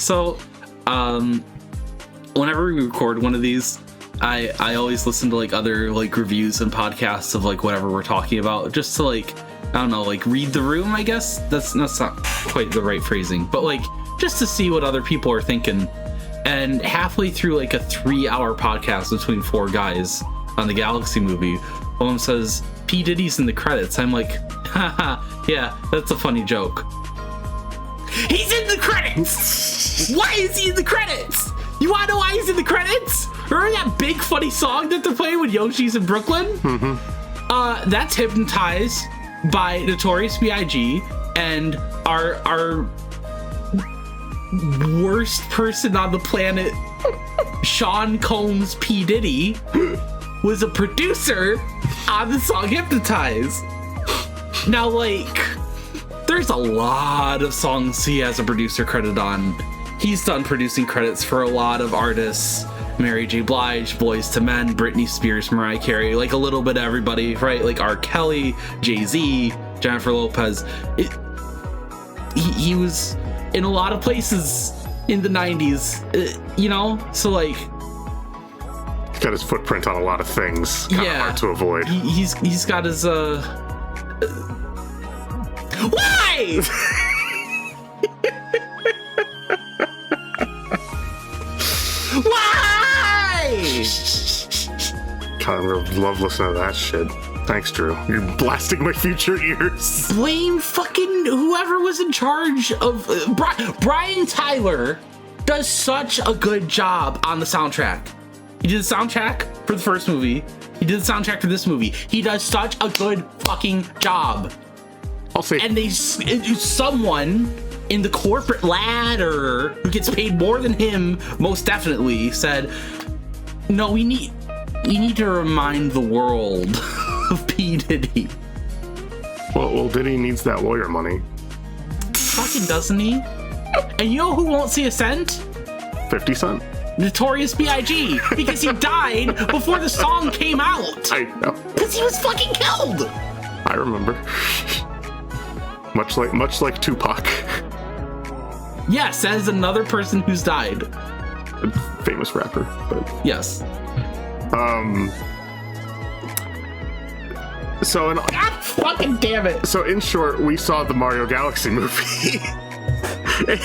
So, whenever we record one of these, I always listen to like other like reviews and podcasts of like whatever we're talking about, just to like, I don't know, like read the room, I guess. That's not quite the right phrasing, but like just to see what other people are thinking. And halfway through like a 3-hour podcast between 4 guys on the Galaxy movie, one of them says, P. Diddy's in the credits. I'm like, haha, yeah, that's a funny joke. He's in the credits! Why is he in the credits? You wanna know why he's in the credits? Remember that big funny song that they're playing when Yoshi's in Brooklyn? Mm-hmm. That's Hypnotized by Notorious B.I.G. and our worst person on the planet, Sean Combs P. Diddy, was a producer on the song Hypnotized. Now, like, there's a lot of songs he has a producer credit on. He's done producing credits for a lot of artists. Mary J. Blige, Boyz II Men, Britney Spears, Mariah Carey, like a little bit of everybody, right? Like R. Kelly, Jay-Z, Jennifer Lopez. He was in a lot of places in the 90s, you know? So, like... He's got his footprint on a lot of things. Kind of hard to avoid. He's got his, Why?! Why?! God, I love listening to that shit. Thanks, Drew. You're blasting my future ears. Blame fucking whoever was in charge of... Brian Tyler does such a good job on the soundtrack. He did the soundtrack for the first movie. He did the soundtrack for this movie. He does such a good fucking job. I'll say... And someone in the corporate ladder who gets paid more than him, most definitely, said, no, we need to remind the world of P. Diddy. Well, Diddy needs that lawyer money. Fucking doesn't he? And you know who won't see a cent? 50 Cent? Notorious B.I.G. Because he died before the song came out. I know. Because he was fucking killed. I remember. Much like Tupac. Yes, that is another person who's died. A famous rapper, but... Yes. So God fucking damn it. So in short, we saw the Mario Galaxy movie.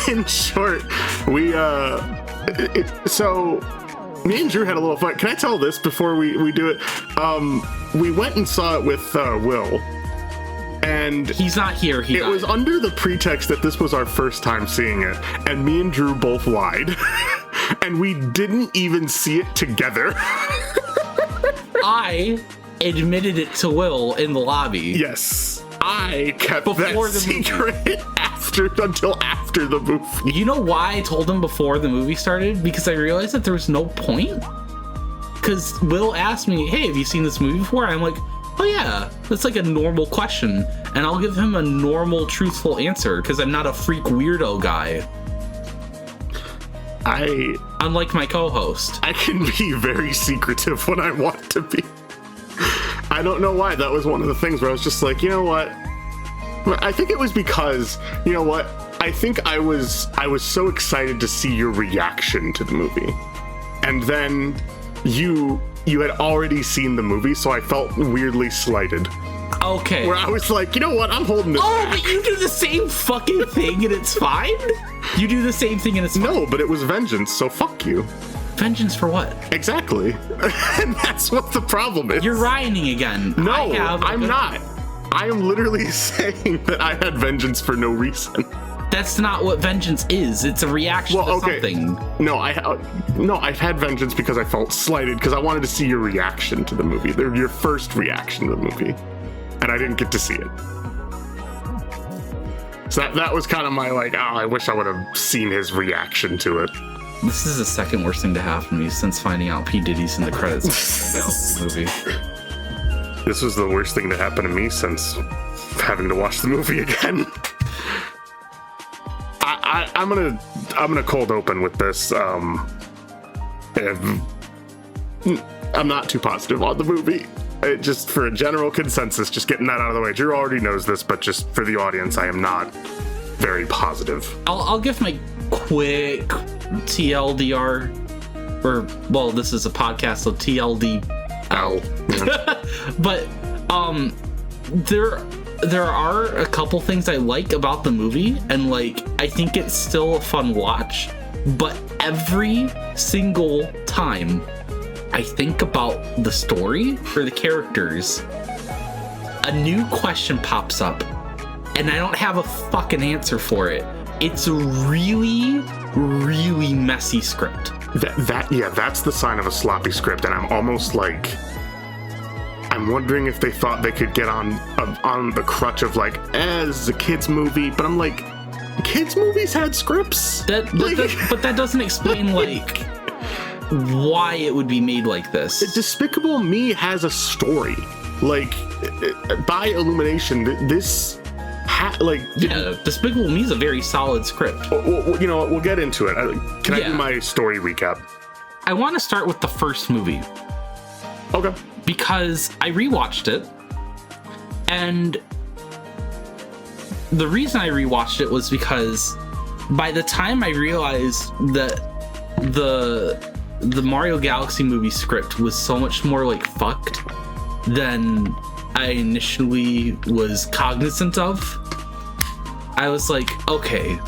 In short, so me and Drew had a little fun. Can I tell this before we do it? We went and saw it with Will. And he's not here. It was under the pretext that this was our first time seeing it, and me and Drew both lied. And we didn't even see it together. I admitted it to Will in the lobby. Yes. I kept that secret until after the movie. You know why I told him before the movie started? Because I realized that there was no point. Because Will asked me, hey, have you seen this movie before? I'm like, oh yeah, that's like a normal question. And I'll give him a normal, truthful answer because I'm not a freak weirdo guy. Unlike my co-host. I can be very secretive when I want to be. I don't know why. That was one of the things where I was just like, you know what? I think it was because, you know what? I think I was so excited to see your reaction to the movie. And then you had already seen the movie, so I felt weirdly slighted. Okay. Where I was like, you know what? I'm holding this back. But you do the same fucking thing and it's fine? You do the same thing and it's fine? No, but it was vengeance, so fuck you. Vengeance for what? Exactly. And that's what the problem is. You're rioting again. No, I'm not. I am literally saying that I had vengeance for no reason. That's not what vengeance is. It's a reaction to something. No, I've had vengeance because I felt slighted because I wanted to see your reaction to the movie. Your first reaction to the movie. And I didn't get to see it. So that was kind of my like, I wish I would have seen his reaction to it. This is the second worst thing to happen to me since finding out P. Diddy's in the credits of the movie. This was the worst thing to happen to me since having to watch the movie again. I'm gonna cold open with this. I'm not too positive on the movie. Just for a general consensus, just getting that out of the way. Drew already knows this, but just for the audience, I am not very positive. I'll give my quick TLDR, or well, this is a podcast, so TLD. Ow. Yeah. But there are a couple things I like about the movie, and like I think it's still a fun watch. But every single time I think about the story or the characters, a new question pops up, and I don't have a fucking answer for it. It's a really, really messy script. That's the sign of a sloppy script, and I'm almost like, I'm wondering if they thought they could get on the crutch of like, this is a kids movie, but I'm like, kids movies had scripts. But that doesn't explain like why it would be made like this. Despicable Me has a story. Like, by Illumination, this. Despicable Me is a very solid script. Well, you know what? We'll get into it. Can I do my story recap? I want to start with the first movie. Okay. Because I rewatched it, and the reason I rewatched it was because by the time I realized that the Mario Galaxy movie script was so much more like fucked than I initially was cognizant of, I was like, okay,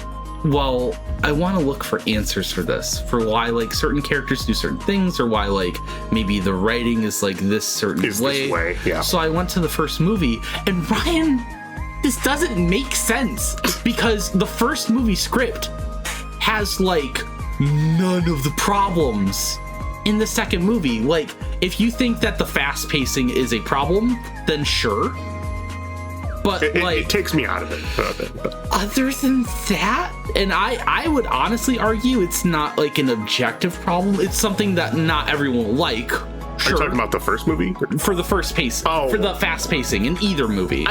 well, I want to look for answers for this, for why like certain characters do certain things, or why like maybe the writing is like this certain way. Yeah. So I went to the first movie, and Ryan, this doesn't make sense because the first movie script has like none of the problems in the second movie. Like, if you think that the fast pacing is a problem, then sure. But it takes me out of it a bit. But. Other than that, and I would honestly argue it's not like an objective problem. It's something that not everyone will like. Sure. Are you talking about the first movie? For the first pace, for the fast pacing in either movie.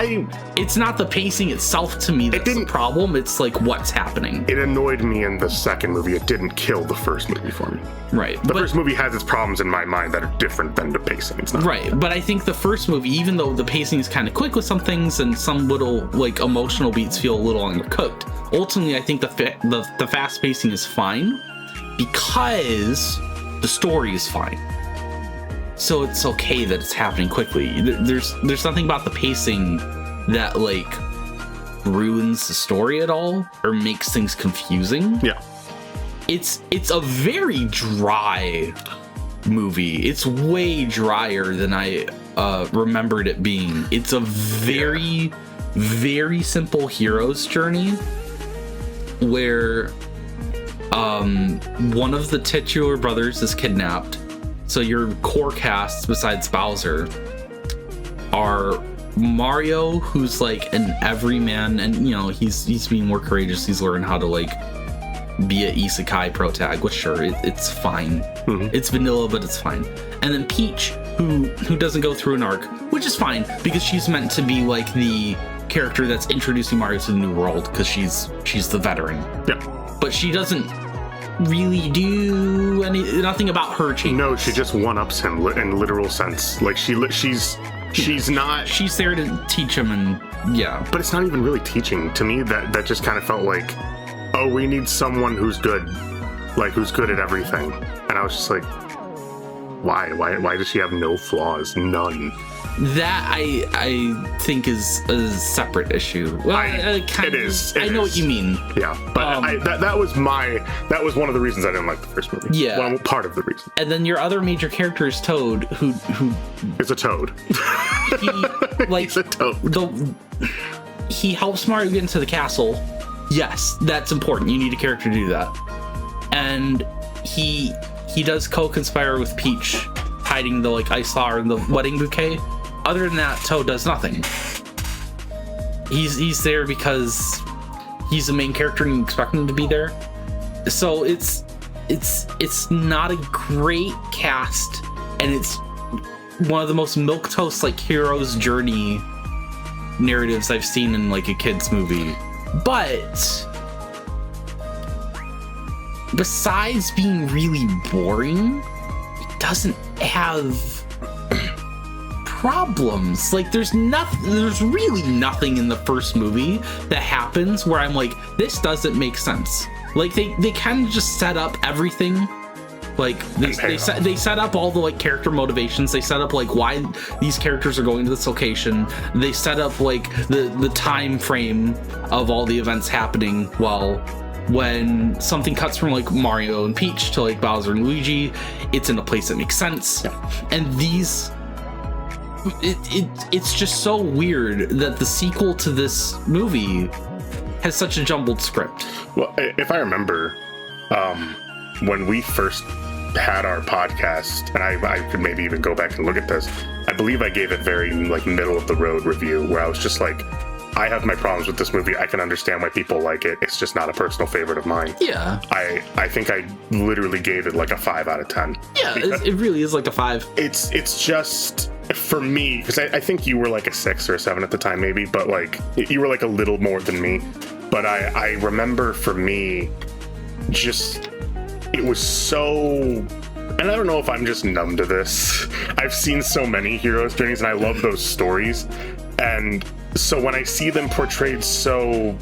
It's not the pacing itself to me that's the problem. It's like what's happening. It annoyed me in the second movie. It didn't kill the first movie for me. Right. The first movie has its problems in my mind that are different than the pacing. It's not. Right. But I think the first movie, even though the pacing is kind of quick with some things and some little like emotional beats feel a little undercooked, ultimately I think the fast pacing is fine because the story is fine. So it's okay that it's happening quickly. There's nothing about the pacing that like ruins the story at all or makes things confusing. Yeah. It's a very dry movie. It's way drier than I remembered it being. It's a very, very simple hero's journey where one of the titular brothers is kidnapped. So your core cast, besides Bowser, are Mario, who's like an everyman, and you know he's being more courageous. He's learned how to like be an isekai protag, which sure it's fine. Mm-hmm. It's vanilla, but it's fine. And then Peach, who doesn't go through an arc, which is fine because she's meant to be like the character that's introducing Mario to the new world because she's the veteran. Yeah. But she doesn't really do nothing about her change. No, she just one-ups him in literal sense. Like she's not. She's there to teach him, and yeah. But it's not even really teaching to me. That just kind of felt like, oh, we need someone who's good, like who's good at everything. And I was just like, why does she have no flaws? None. That I think is a separate issue. Well, it is. I know what you mean. Yeah, but that was one of the reasons I didn't like the first movie. Yeah, well, part of the reason. And then your other major character is Toad, who is a toad. He's a toad. He helps Mario get into the castle. Yes, that's important. You need a character to do that. And he does co-conspire with Peach, hiding the like ice flower and the wedding bouquet. Other than that, Toad does nothing. He's there because he's the main character and you expect him to be there. So it's not a great cast, and it's one of the most milquetoast like hero's journey narratives I've seen in like a kids movie. But besides being really boring, it doesn't have problems. Like there's really nothing in the first movie that happens where I'm like, this doesn't make sense. Like they kind of just set up everything. Like they set up all the like character motivations. They set up like why these characters are going to this location. They set up like the time frame of all the events happening. Well, when something cuts from like Mario and Peach to like Bowser and Luigi, it's in a place that makes sense. Yeah. And these, it's just so weird that the sequel to this movie has such a jumbled script. Well, if I remember, when we first had our podcast, and I could maybe even go back and look at this, I believe I gave it very like middle of the road review where I was just like, I have my problems with this movie. I can understand why people like it. It's just not a personal favorite of mine. Yeah. I think I literally gave it like a 5 out of 10. Yeah, it really is like a 5. It's just, for me, because I think you were like a 6 or a 7 at the time maybe, but like you were like a little more than me. But I remember for me, just, it was so, and I don't know if I'm just numb to this. I've seen so many heroes' journeys and I love those stories. And so when I see them portrayed so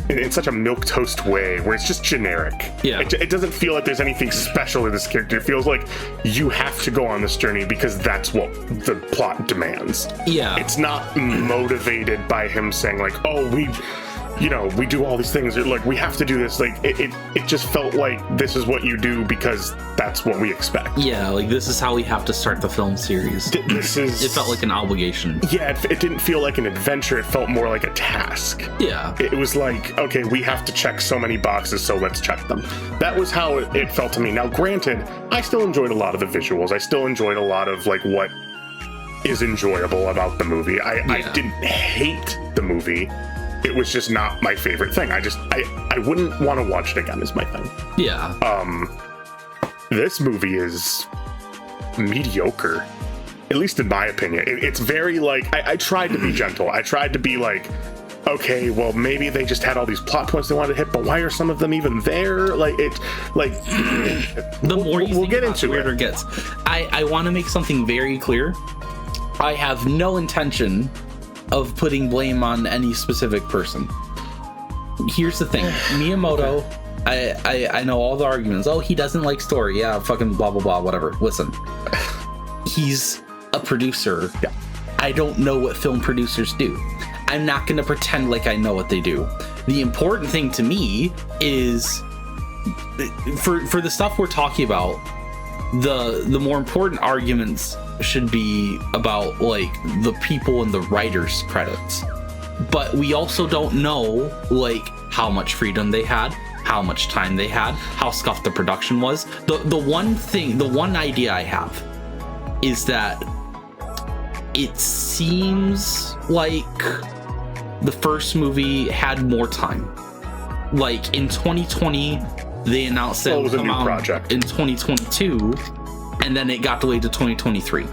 in such a milquetoast way where it's just generic, it doesn't feel like there's anything special in this character. It feels like you have to go on this journey because that's what the plot demands. Yeah, it's not motivated by him saying like, oh, we do all these things, like we have to do this. Like it just felt like this is what you do because that's what we expect. Yeah, like this is how we have to start the film series. It felt like an obligation. Yeah, it didn't feel like an adventure. It felt more like a task. Yeah. It was like, okay, we have to check so many boxes, so let's check them. That was how it felt to me. Now, granted, I still enjoyed a lot of the visuals. I still enjoyed a lot of like what is enjoyable about the movie. I didn't hate the movie. It was just not my favorite thing. I wouldn't want to watch it again is my thing. Yeah. This movie is mediocre, at least in my opinion. It's very like, I tried to be gentle. I tried to be like, okay, well, maybe they just had all these plot points they wanted to hit, but why are some of them even there? Like, it's like, the more you we'll get into it, weirder it gets. I want to make something very clear. I have no intention of putting blame on any specific person. Here's the thing, Miyamoto, I know all the arguments. Oh, he doesn't like story. Yeah, fucking blah, blah, blah, whatever. Listen, he's a producer. Yeah. I don't know what film producers do. I'm not going to pretend like I know what they do. The important thing to me is, for the stuff we're talking about, the more important arguments should be about like the people and the writers' credits. But we also don't know like how much freedom they had, how much time they had, how scuffed the production was. The one idea I have is that it seems like the first movie had more time. Like in 2020, they announced that it would come out in 2022, and then it got delayed to 2023.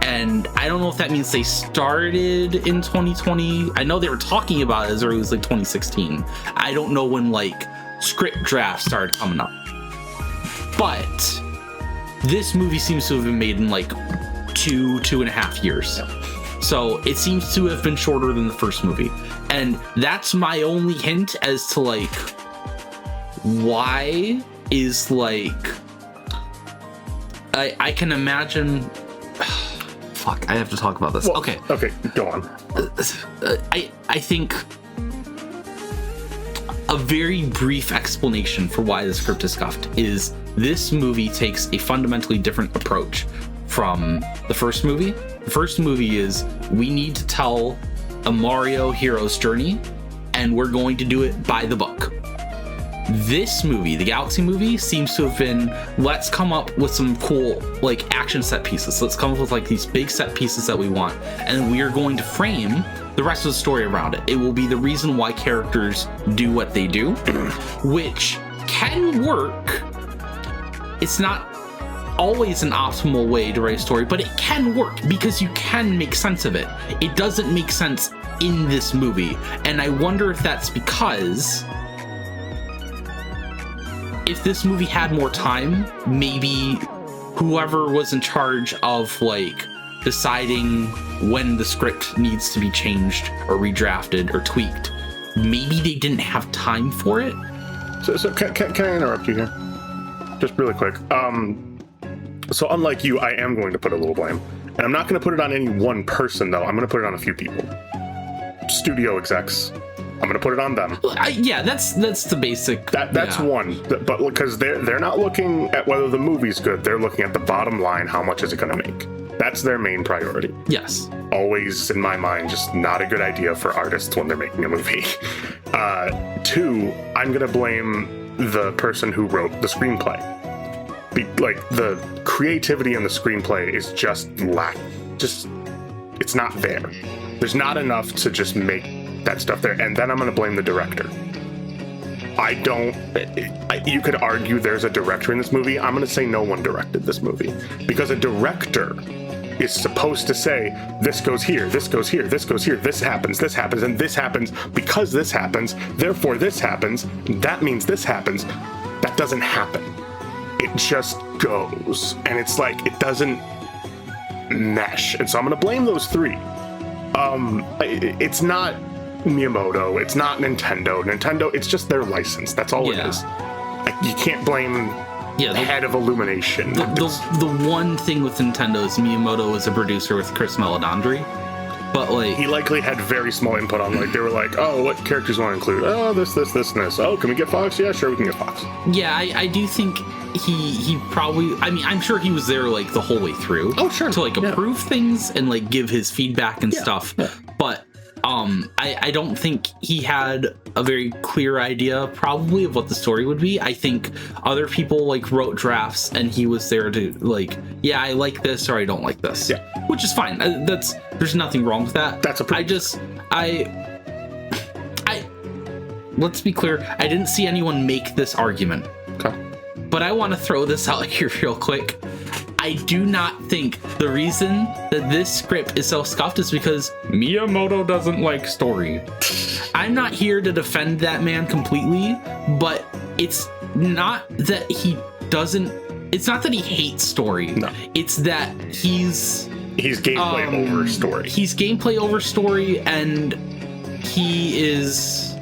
And I don't know if that means they started in 2020. I know they were talking about it as early as like 2016. I don't know when like script drafts started coming up. But this movie seems to have been made in like 2.5 years. So it seems to have been shorter than the first movie. And that's my only hint as to like why is like I can imagine. Fuck, I have to talk about this. Well, okay, go on. I think a very brief explanation for why the script is scuffed is this movie takes a fundamentally different approach from the first movie. The first movie is, we need to tell a Mario hero's journey, and we're going to do it by the book. This movie, the Galaxy movie, seems to have been, let's come up with some cool like action set pieces. Let's come up with like these big set pieces that we want, and we are going to frame the rest of the story around it. It will be the reason why characters do what they do, which can work. It's not always an optimal way to write a story, but it can work because you can make sense of it. It doesn't make sense in this movie, and I wonder if that's because if this movie had more time, maybe whoever was in charge of like deciding when the script needs to be changed or redrafted or tweaked, maybe they didn't have time for it. So can I interrupt you here? Just really quick. So unlike you, I am going to put a little blame. And I'm not going to put it on any one person, though. I'm going to put it on a few people. Studio execs. I'm going to put it on them. Yeah, that's the basic. That's one. But because they're not looking at whether the movie's good. They're looking at the bottom line. How much is it going to make? That's their main priority. Yes. Always, in my mind, just not a good idea for artists when they're making a movie. Two, I'm going to blame the person who wrote the screenplay. The creativity in the screenplay is just it's not there. There's not enough to just make that stuff there. And then I'm going to blame the director. You could argue there's a director in this movie. I'm going to say no one directed this movie. Because a director is supposed to say, this goes here, this goes here, this goes here, this happens, and this happens because this happens, therefore this happens, that means this happens. That doesn't happen. It just goes. And it's like, it doesn't mesh. And so I'm going to blame those three. It's not Miyamoto, it's not Nintendo, it's just their license. That's all it is. You can't blame the head of Illumination. The one thing with Nintendo is Miyamoto was a producer with Chris Meledandri. But he likely had very small input on they were like, oh, what characters want to include? Oh, this, and this. Oh, can we get Fox? Yeah, sure, we can get Fox. Yeah, I do think he probably, I'm sure he was there the whole way through. Oh, sure. To approve things and give his feedback and stuff. Yeah. But I don't think he had a very clear idea probably of what the story would be. I think other people wrote drafts and he was there to I like this or I don't like this. Yeah. Which is fine. There's nothing wrong with that. That's a let's be clear, I didn't see anyone make this argument. Okay. But I want to throw this out here real quick. I do not think the reason that this script is so scuffed is because Miyamoto doesn't like story. I'm not here to defend that man completely, but it's not that he hates story. No. It's that he's gameplay over story. He's gameplay over story, and he is...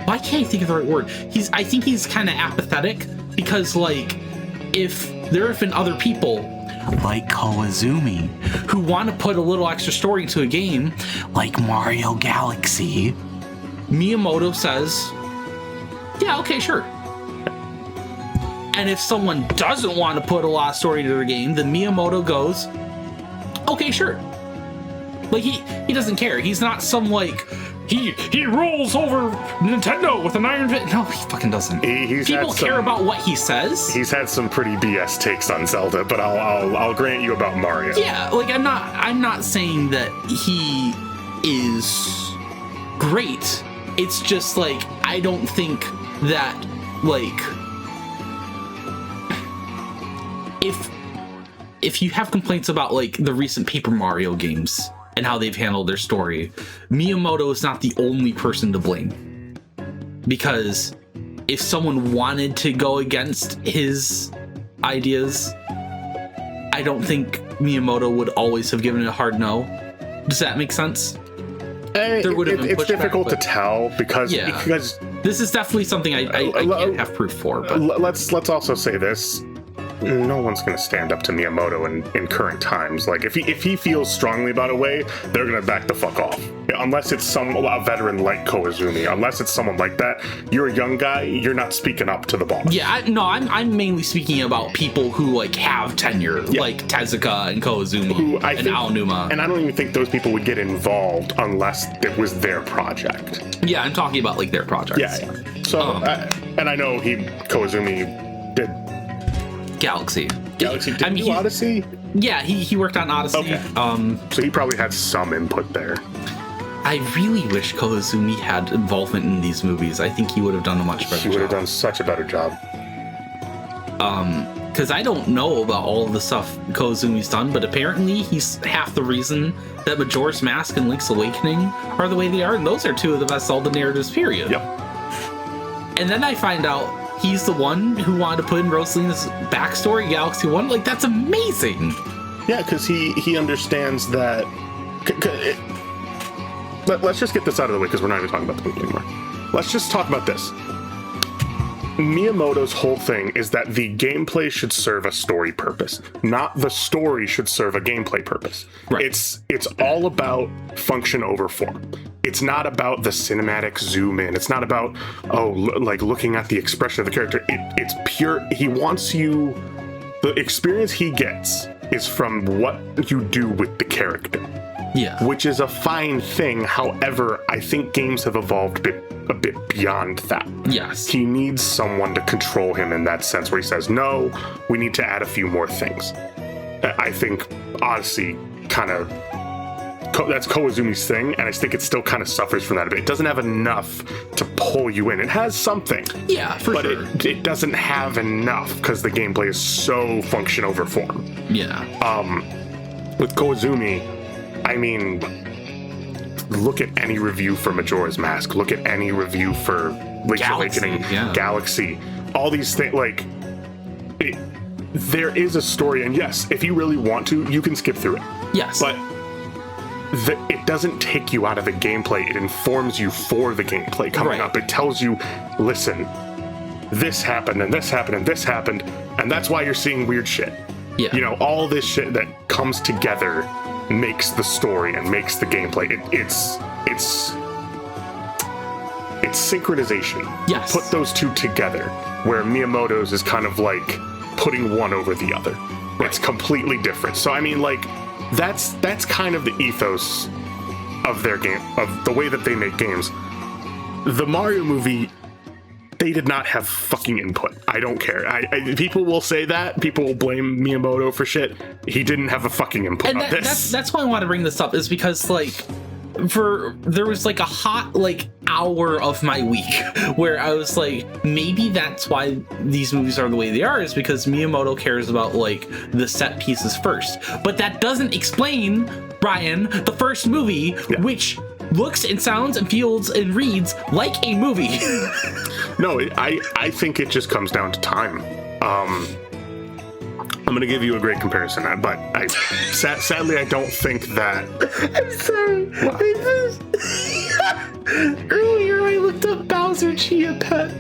Why can't I think of the right word? I think he's kind of apathetic, because, if there have been other people, like Koizumi, who want to put a little extra story into a game, like Mario Galaxy, Miyamoto says, yeah, okay, sure. And if someone doesn't want to put a lot of story into their game, then Miyamoto goes, okay, sure. He doesn't care. He's not some he rolls over Nintendo with an iron fist. No, he fucking doesn't. People care about what he says. He's had some pretty BS takes on Zelda, but I'll grant you about Mario. Yeah, I'm not saying that he is great. It's just I don't think that if you have complaints about the recent Paper Mario games and how they've handled their story, Miyamoto is not the only person to blame. Because if someone wanted to go against his ideas, I don't think Miyamoto would always have given it a hard no. Does that make sense? There would have been it's difficult to tell because this is definitely something I can't have proof for. But let's also say this. No one's going to stand up to Miyamoto in current times. If he feels strongly about a way, they're going to back the fuck off. Unless it's a veteran like Koizumi. Unless it's someone like that. You're a young guy. You're not speaking up to the boss. Yeah, I'm mainly speaking about people who have tenure, like Tezuka and Koizumi and Aonuma. And I don't even think those people would get involved unless it was their project. Yeah, I'm talking about their projects. Yeah. So, and I know Koizumi did Galaxy. Did he do Odyssey? Yeah, he worked on Odyssey. Okay. So he probably had some input there. I really wish Koizumi had involvement in these movies. I think he would have done a much better job. He would have done such a better job. Because I don't know about all of the stuff Koizumi's done, but apparently he's half the reason that Majora's Mask and Link's Awakening are the way they are, and those are two of the best Zelda narratives, period. Yep. And then I find out he's the one who wanted to put in Rosalina's backstory, Galaxy 1. That's amazing. Yeah, because he understands that... Let's just get this out of the way, because we're not even talking about the movie anymore. Let's just talk about this. Miyamoto's whole thing is that the gameplay should serve a story purpose, not the story should serve a gameplay purpose. Right. It's all about function over form. It's not about the cinematic zoom in. It's not about like looking at the expression of the character. It's pure. He wants you. The experience he gets is from what you do with the character. Yeah. Which is a fine thing. However, I think games have evolved a bit beyond that. Yes. He needs someone to control him in that sense, where he says, no, we need to add a few more things. I think Odyssey kind of, that's Koizumi's thing, and I think it still kind of suffers from that a bit. It doesn't have enough to pull you in. It has something. Yeah, for sure. But it doesn't have enough because the gameplay is so function over form. Yeah. With Koizumi, I mean, look at any review for Majora's Mask. Look at any review for Link's Awakening, Galaxy. All these things, like, there is a story, and yes, if you really want to, you can skip through it. Yes. But it doesn't take you out of the gameplay. It informs you for the gameplay coming up. It tells you, listen, this happened, and this happened, and this happened, and that's why you're seeing weird shit. Yeah. You know, all this shit that comes together makes the story and makes the gameplay. It's synchronization. Yes. Put those two together, where Miyamoto's is kind of like putting one over the other. Right. It's completely different. So I mean, like, that's kind of the ethos of their game, of the way that they make games. The Mario movie, they did not have fucking input. I don't care. People will say that. People will blame Miyamoto for shit. He didn't have a fucking input on this. That's why I want to bring this up, is because, like, there was like a hot like hour of my week where I was like, maybe that's why these movies are the way they are, is because Miyamoto cares about like the set pieces first. But that doesn't explain, Brian, the first movie, which looks and sounds and feels and reads like a movie. No, I think it just comes down to time. I'm going to give you a great comparison, but sadly, I don't think that... I'm sorry. Earlier, I looked up Bowser Chia Pet.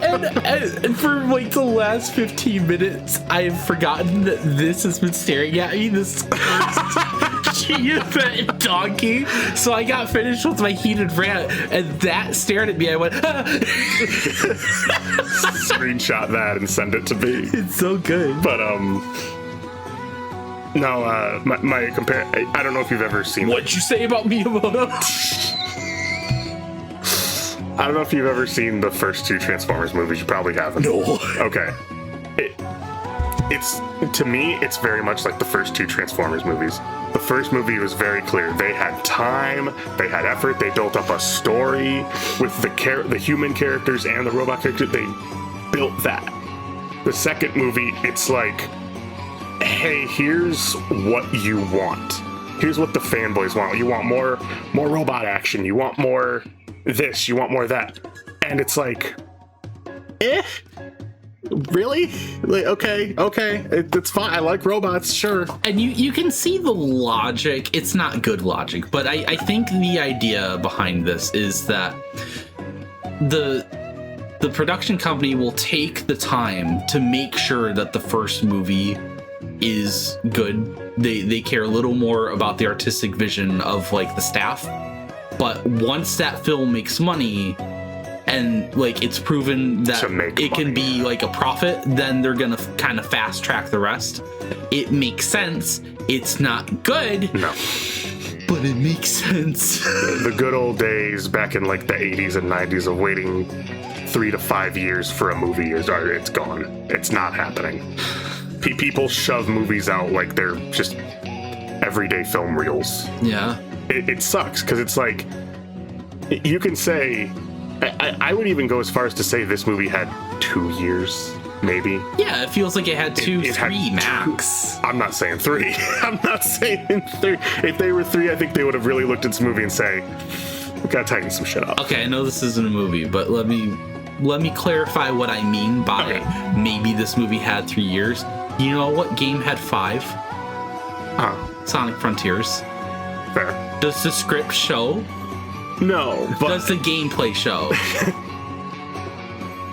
and for like the last 15 minutes, I've forgotten that this has been staring at me, this Chia Pet donkey. So I got finished with my heated rant, and that stared at me. I went, screenshot that and send it to me. It's so good. But no, my compare. I don't know if you've ever seen. What'd you say about Miyamoto? I don't know if you've ever seen the first two Transformers movies. You probably haven't. No. Okay. It's to me, it's very much like the first two Transformers movies. The first movie was very clear. They had time, they had effort, they built up a story with the human characters and the robot characters. They built that. The second movie, it's like, hey, here's what you want. Here's what the fanboys want. You want more robot action. You want more this. You want more that. And it's like, really? Like, okay, it's fine. I like robots, sure. And you can see the logic. It's not good logic, but I think the idea behind this is that the production company will take the time to make sure that the first movie is good. They care a little more about the artistic vision of like the staff. But once that film makes money, and like it's proven that it can be like a profit, then they're gonna kind of fast track the rest. It makes sense. It's not good, no, but it makes sense. The good old days back in like the 80s and 90s of waiting 3 to 5 years for a movie it's gone. It's not happening. People shove movies out like they're just everyday film reels. Yeah. It sucks because it's like, you can say, I would even go as far as to say this movie had 2 years, maybe. Yeah, it feels like it had 3 max. I'm not saying 3. I'm not saying 3. If they were 3, I think they would have really looked at this movie and say, we gotta tighten some shit up. Okay, I know this isn't a movie, but let me clarify what I mean by maybe this movie had 3 years. You know what game had 5? Sonic Frontiers. Fair. Does the script show? No, but... Does the gameplay show?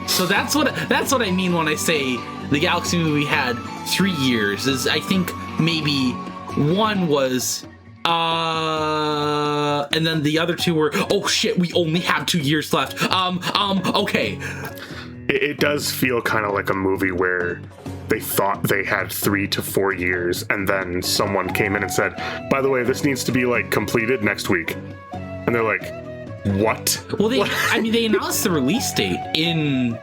So that's what I mean when I say the Galaxy movie had 3 years. Is I think maybe one was and then the other two were, oh shit, we only have 2 years left. Okay. It does feel kind of like a movie where they thought they had 3 to 4 years, and then someone came in and said, by the way, this needs to be like completed next week. And they're like, what? Well, they announced the release date in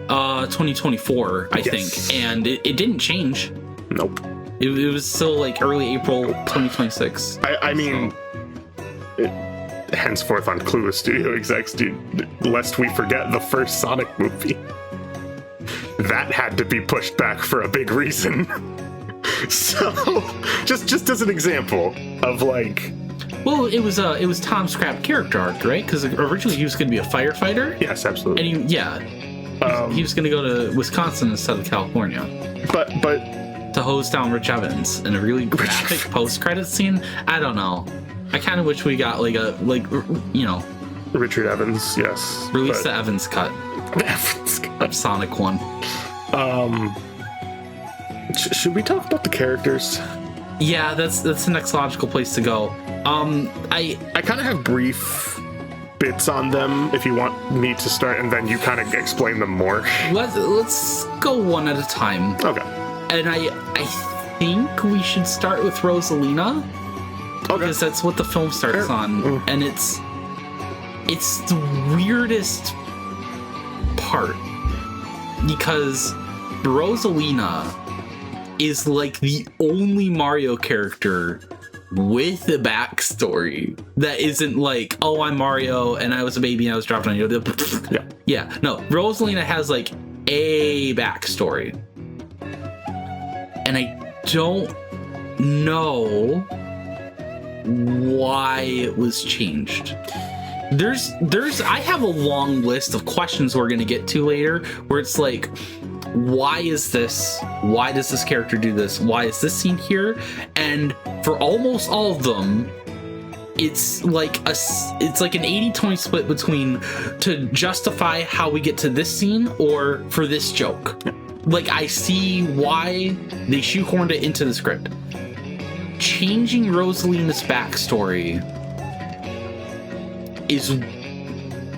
2024, I think, and it didn't change. Nope. It was still like early April 2026. I mean, henceforth on Clueless Studio execs, dude, lest we forget the first Sonic movie. That had to be pushed back for a big reason. So, just as an example of like... Well, it was Tom Scrap character arc, right? Because originally he was going to be a firefighter. Yes, absolutely. And he was going to go to Wisconsin instead of California. But to hose down Rich Evans in a really graphic post-credit scene. I don't know. I kind of wish we got Richard Evans, yes. Release the Evans cut. Evans cut. Of Sonic 1. Should we talk about the characters? Yeah, that's the next logical place to go. I kind of have brief bits on them if you want me to start, and then you kind of explain them more. Let's go one at a time. Okay. And I think we should start with Rosalina. Okay. Because that's what the film starts on. And it's the weirdest part. Because Rosalina is like the only Mario character with a backstory that isn't like, oh, I'm Mario and I was a baby and I was dropped on you. Yeah. No, Rosalina has like a backstory. And I don't know why it was changed. I have a long list of questions we're going to get to later where it's like, why is this? Why does this character do this? Why is this scene here? And for almost all of them, it's like an 80-20 split between to justify how we get to this scene or for this joke. Like, I see why they shoehorned it into the script. Changing Rosalina's backstory is...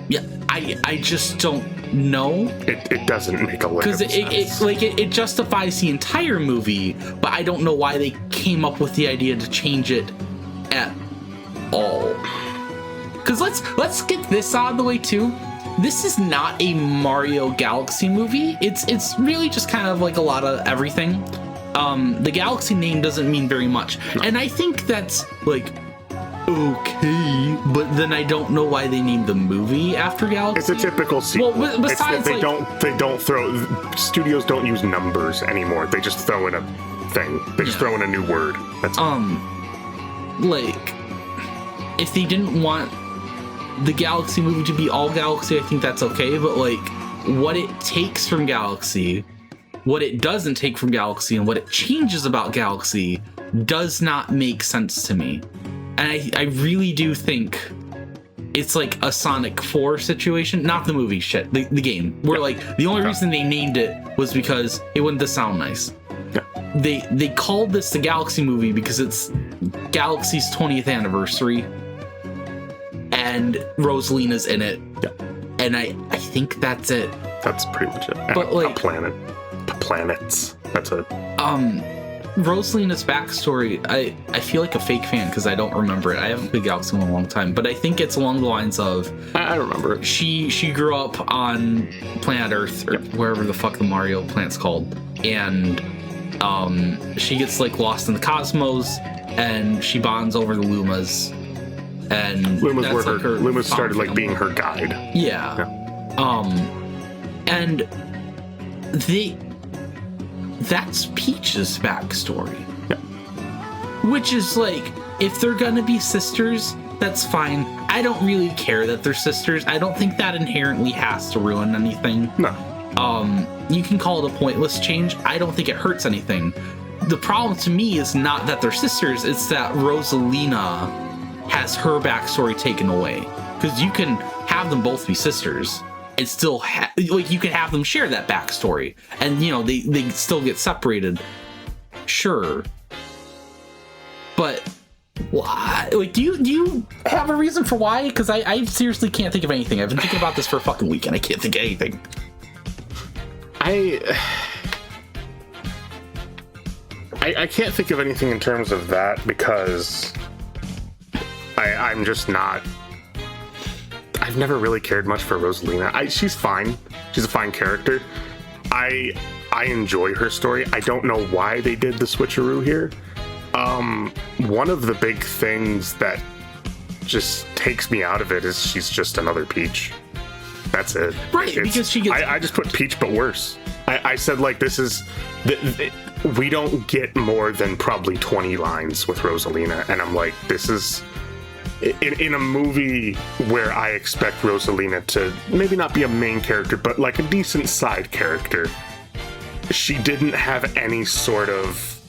Yeah, I just don't know. It doesn't make a lick of sense. Because it justifies the entire movie, but I don't know why they came up with the idea to change it at all. Because let's get this out of the way, too. This is not a Mario Galaxy movie. It's really just kind of like a lot of everything. The Galaxy name doesn't mean very much. No. And I think that's like, okay, but then I don't know why they named the movie after Galaxy. It's a typical sequel. Well, besides they don't throw, studios don't use numbers anymore. They just throw in a thing. They just throw in a new word. That's like, if they didn't want the Galaxy movie to be all Galaxy, I think that's okay, but like, what it takes from Galaxy, what it doesn't take from Galaxy, and what it changes about Galaxy does not make sense to me. And I really do think it's like a Sonic 4 situation, not the movie shit, the game, where like the only reason they named it was because it wanted to sound nice. They called this the Galaxy movie because it's Galaxy's 20th anniversary and Rosalina's in it. And I think that's it. That's pretty much it. But like planets. That's it. Rosalina's backstory, I feel like a fake fan because I don't remember it. I haven't played Galaxy in a long time, but I think it's along the lines of I remember it. She grew up on planet Earth or wherever the fuck the Mario planet's called, and she gets like lost in the cosmos and she bonds over the Lumas, and Lumas were like her Lumas started like being her guide. And that's Peach's backstory. Which is like, if they're gonna be sisters, that's fine. I don't really care that they're sisters. I don't think that inherently has to ruin anything. No. You can call it a pointless change. I don't think it hurts anything. The problem to me is not that they're sisters, it's that Rosalina has her backstory taken away. Because you can have them both be sisters. and still like you could have them share that backstory, and you know they still get separated, sure, but why? Like, do you have a reason for why? Because I seriously can't think of anything. I've been thinking about this for a fucking week and I can't think of anything. I can't think of anything in terms of that because I'm just not. I've never really cared much for Rosalina. She's fine. She's a fine character. I enjoy her story. I don't know why they did the switcheroo here. One of the big things that just takes me out of it is she's just another Peach. That's it. Right, because she gets... I just put Peach, but worse. I said, like, this is... we don't get more than probably 20 lines with Rosalina, and I'm like, this is... In a movie where I expect Rosalina to maybe not be a main character, but like a decent side character, she didn't have any sort of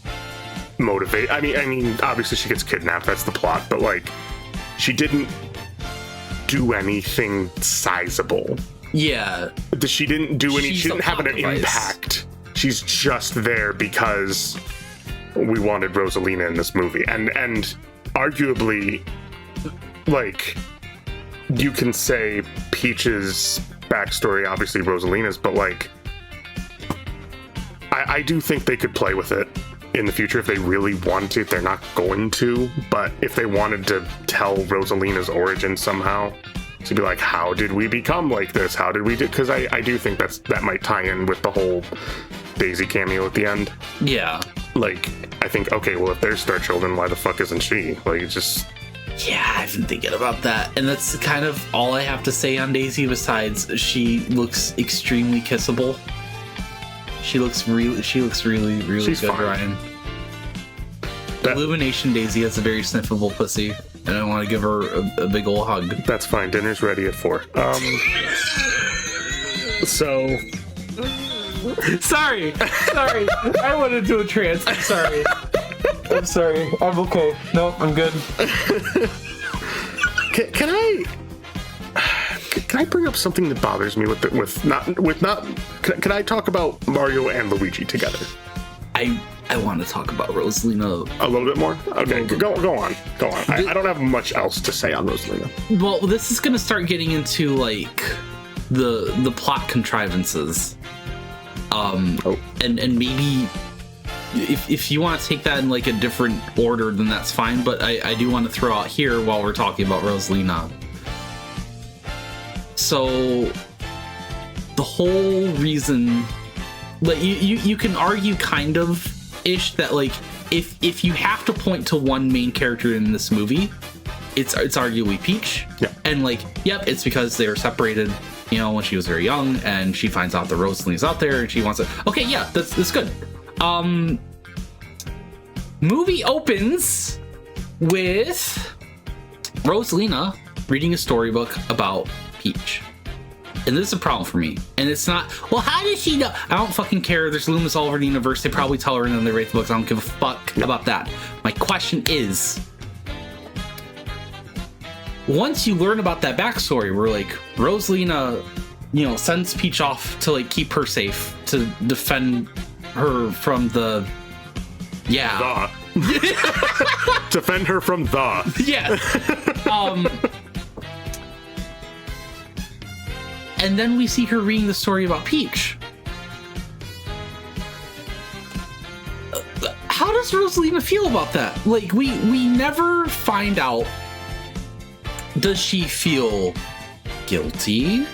motivate. I mean, obviously she gets kidnapped. That's the plot. But like, she didn't do anything sizable. Yeah. She didn't do any. She didn't have an impact. She's just there because we wanted Rosalina in this movie, and arguably, like, you can say Peach's backstory, obviously Rosalina's, but like, I do think they could play with it in the future if they really wanted to. They're not going to, but if they wanted to tell Rosalina's origin somehow, to be like, how did we become like this? How did we do? Because I do think that might tie in with the whole Daisy cameo at the end. Yeah. Like, I think, okay, well, if they're Star Children, why the fuck isn't she? Like, it's just... Yeah, I've been thinking about that, and that's kind of all I have to say on Daisy. Besides, she looks extremely kissable. She looks really She's good, fine. Ryan. Illumination Daisy has a very sniffable pussy, and I want to give her a big ol' hug. That's fine. Dinner's ready at 4. So... Sorry. I went into a trance. I'm sorry. I'm okay. No, I'm good. Can I bring up something that bothers me can I talk about Mario and Luigi together? I want to talk about Rosalina a little bit more. Okay, go on. I don't have much else to say on Rosalina. Well, this is gonna start getting into like the plot contrivances. And maybe if you want to take that in like a different order, then that's fine. But I do want to throw out here while we're talking about Rosalina. So the whole reason, like you can argue kind of ish that like if you have to point to one main character in this movie, it's arguably Peach. Yeah. And like, yep, it's because they were separated, you know, when she was very young, and she finds out that Rosalina's out there and she wants to... Okay, yeah, that's good. Movie opens with Rosalina reading a storybook about Peach. And this is a problem for me. And it's not, well, how does she know? I don't fucking care. There's Loomis all over the universe. They probably tell her and then they write the books. I don't give a fuck about that. My question is, once you learn about that backstory, where like Rosalina, you know, sends Peach off to like keep her safe, to defend her from the... Yeah. Defend her from the... Yeah. And then we see her reading the story about Peach. How does Rosalina feel about that? Like, we never find out. Does she feel guilty?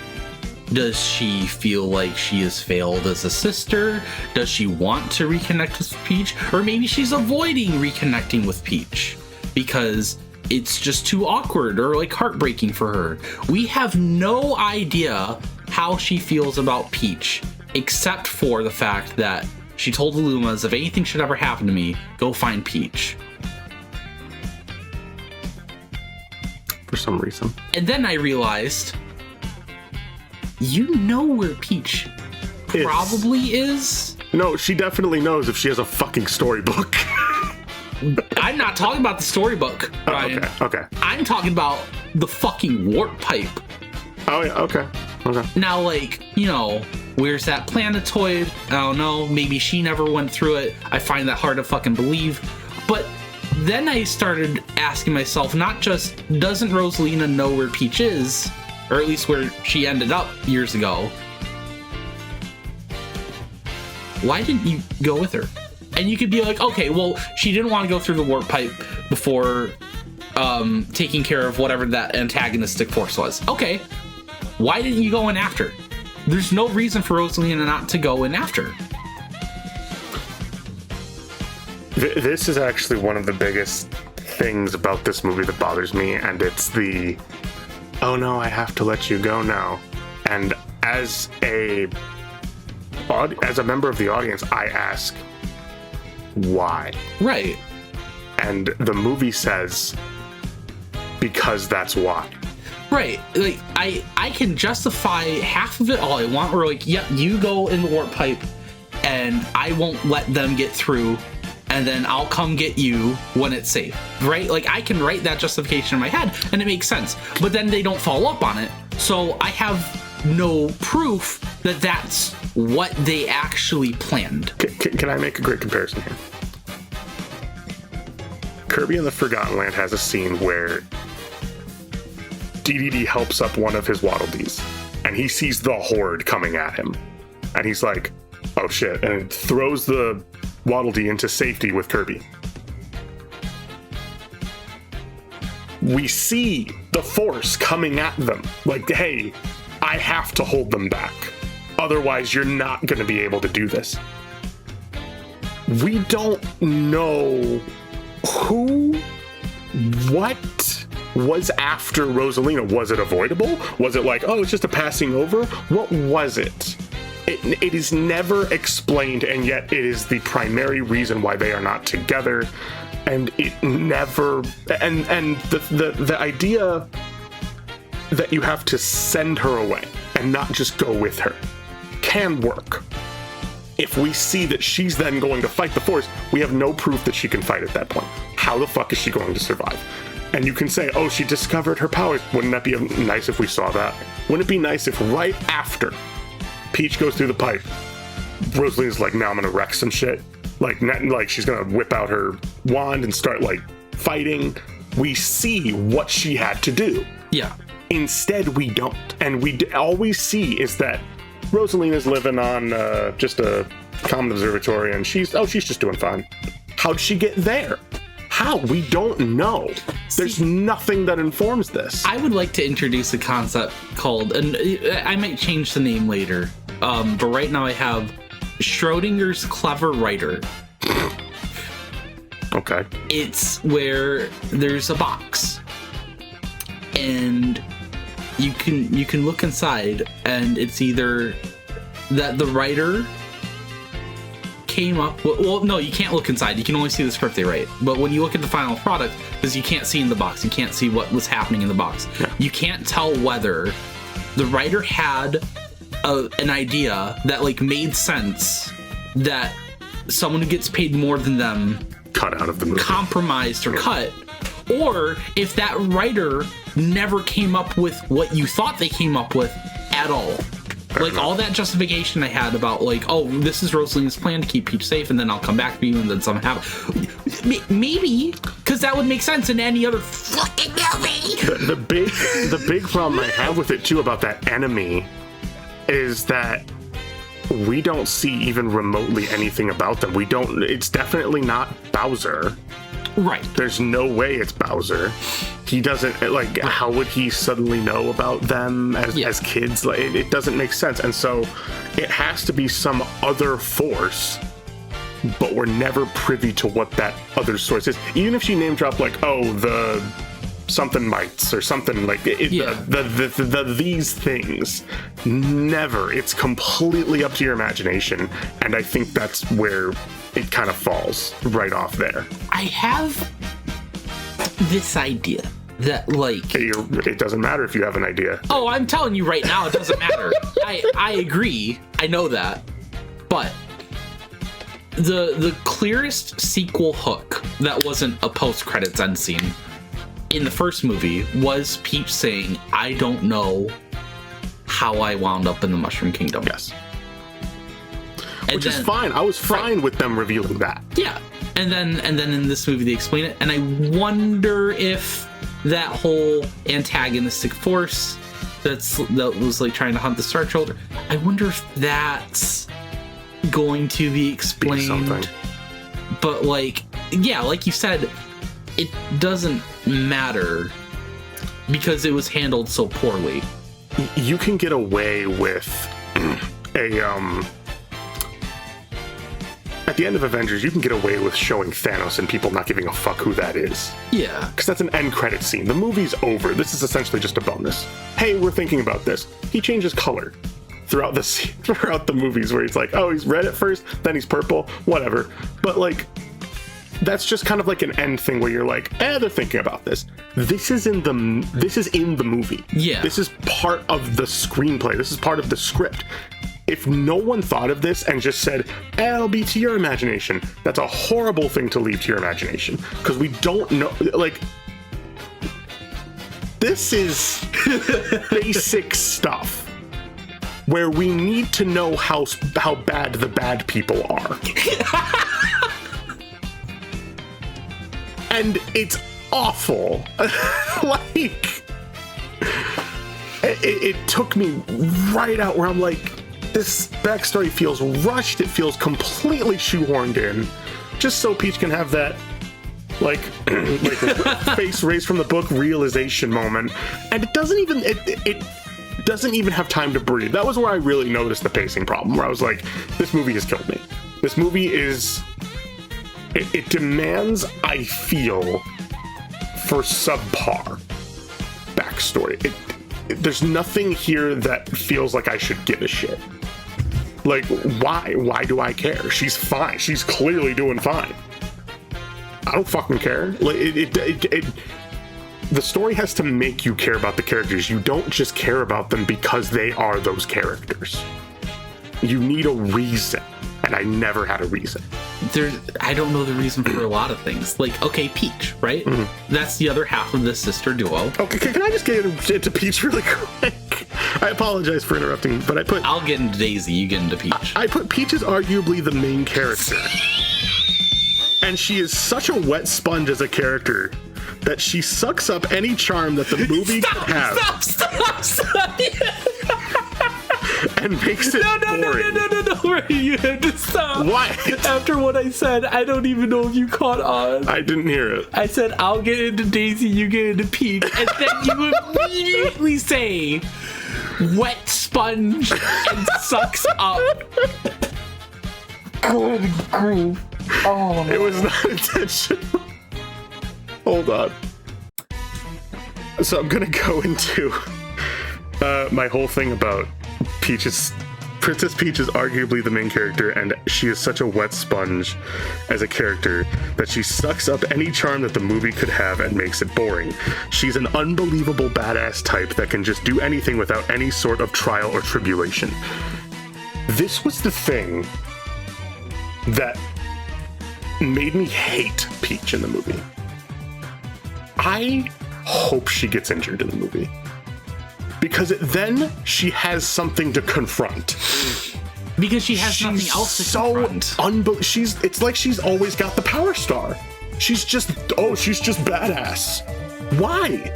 Does she feel like she has failed as a sister? Does she want to reconnect with Peach? Or maybe she's avoiding reconnecting with Peach because it's just too awkward or like heartbreaking for her. We have no idea how she feels about Peach, except for the fact that she told the Lumas, if anything should ever happen to me, go find Peach. For some reason. And then I realized, you know where Peach probably is? No, she definitely knows if she has a fucking storybook. I'm not talking about the storybook, Ryan. Okay. I'm talking about the fucking warp pipe. Oh, yeah, okay. Okay. Now, like, you know, where's that planetoid? I don't know. Maybe she never went through it. I find that hard to fucking believe. But then I started asking myself, not just, doesn't Rosalina know where Peach is? Or at least where she ended up years ago. Why didn't you go with her? And you could be like, okay, well, she didn't want to go through the warp pipe before taking care of whatever that antagonistic force was. Okay, why didn't you go in after? There's no reason for Rosalina not to go in after. This is actually one of the biggest things about this movie that bothers me, and it's the, oh no, I have to let you go now. And as a member of the audience, I ask, why? Right. And the movie says, because that's why. Right. Like, I can justify half of it all I want. Where, like, yep, you go in the warp pipe, and I won't let them get through, and then I'll come get you when it's safe. Right? Like, I can write that justification in my head, and it makes sense. But then they don't follow up on it, so I have no proof that that's what they actually planned. Can I make a great comparison here? Kirby in the Forgotten Land has a scene where Diddy helps up one of his Waddle Dees, and he sees the horde coming at him, and he's like, oh shit, and throws the Waddle Dee into safety with Kirby. We see the force coming at them, like, hey, I have to hold them back. Otherwise, you're not going to be able to do this. We don't know who, what was after Rosalina. Was it avoidable? Was it like, oh, it's just a passing over? What was it? It is never explained, and yet it is the primary reason why they are not together. And it never... And the idea that you have to send her away and not just go with her can work. If we see that she's then going to fight the force, we have no proof that she can fight at that point. How the fuck is she going to survive? And you can say, oh, she discovered her powers. Wouldn't that be nice if we saw that? Wouldn't it be nice if right after Peach goes through the pipe, Rosalina's like, now I'm gonna wreck some shit. Like she's gonna whip out her wand and start like fighting. We see what she had to do. Yeah. Instead, we don't. And all we see is that Rosalina's living on just a common observatory, and she's just doing fine. How'd she get there? How? We don't know. There's nothing that informs this. I would like to introduce a concept called, and I might change the name later, but right now I have Schrodinger's clever writer. Okay. It's where there's a box, and you can look inside, and it's either that the writer came up with, well, no, you can't look inside, you can only see the script they write, but when you look at the final product, because you can't see in the box, you can't see what was happening in the box, you can't tell whether the writer had an idea that like made sense, that someone who gets paid more than them cut out of the movie, compromised or cut, or if that writer never came up with what you thought they came up with at all. Like, all that justification I had about, like, oh, this is Rosalina's plan to keep Peach safe, and then I'll come back to you, and then somehow... Maybe, because that would make sense in any other fucking movie! The big problem I have with it, too, about that enemy is that we don't see even remotely anything about them. It's definitely not Bowser. Right. There's no way it's Bowser. He doesn't, like, how would he suddenly know about them as kids? Like, it doesn't make sense. And so it has to be some other force, but we're never privy to what that other source is. Even if she name dropped, like, oh, the something mites or something, like these things, never. It's completely up to your imagination. And I think that's where it kind of falls right off there. I have this idea that, like... It doesn't matter if you have an idea. Oh, I'm telling you right now, it doesn't matter. I agree. I know that. But the clearest sequel hook that wasn't a post-credits end scene in the first movie was Peach saying, I don't know how I wound up in the Mushroom Kingdom. Yes. Which is fine. I was fine with them revealing that. Yeah. And then in this movie they explain it, and I wonder if that whole antagonistic force that was like trying to hunt the Star Children, I wonder if that's going to be explained. But like, yeah, like you said, it doesn't matter because it was handled so poorly. You can get away with at the end of Avengers, you can get away with showing Thanos and people not giving a fuck who that is. Yeah. Because that's an end credit scene. The movie's over. This is essentially just a bonus. Hey, we're thinking about this. He changes color throughout the movies, where he's like, oh, he's red at first, then he's purple, whatever. But like, that's just kind of like an end thing where you're like, they're thinking about this. This is in the movie. Yeah. This is part of the screenplay. This is part of the script. If no one thought of this and just said, it'll be to your imagination, that's a horrible thing to leave to your imagination. Because we don't know, like, this is basic stuff where we need to know how bad the bad people are. And it's awful. Like, it took me right out where I'm like, this backstory feels rushed. It feels completely shoehorned in, just so Peach can have that, like face raised from the book realization moment. And it doesn't even have time to breathe. That was where I really noticed the pacing problem, where I was like, this movie has killed me. This movie is, it demands, I feel, for subpar backstory. There's nothing here that feels like I should give a shit. Like, why? Why do I care? She's fine. She's clearly doing fine. I don't fucking care. Like, the story has to make you care about the characters. You don't just care about them because they are those characters. You need a reason, and I never had a reason. I don't know the reason for a lot of things. Like, okay, Peach, right? Mm-hmm. That's the other half of the sister duo. Okay, can I just get into Peach really quick? I apologize for interrupting, but I'll get into Daisy, you get into Peach. I put Peach as arguably the main character. And she is such a wet sponge as a character that she sucks up any charm that the movie could have. Stop! And makes it boring. No, right, you have to stop. Why? After what I said, I don't even know if you caught on. I didn't hear it. I said, I'll get into Daisy, you get into Peach, and then you immediately say, wet sponge and sucks up. Good grief. Oh, it was not intentional. Hold on. So I'm gonna go into my whole thing about Princess Peach is arguably the main character, and she is such a wet sponge as a character that she sucks up any charm that the movie could have and makes it boring. She's an unbelievable badass type that can just do anything without any sort of trial or tribulation. This was the thing that made me hate Peach in the movie. I hope she gets injured in the movie, because then she has something to confront. Because she has nothing else to confront. It's like she's always got the power star. She's just badass. Why?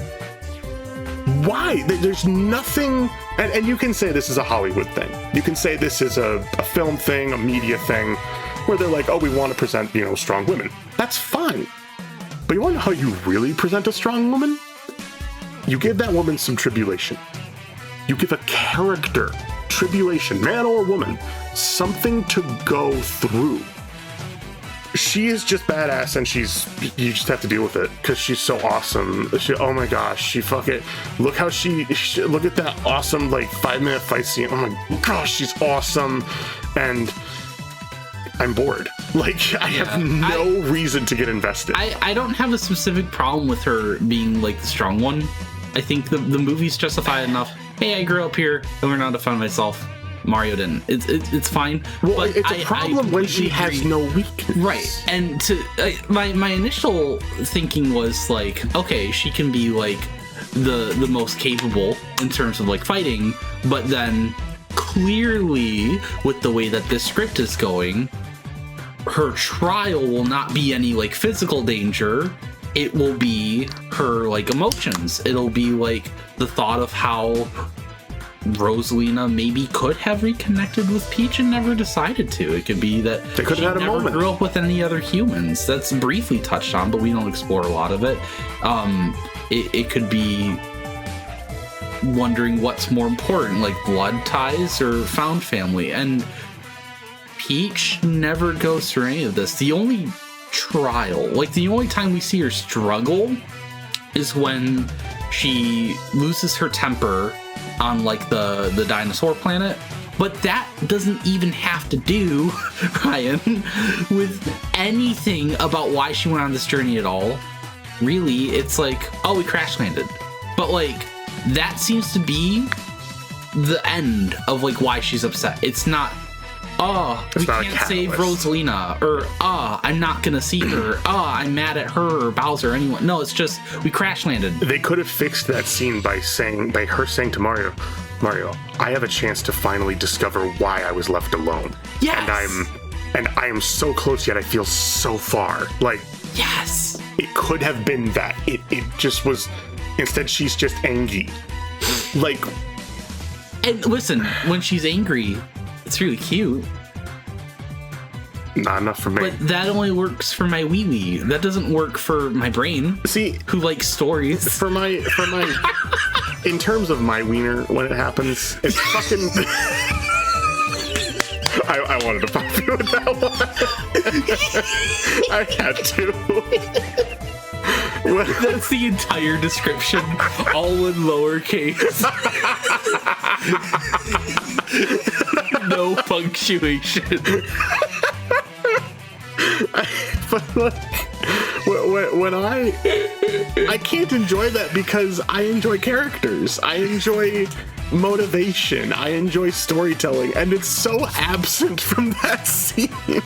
There's nothing, and you can say this is a Hollywood thing. You can say this is a film thing, a media thing, where they're like, oh, we want to present, strong women. That's fine. But you want to know how you really present a strong woman? You give that woman some tribulation. You give a character tribulation, man or woman, something to go through. She is just badass, and you just have to deal with it because she's so awesome. Oh my gosh, she fucking, look how look at that awesome 5-minute fight scene. Oh my gosh, she's awesome, and I'm bored. I have no reason to get invested. I don't have a specific problem with her being the strong one. I think the movie's justified enough. Hey, I grew up here. I learned how to find myself. Mario didn't. It's fine. Well, but it's a problem when she has no weakness. Right. And my initial thinking was okay, she can be the most capable in terms of like fighting, but then clearly with the way that this script is going, her trial will not be any like physical danger. It will be her like emotions. It'll be like the thought of how Rosalina maybe could have reconnected with Peach and never decided to. It could be that they could have had a moment. Grew up with any other humans. That's briefly touched on, but we don't explore a lot of it. It could be wondering what's more important, like blood ties or found family. And Peach never goes through any of this. The only trial, like the only time we see her struggle, is when she loses her temper on like the dinosaur planet. But that doesn't even have to do, Ryan, with anything about why she went on this journey at all. Really, it's like, oh, we crash landed. But like, that seems to be the end of like why she's upset. It's not, oh, we can't save Rosalina, or I'm not gonna see her, I'm mad at her or Bowser or anyone. No, it's just we crash landed. They could have fixed that scene by her saying to Mario, I have a chance to finally discover why I was left alone. Yes. And I am so close, yet I feel so far. Like, yes, it could have been that. It just was. Instead, she's just angry. Like, and listen, when she's angry, it's really cute. Not enough for me. But that only works for my wee-wee. That doesn't work for my brain. See, who likes stories. For my, in terms of my wiener, when it happens, it's fucking. I wanted to pop you with that one. I had to. That's the entire description, all in lowercase. No punctuation. But when I can't enjoy that because I enjoy characters. I enjoy motivation. I enjoy storytelling, and it's so absent from that scene.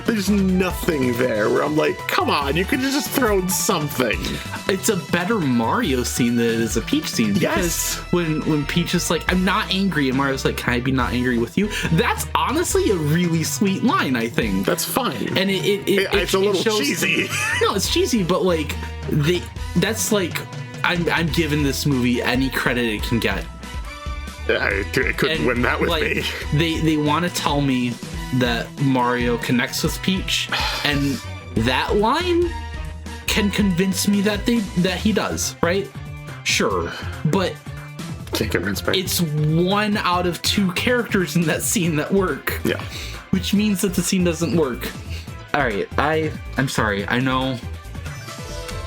There's nothing there where I'm like, come on, you could have just thrown something. It's a better Mario scene than it is a Peach scene. Because yes. When Peach is like, I'm not angry, and Mario's like, can I be not angry with you? That's honestly a really sweet line, I think. That's fine. And it's a little cheesy. No, it's cheesy, but like, that's like, I'm giving this movie any credit it can get. It couldn't win that with me. They want to tell me that Mario connects with Peach, and that line can convince me that he does, right? Sure, but can't convince me. It's 1 out of 2 characters in that scene that work. Yeah, which means that the scene doesn't work. All right, I'm sorry. I know.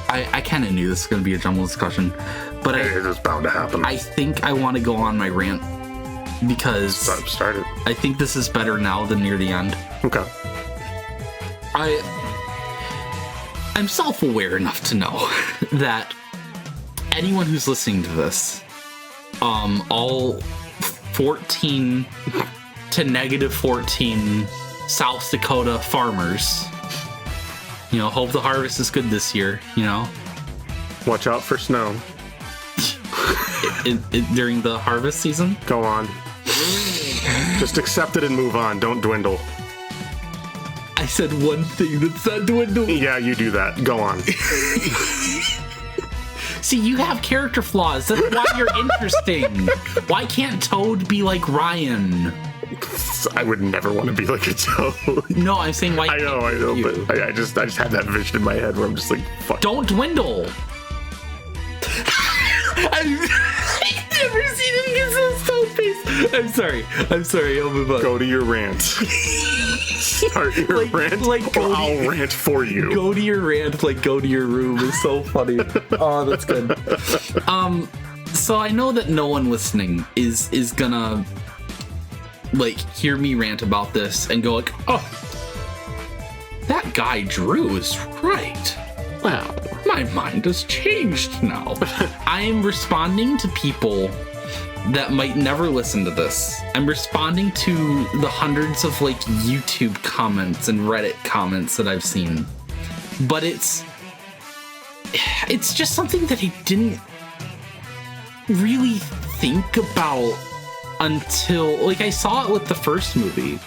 I kind of knew this was going to be a jumbled discussion, but it was bound to happen. I think I want to go on my rant. Because started. I think this is better now than near the end. Okay. I'm self-aware enough to know that anyone who's listening to this, all 14 to -14 South Dakota farmers, hope the harvest is good this year, Watch out for snow. During the harvest season? Go on. Just accept it and move on. Don't dwindle. I said one thing that's not dwindle. Yeah, you do that. Go on. See, you have character flaws. That's why you're interesting. Why can't Toad be like Ryan? I would never want to be like a Toad. No, I'm saying why. I know, but I just had that vision in my head where I'm just like, fuck. Don't dwindle. I've never seen him get so stone-faced. I'm sorry, I'll move on. Go to your rant. Start your rant, or I'll rant for you. Go to your rant, go to your room. It's so funny. Oh, that's good. So I know that no one listening is gonna, hear me rant about this and go oh, that guy Drew is right. Wow, my mind has changed now. I am responding to people that might never listen to this. I'm responding to the hundreds of YouTube comments and Reddit comments that I've seen. But it's just something that I didn't really think about until, like, I saw it with the first movie,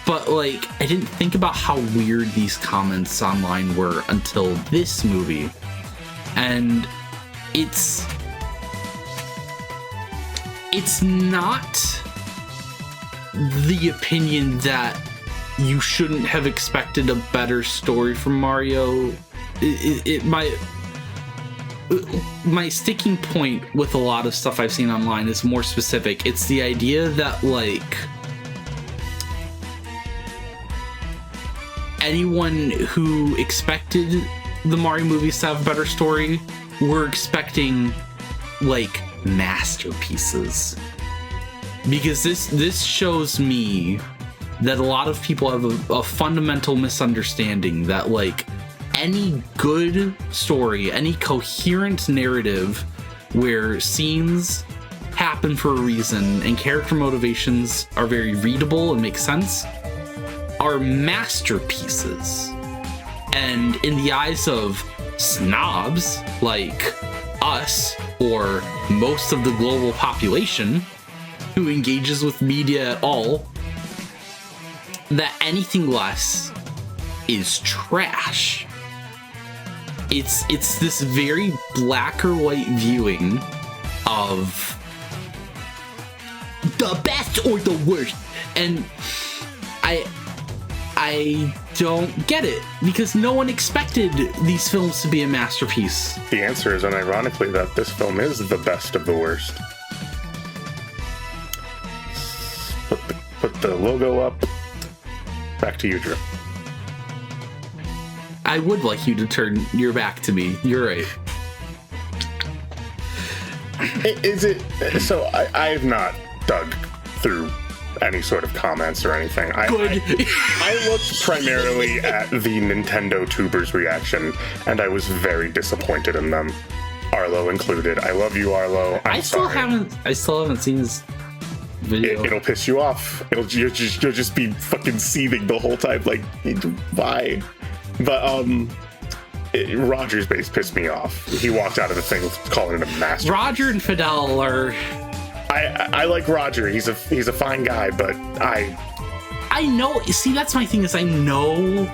but, like, I didn't think about how weird these comments online were until this movie. And it's not the opinion that you shouldn't have expected a better story from Mario. My sticking point with a lot of stuff I've seen online is more specific. It's the idea that, like, anyone who expected the Mario movies to have a better story were expecting, like, masterpieces. Because this shows me that a lot of people have a fundamental misunderstanding that, like, any good story, any coherent narrative where scenes happen for a reason and character motivations are very readable and make sense are masterpieces. And in the eyes of snobs like us, or most of the global population who engages with media at all, that anything less is trash. It's this very black or white viewing of the best or the worst. And I don't get it, because no one expected these films to be a masterpiece. The answer is, unironically, that this film is the best of the worst. Put the logo up. Back to you, Drew. I would like you to turn your back to me. You're right. Is it? So I've not dug through any sort of comments or anything. Good. I looked primarily at the Nintendo tubers' reaction, and I was very disappointed in them. Arlo included. I love you, Arlo. I still haven't seen this video. It'll piss you off. You'll just be fucking seething the whole time. Like, why? But Roger's base pissed me off. He walked out of the thing calling it a masterpiece. Roger and Fidel are. I like Roger. He's a fine guy, but I know. See, that's my thing. Is I know.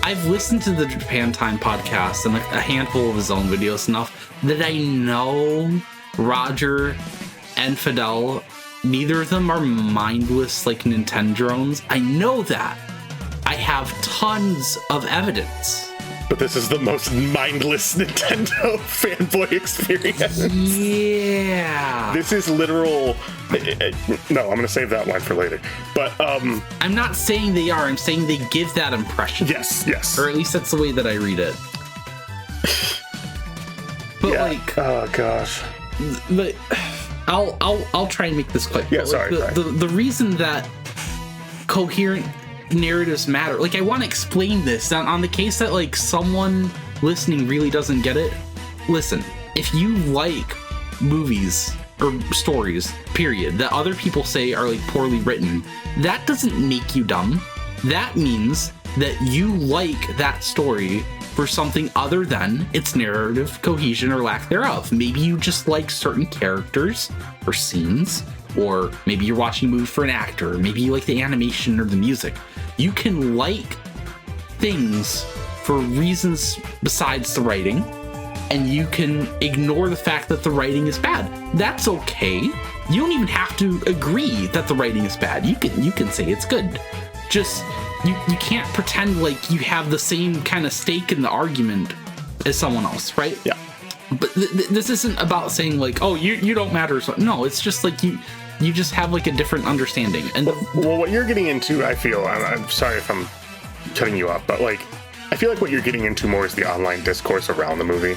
I've listened to the Japan Time podcast and a handful of his own videos enough that I know Roger and Fidel. Neither of them are mindless like Nintendo drones. I know that. I have tons of evidence. But this is the most mindless Nintendo fanboy experience. Yeah. This is literal. No, I'm going to save that line for later. But I'm not saying they are. I'm saying they give that impression. Yes. Or at least that's the way that I read it. But yeah. like, oh gosh. But I'll try and make this quick. Yeah, sorry. The reason that coherent narratives matter, like, I want to explain this on the case that, like, someone listening really doesn't get it. Listen, if you like movies or stories, period, that other people say are, like, poorly written, that doesn't make you dumb. That means that you like that story for something other than its narrative cohesion or lack thereof. Maybe you just like certain characters or scenes, or maybe you're watching a movie for an actor, or maybe you like the animation or the music. You can like things for reasons besides the writing, and you can ignore the fact that the writing is bad. That's okay. You don't even have to agree that the writing is bad. You can say it's good. Just you can't pretend like you have the same kind of stake in the argument as someone else, right? Yeah. But this isn't about saying like, oh, you don't matter. No, it's just like you just have like a different understanding. And well, what you're getting into, I feel, I'm sorry if I'm cutting you off, but like, I feel like what you're getting into more is the online discourse around the movie,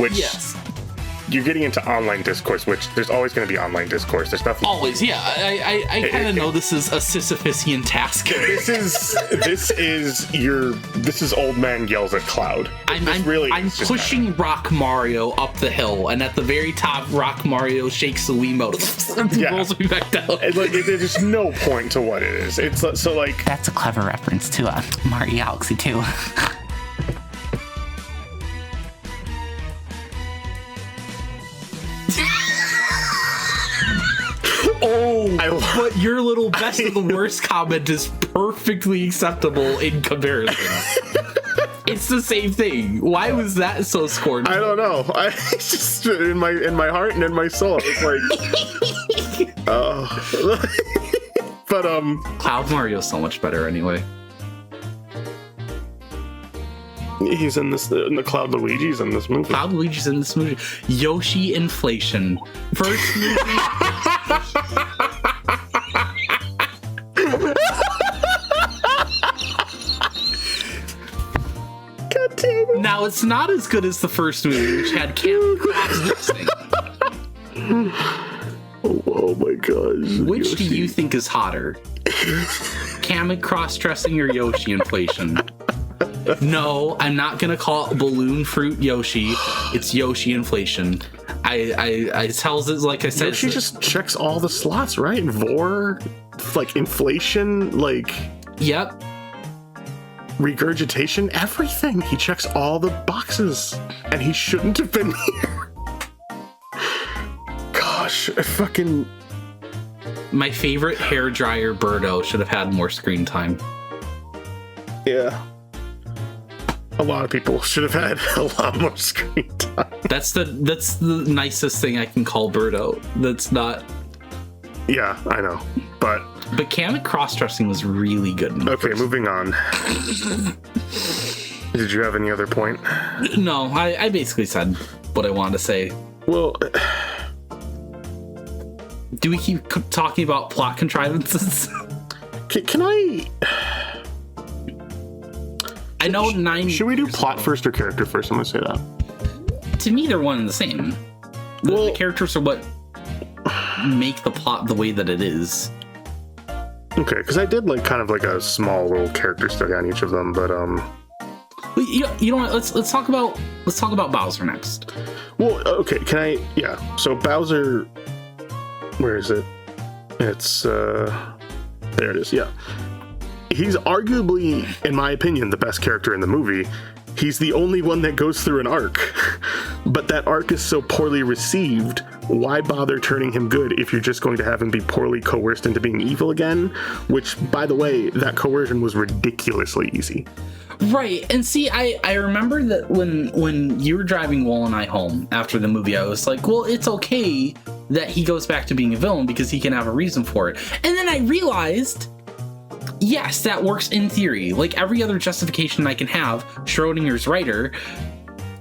which yes. You're getting into online discourse, which there's always going to be online discourse. There's nothing. Always, yeah. I kind of know this is a Sisyphusian task. This is old man yells at cloud. I'm pushing Rock Mario up the hill, and at the very top, Rock Mario shakes the Wiimote and rolls me back down. Like, there's no point to what it is. It's so like that's a clever reference to Mario Galaxy 2. but your little best of the worst comment is perfectly acceptable in comparison. It's the same thing. Why was that so scornful? I don't know. It's just in my heart and in my soul. It's like, but Cloud Mario's so much better anyway. he's in the Cloud Luigi's in this movie. Cloud Luigi's in this movie. Yoshi inflation. First movie. Now, it's not as good as the first movie, which had Kamek crossdressing. Oh my gosh. Which do Yoshi. you think is hotter? Kamek crossdressing or Yoshi inflation? No, I'm not gonna call it balloon fruit Yoshi. It's Yoshi inflation. I tells it like I said. Yoshi just checks all the slots, right? Vor, like inflation, like Yep. regurgitation, everything. He checks all the boxes, and he shouldn't have been here. Gosh, fucking. My favorite hairdryer Birdo should have had more screen time. Yeah. A lot of people should have had a lot more screen time. That's the nicest thing I can call Birdo. That's not. Yeah, I know, but Kamek crossdressing was really good. In the okay, first. moving on. Did you have any other point? No, I basically said what I wanted to say. Well, Do we keep talking about plot contrivances? can I? I know Should we do plot first or character first? I'm gonna say that. To me, they're one and the same. The characters are what make the plot the way that it is. Okay, because I did like kind of like a small little character study on each of them, but You know what? Let's talk about Bowser next. well, okay, can I? Yeah. So Bowser, where is it? It's there it is. Yeah. He's arguably, in my opinion, the best character in the movie. He's the only one that goes through an arc. But that arc is so poorly received, why bother turning him good if you're just going to have him be poorly coerced into being evil again? Which, by the way, that coercion was ridiculously easy. Right, and see, I remember that when you were driving Will and I home after the movie, I was like, well, it's okay that he goes back to being a villain because he can have a reason for it. And then I realized, yes, that works in theory. Like every other justification I can have, Schrodinger's writer,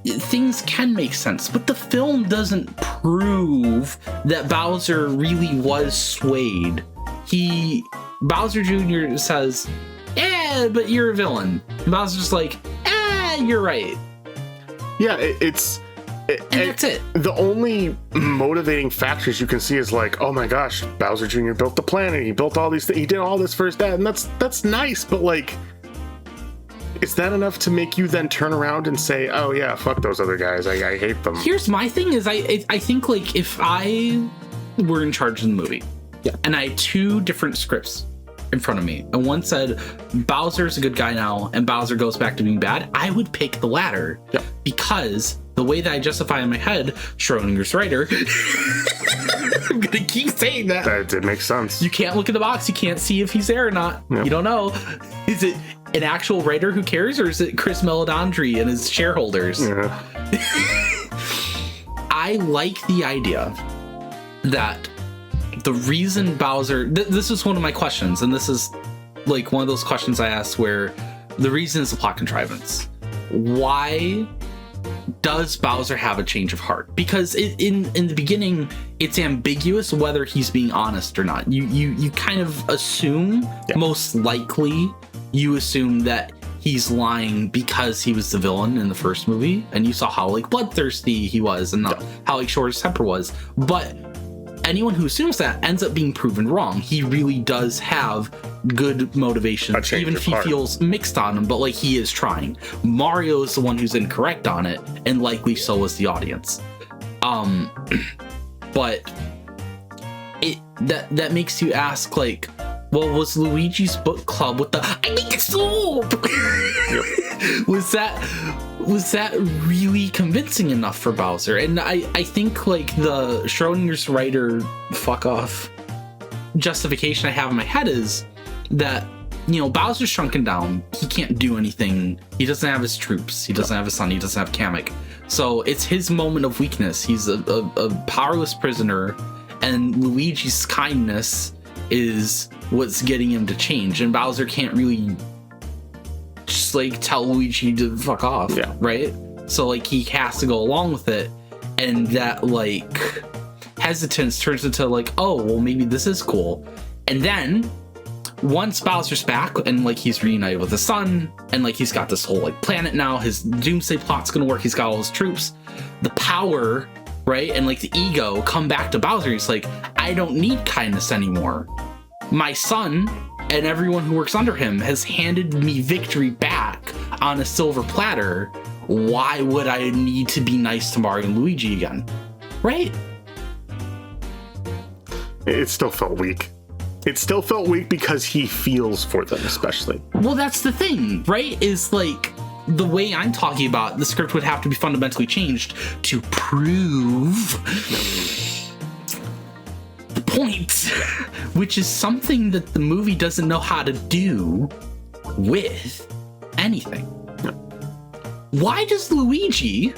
things can make sense. But the film doesn't prove that Bowser really was swayed. Bowser Jr. says, but you're a villain. And Bowser's just like, you're right. Yeah, and that's it. The only motivating factors you can see is like, oh my gosh, Bowser Jr. built the planet, he built all these things, he did all this for his dad, and that's nice, but like, is that enough to make you then turn around and say, oh yeah, fuck those other guys, I hate them? Here's my thing is, I think like if I were in charge of the movie, and I had two different scripts in front of me, and one said Bowser's a good guy now and Bowser goes back to being bad, I would pick the latter. Because the way that I justify in my head, Schrodinger's writer, I'm gonna keep saying that. That did make sense. You can't look in the box, you can't see if he's there or not. You don't know. Is it an actual writer who cares, or is it Chris Meledandri and his shareholders? I like the idea that the reason Bowser, this is one of my questions, and this is like one of those questions I asked where the reason is a plot contrivance. Why does Bowser have a change of heart? Because in the beginning, it's ambiguous whether he's being honest or not. You kind of assume, most likely, you assume that he's lying because he was the villain in the first movie, and you saw how like bloodthirsty he was and how like short his temper was. But anyone who assumes that ends up being proven wrong. He really does have good motivation, even if he feels mixed on him, but like he is trying. Mario is the one who's incorrect on it, and likely so was the audience. But that makes you ask, like, well, was Luigi's book club with the I need the soup? Was that really convincing enough for Bowser? And I think like the Schrodinger's writer fuck off justification I have in my head is that, you know, Bowser's shrunken down. He can't do anything. He doesn't have his troops. He doesn't have his son. He doesn't have Kamek. So it's his moment of weakness. He's a powerless prisoner, and Luigi's kindness is what's getting him to change. And Bowser can't really just like tell Luigi to fuck off, right? So like he has to go along with it, and that like hesitance turns into like, oh, well, maybe this is cool. And then once Bowser's back and like he's reunited with his son, and like he's got this whole like planet now, his doomsday plot's gonna work, he's got all his troops, the power, right, and like the ego come back to Bowser. He's like, I don't need kindness anymore. My son and everyone who works under him has handed me victory back on a silver platter. Why would I need to be nice to Mario and Luigi again? Right? It still felt weak. It still felt weak because he feels for them, especially. Well, that's the thing, right? Is like the way I'm talking about, the script would have to be fundamentally changed to prove the point, which is something that the movie doesn't know how to do with anything. Why does Luigi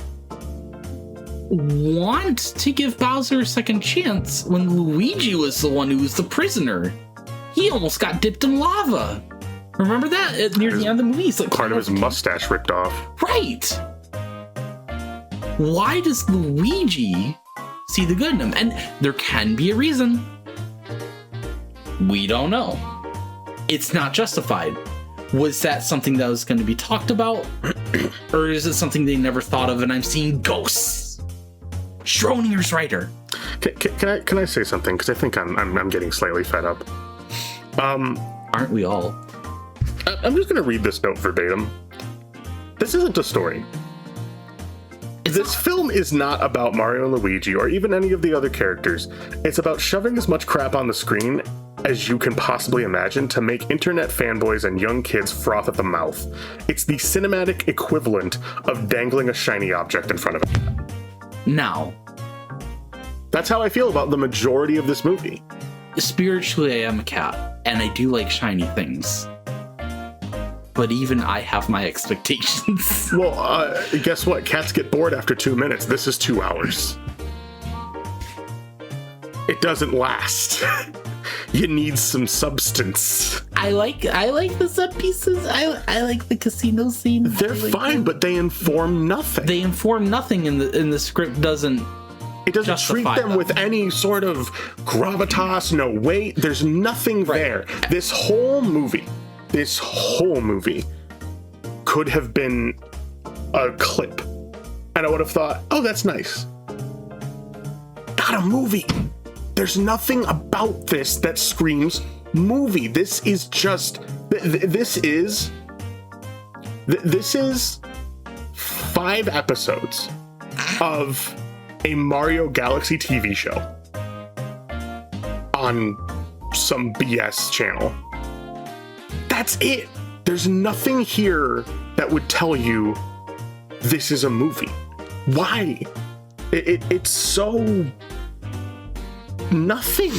want to give Bowser a second chance when Luigi was the one who was the prisoner? He almost got dipped in lava. Remember that near the end of the movie? It's like part of his mustache ripped off. Right. Why does Luigi see the good in him? And there can be a reason. We don't know. It's not justified. Was that something that was going to be talked about? Or is it something they never thought of and I'm seeing ghosts? Schrodinger's writer. Can I say something? Because I think I'm getting slightly fed up. Aren't we all? I'm just going to read this note verbatim. This isn't a story. This film is not about Mario and Luigi or even any of the other characters. It's about shoving as much crap on the screen as you can possibly imagine to make internet fanboys and young kids froth at the mouth. It's the cinematic equivalent of dangling a shiny object in front of it. Now, that's how I feel about the majority of this movie. Spiritually, I am a cat, and I do like shiny things. But even I have my expectations. Well, guess what? Cats get bored after 2 minutes. This is 2 hours. It doesn't last. You need some substance. I like the set pieces. I like the casino scene. They're fine, but they inform nothing. They inform nothing, and the script doesn't. It doesn't treat them with any sort of gravitas, no weight. There's nothing there. This whole movie could have been a clip. And I would have thought, oh, that's nice. Not a movie. There's nothing about this that screams movie. This is just, this is 5 episodes of a Mario Galaxy TV show on some BS channel. That's it. There's nothing here that would tell you this is a movie. Why? It's so nothing.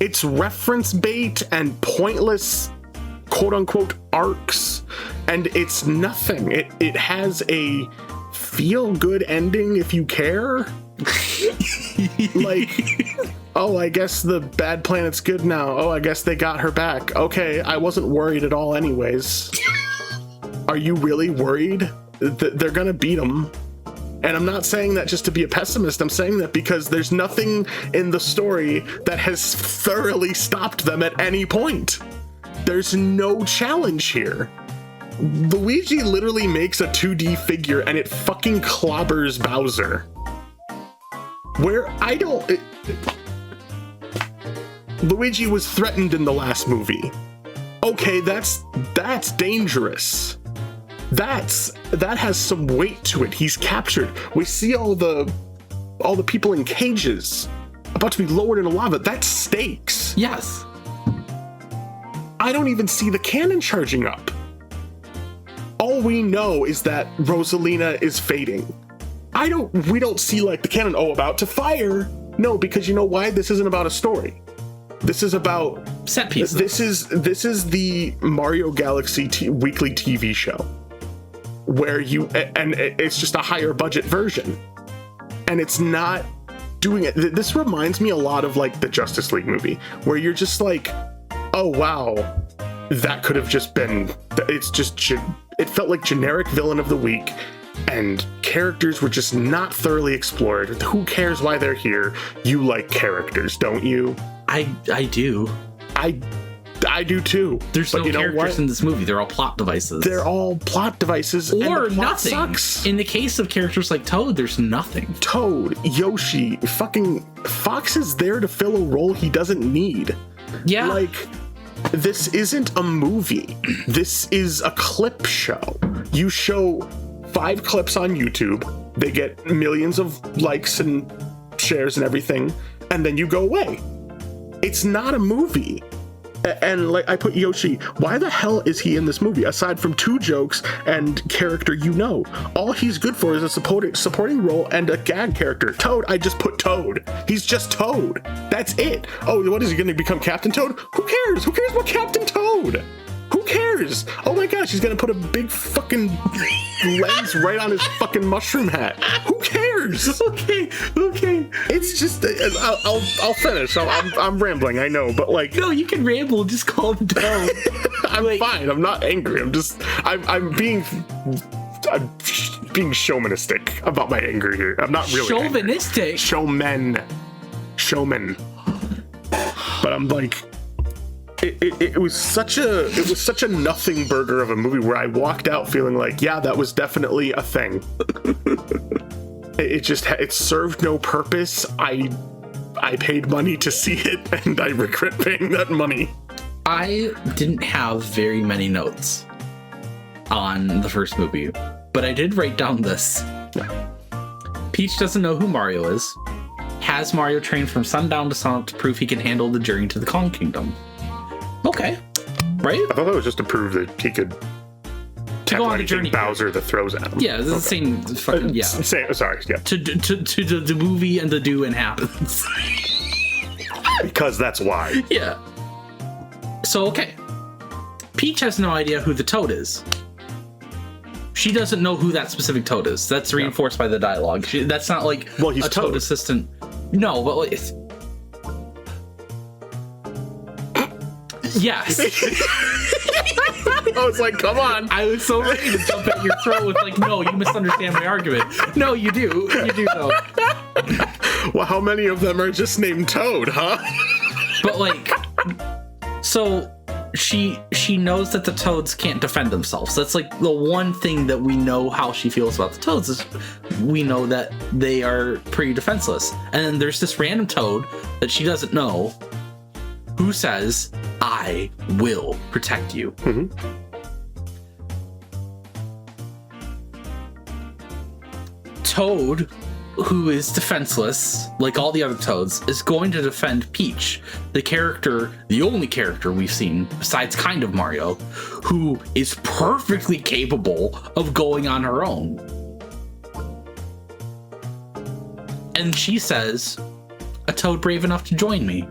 It's reference bait and pointless quote-unquote arcs, and it's nothing. It has a feel-good ending if you care. Like, oh, I guess the bad planet's good now. Oh, I guess they got her back. Okay, I wasn't worried at all anyways. Are you really worried that they're gonna beat them? And I'm not saying that just to be a pessimist. I'm saying that because there's nothing in the story that has thoroughly stopped them at any point. There's no challenge here. Luigi literally makes a 2D figure and it fucking clobbers Bowser. Luigi was threatened in the last movie. Okay, that's dangerous. That has some weight to it. He's captured. We see all the people in cages about to be lowered into lava. That's stakes. Yes. I don't even see the cannon charging up. All we know is that Rosalina is fading. We don't see like the cannon, about to fire. No, because you know why? This isn't about a story. This is about set pieces. This is the Mario Galaxy weekly TV show where it's just a higher budget version, and it's not doing it. This reminds me a lot of like the Justice League movie, where you're just like, oh wow, that could have just been. It felt like generic villain of the week, and characters were just not thoroughly explored. Who cares why they're here? You like characters, don't you? I do. I do too. There's no characters in this movie. They're all plot devices. They're all plot devices. Or and the plot nothing. Sucks. In the case of characters like Toad, there's nothing. Toad, Yoshi, fucking Fox is there to fill a role he doesn't need. Yeah. Like, this isn't a movie. This is a clip show. You show 5 clips on YouTube. They get millions of likes and shares and everything, and then you go away. It's not a movie. And like I put Yoshi, why the hell is he in this movie aside from 2 jokes and character you know? All he's good for is a supporting role and a gag character. Toad, I just put Toad. He's just Toad. That's it. Oh, what is he going to become, Captain Toad? Who cares? Who cares about Captain Toad? Who cares? Oh my gosh, he's going to put a big fucking lens right on his fucking mushroom hat. Who cares? Okay. It's just, I'll finish. I'm rambling, I know, but like. No, you can ramble. Just call him Toad. I'm fine. I'm not angry. I'm being chauvinistic about my anger here. I'm not really chauvinistic. Angry. Showman. But I'm like, it was such a nothing burger of a movie where I walked out feeling like, yeah, that was definitely a thing. It served no purpose. I paid money to see it, and I regret paying that money. I didn't have very many notes on the first movie, but I did write down this. Peach doesn't know who Mario is, has Mario trained from sundown to sunup to prove he can handle the journey to the Kong Kingdom. Okay, right? I thought that was just to prove that he could go on the journey. Bowser that throws at him. Yeah, it's the same fucking, yeah. Sorry, yeah. To the movie and the do and happens. Because that's why. Yeah. So, okay. Peach has no idea who the Toad is. She doesn't know who that specific Toad is. That's reinforced by the dialogue. That's not like he's a Toad assistant. No, but like... Yes. I was like, come on. I was so ready to jump at your throat with like, no, you misunderstand my argument. No, you do. You do though. Well, how many of them are just named Toad, huh? But like, so she knows that the Toads can't defend themselves. That's like the one thing that we know how she feels about the Toads is we know that they are pretty defenseless. And then there's this random Toad that she doesn't know who says, I will protect you. Mm-hmm. Toad, who is defenseless, like all the other Toads, is going to defend Peach, the only character we've seen, besides kind of Mario, who is perfectly capable of going on her own. And she says, a Toad brave enough to join me.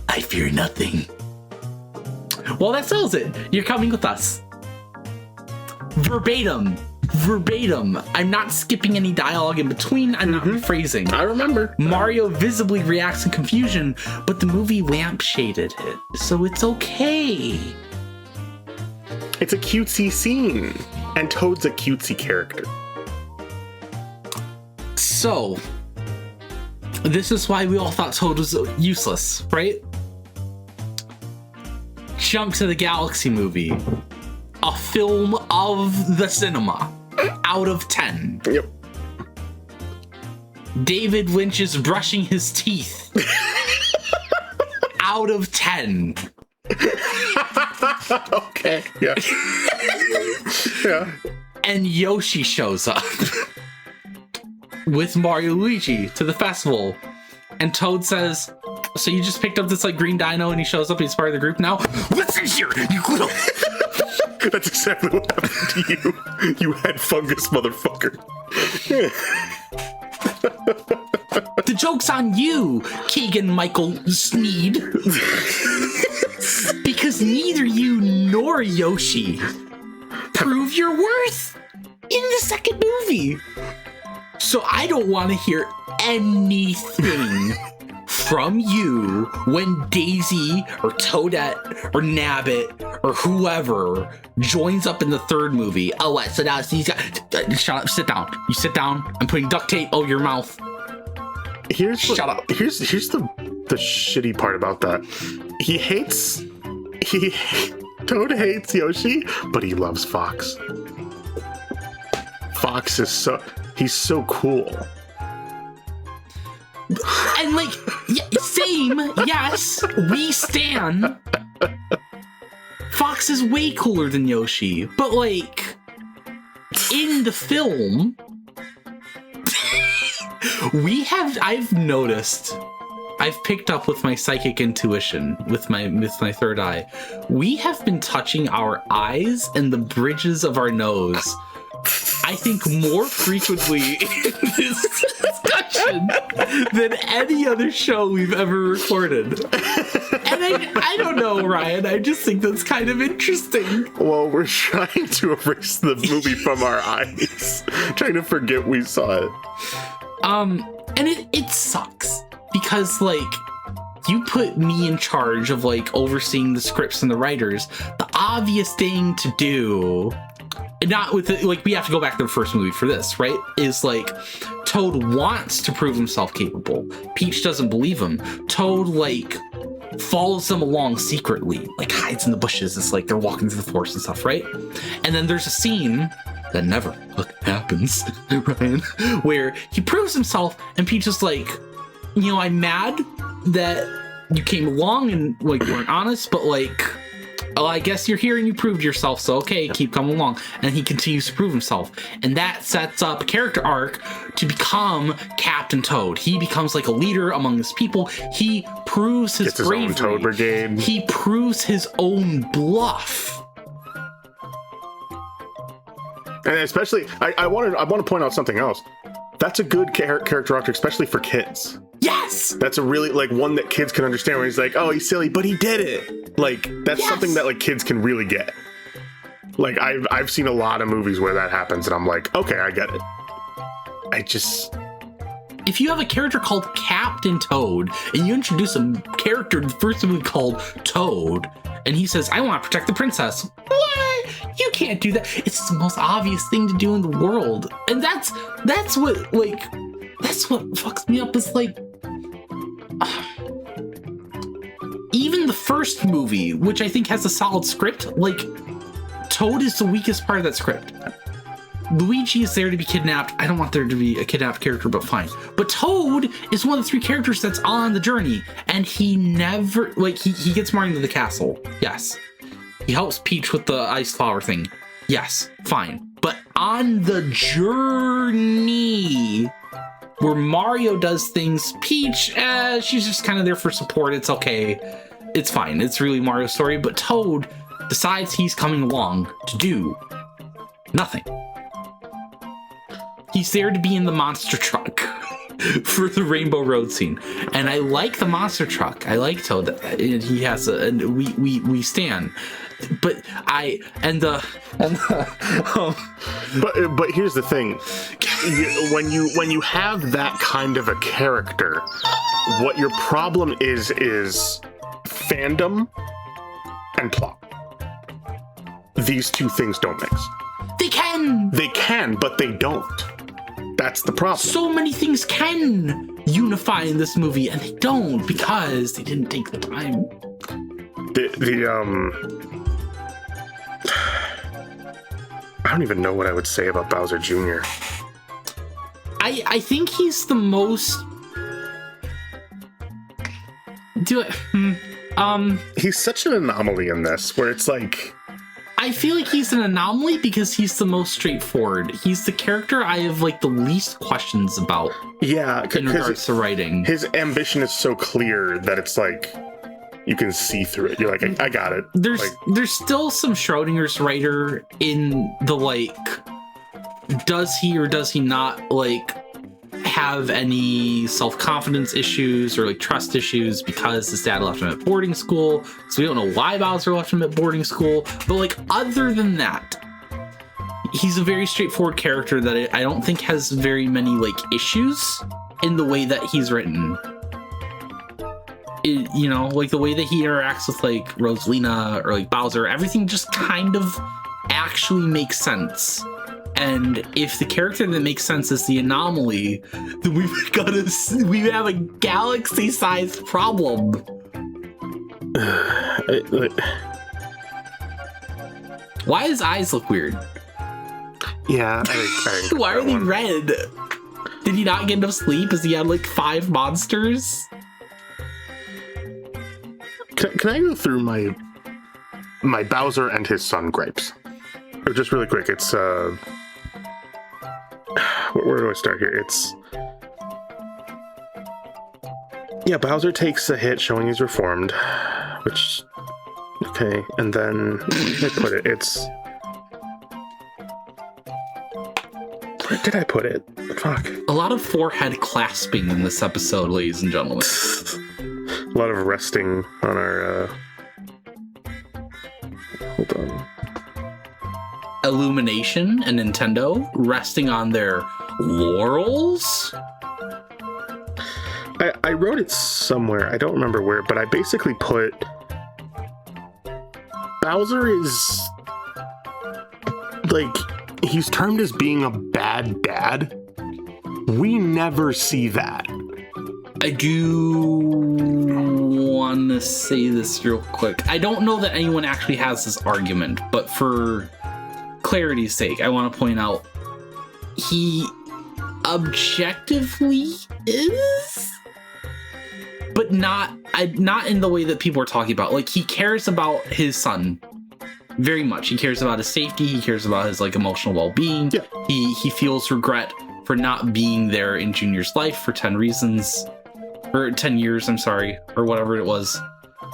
I fear nothing. Well, that sells it. You're coming with us. Verbatim. I'm not skipping any dialogue in between. I'm not rephrasing. I remember. Mario visibly reacts in confusion, but the movie lampshaded it, so it's okay. It's a cutesy scene, and Toad's a cutesy character. So, this is why we all thought Toad was useless, right? Jump to the Galaxy movie. A film of the cinema. Out of 10. Yep. David Lynch is brushing his teeth. Out of 10. Okay, yeah. Yeah. And Yoshi shows up with Mario Luigi to the festival. And Toad says, so you just picked up this like green dino and he shows up, he's part of the group now? Listen here, you little... That's exactly what happened to you, you head fungus motherfucker. The joke's on you, Keegan Michael Sneed. Because neither you nor Yoshi prove your worth in the second movie. So I don't want to hear anything from you when Daisy or Toadette or Nabbit or whoever joins up in the third movie. Oh, what? So now he's got... Shut up. Sit down. You sit down. I'm putting duct tape over your mouth. Shut up. Here's the shitty part about that. Toad hates Yoshi, but he loves Fox. Fox is he's so cool. And like, same, yes, we stan. Fox is way cooler than Yoshi, but like, in the film, I've noticed, I've picked up with my psychic intuition, with my third eye, we have been touching our eyes and the bridges of our nose, I think, more frequently in this discussion than any other show we've ever recorded. And I don't know, Ryan. I just think that's kind of interesting. Well, we're trying to erase the movie from our eyes. Trying to forget we saw it. And it sucks. Because, like, you put me in charge of, like, overseeing the scripts and the writers. The obvious thing to do... Not with it, like, we have to go back to the first movie for this, right? Is like, Toad wants to prove himself capable. Peach doesn't believe him. Toad, like, follows them along secretly, like, hides in the bushes. It's like they're walking through the forest and stuff, right? And then there's a scene that never happens, Ryan, where he proves himself, and Peach is like, you know, I'm mad that you came along and, like, weren't honest, but, like, oh, I guess you're here and you proved yourself, so okay, keep coming along. And he continues to prove himself. And that sets up a character arc to become Captain Toad. He becomes like a leader among his people. He proves his bravery. Gets his own Toad Brigade. He proves his own bluff. And especially, I want to point out something else. That's a good character arc, especially for kids. Yes! That's a really, like, one that kids can understand, where he's like, oh, he's silly, but he did it. Like, that's something that, like, kids can really get. Like, I've seen a lot of movies where that happens, and I'm like, okay, I get it. If you have a character called Captain Toad, and you introduce a character in the first movie called Toad, and he says, I want to protect the princess. What? You can't do that. It's the most obvious thing to do in the world. And that's what, like, that's what fucks me up, is like, even the first movie, which I think has a solid script, like, Toad is the weakest part of that script. Luigi is there to be kidnapped. I don't want there to be a kidnapped character, but fine. But Toad is one of the three characters that's on the journey, and he never, like, he gets Mario into the castle. Yes. He helps Peach with the ice flower thing. Yes, fine. But on the journey where Mario does things, Peach, she's just kind of there for support. It's okay. It's fine. It's really Mario's story. But Toad decides he's coming along to do nothing. He's there to be in the monster truck for the Rainbow Road scene. And I like the monster truck. I like Toad. And he has we stand. But but here's the thing. When you have that kind of a character, what your problem is fandom and plot. These two things don't mix. They can, but they don't. That's the problem. So many things can unify in this movie, and they don't, because they didn't take the time. I don't even know what I would say about Bowser Jr. I think he's the most... He's such an anomaly in this, where it's like... I feel like he's an anomaly because he's the most straightforward. He's the character I have, like, the least questions about. Yeah, in regards to writing. His ambition is so clear that it's like you can see through it. You're like, I got it. There's still some Schrodinger's writer in the, like, does he or does he not, like, have any self-confidence issues or like trust issues because his dad left him at boarding school. So we don't know why Bowser left him at boarding school. But like other than that, he's a very straightforward character that I don't think has very many like issues in the way that he's written. You know, like the way that he interacts with like Rosalina or like Bowser, everything just kind of actually makes sense. And if the character that makes sense is the anomaly, then we have a galaxy-sized problem. Why his eyes look weird? Yeah, I why are they red? Did he not get enough sleep? Has he had like 5 monsters? Can I go through my Bowser and his son gripes? Or just really quick, it's where do I start here? It's Bowser takes a hit showing he's reformed, which okay, and then where did I put it? It's where did I put it? Fuck. A lot of forehead clasping in this episode, ladies and gentlemen. A lot of resting on our hold on. Illumination and Nintendo resting on their laurels. I wrote it somewhere. I don't remember where, but I basically put Bowser is like he's termed as being a bad dad. We never see that. I do want to say this real quick. I don't know that anyone actually has this argument, but for clarity's sake, I want to point out he objectively is, but not in the way that people are talking about. Like, he cares about his son very much. He cares about his safety. He cares about his like emotional well-being. Yeah. He feels regret for not being there in Junior's life for 10 reasons. Or 10 years, I'm sorry, or whatever it was.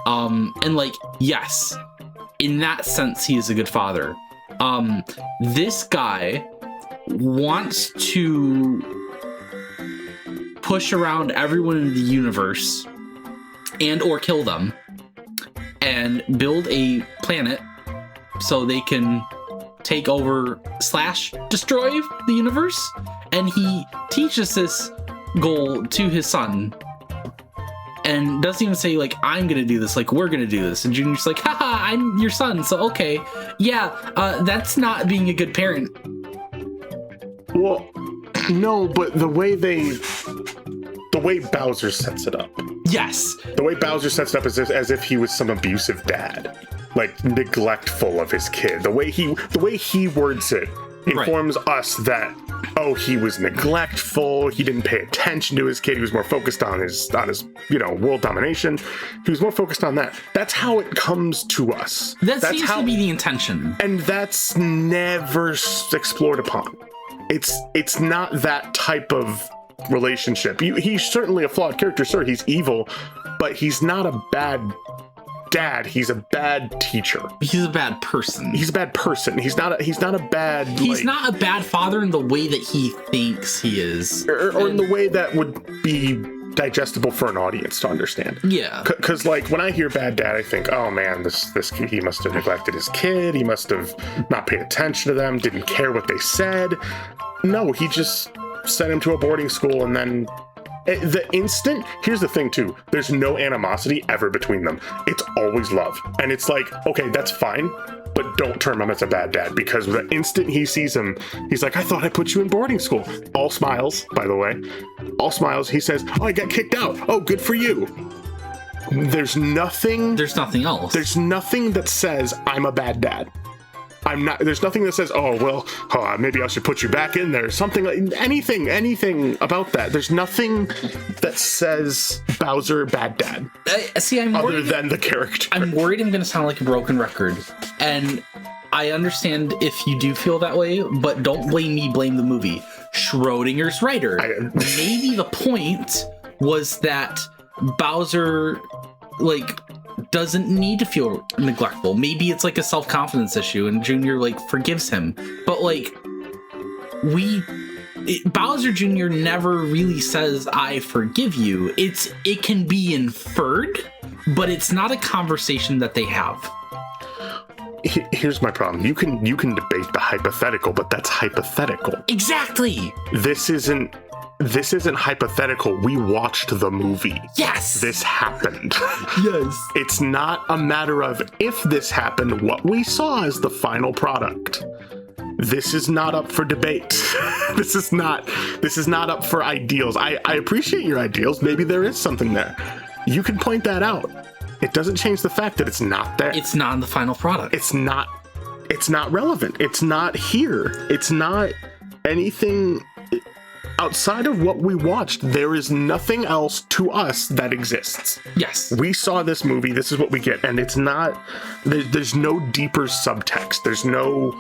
And like, yes, in that sense, he is a good father. This guy wants to push around everyone in the universe and or kill them and build a planet so they can take over / destroy the universe. And he teaches this goal to his son and doesn't even say like, I'm gonna do this, like, we're gonna do this. And Junior's like, haha, I'm your son, so okay, yeah, that's not being a good parent. Well, no, but the way Bowser sets it up. Yes. The way Bowser sets it up is as if he was some abusive dad, like neglectful of his kid. The way he words it informs us that, oh, he was neglectful, he didn't pay attention to his kid, he was more focused on his world domination. He was more focused on that. That's how it comes to us. That seems to be the intention. And that's never explored upon. It's not that type of relationship. He's certainly a flawed character, sir. He's evil, but he's not a bad dad. He's a bad teacher. He's a bad person. He's a bad person. He's not a bad. He's not a bad father in the way that he thinks he is, or in the way that would be digestible for an audience to understand. Yeah. Because like when I hear bad dad, I think, oh man, this kid, he must have neglected his kid. He must have not paid attention to them. Didn't care what they said. No, he just sent him to a boarding school, and then the instant, here's the thing too, there's no animosity ever between them. It's always love. And it's like, okay, that's fine, but don't term him as a bad dad, because the instant he sees him, he's like, I thought I put you in boarding school. All smiles, by the way. All smiles. He says, oh, I got kicked out. Oh, good for you. There's nothing else. There's nothing that says I'm a bad dad. I'm not. There's nothing that says, "Oh well, maybe I should put you back in there." Something like anything about that. There's nothing that says Bowser bad dad. I'm other worried, than the character. I'm worried I'm going to sound like a broken record, and I understand if you do feel that way, but don't blame me. Blame the movie. Schrodinger's writer. Maybe the point was that Bowser, like, doesn't need to feel neglectful. Maybe it's like a self-confidence issue and Junior like forgives him, but like we Bowser Jr. never really says "I forgive you." It can be inferred, but it's not a conversation that they have. Here's my problem. You can debate the hypothetical, but that's hypothetical. Exactly. This isn't hypothetical. We watched the movie. Yes. This happened. Yes. It's not a matter of if this happened. What we saw is the final product. This is not up for debate. This is not up for ideals. I appreciate your ideals. Maybe there is something there. You can point that out. It doesn't change the fact that it's not there. It's not in the final product. It's not relevant. It's not here. It's not anything outside of what we watched. There is nothing else to us that exists. Yes. We saw this movie. This is what we get. And it's not, there's no deeper subtext. There's no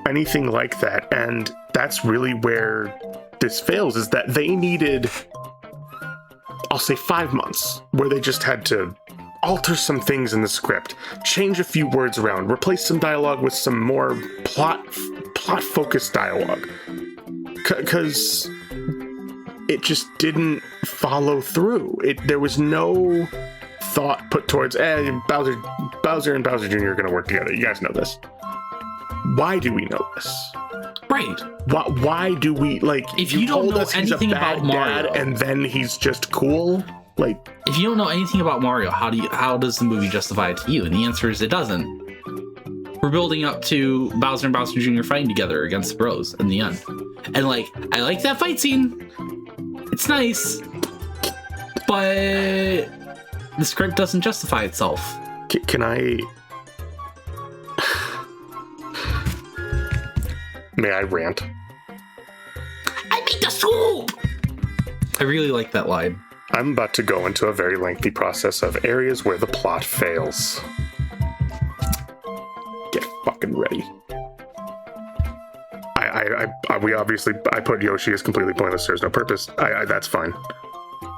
anything like that. And that's really where this fails, is that they needed, I'll say 5 months, where they just had to alter some things in the script, change a few words around, replace some dialogue with some more plot-focused dialogue. Because it just didn't follow through. There was no thought put towards, Bowser and Bowser Jr. are going to work together. You guys know this. Why do we know this? Right. Why do we, like, if you don't told know us he's a anything bad about Mario, dad and then he's just cool? Like, if you don't know anything about Mario, how does the movie justify it to you? And the answer is it doesn't. We're building up to Bowser and Bowser Jr. fighting together against the bros in the end. And like, I like that fight scene. It's nice. But the script doesn't justify itself. Can I... May I rant? I made the soup! I really like that line. I'm about to go into a very lengthy process of areas where the plot fails. Get fucking ready. I put Yoshi as completely pointless. There's no purpose. That's fine.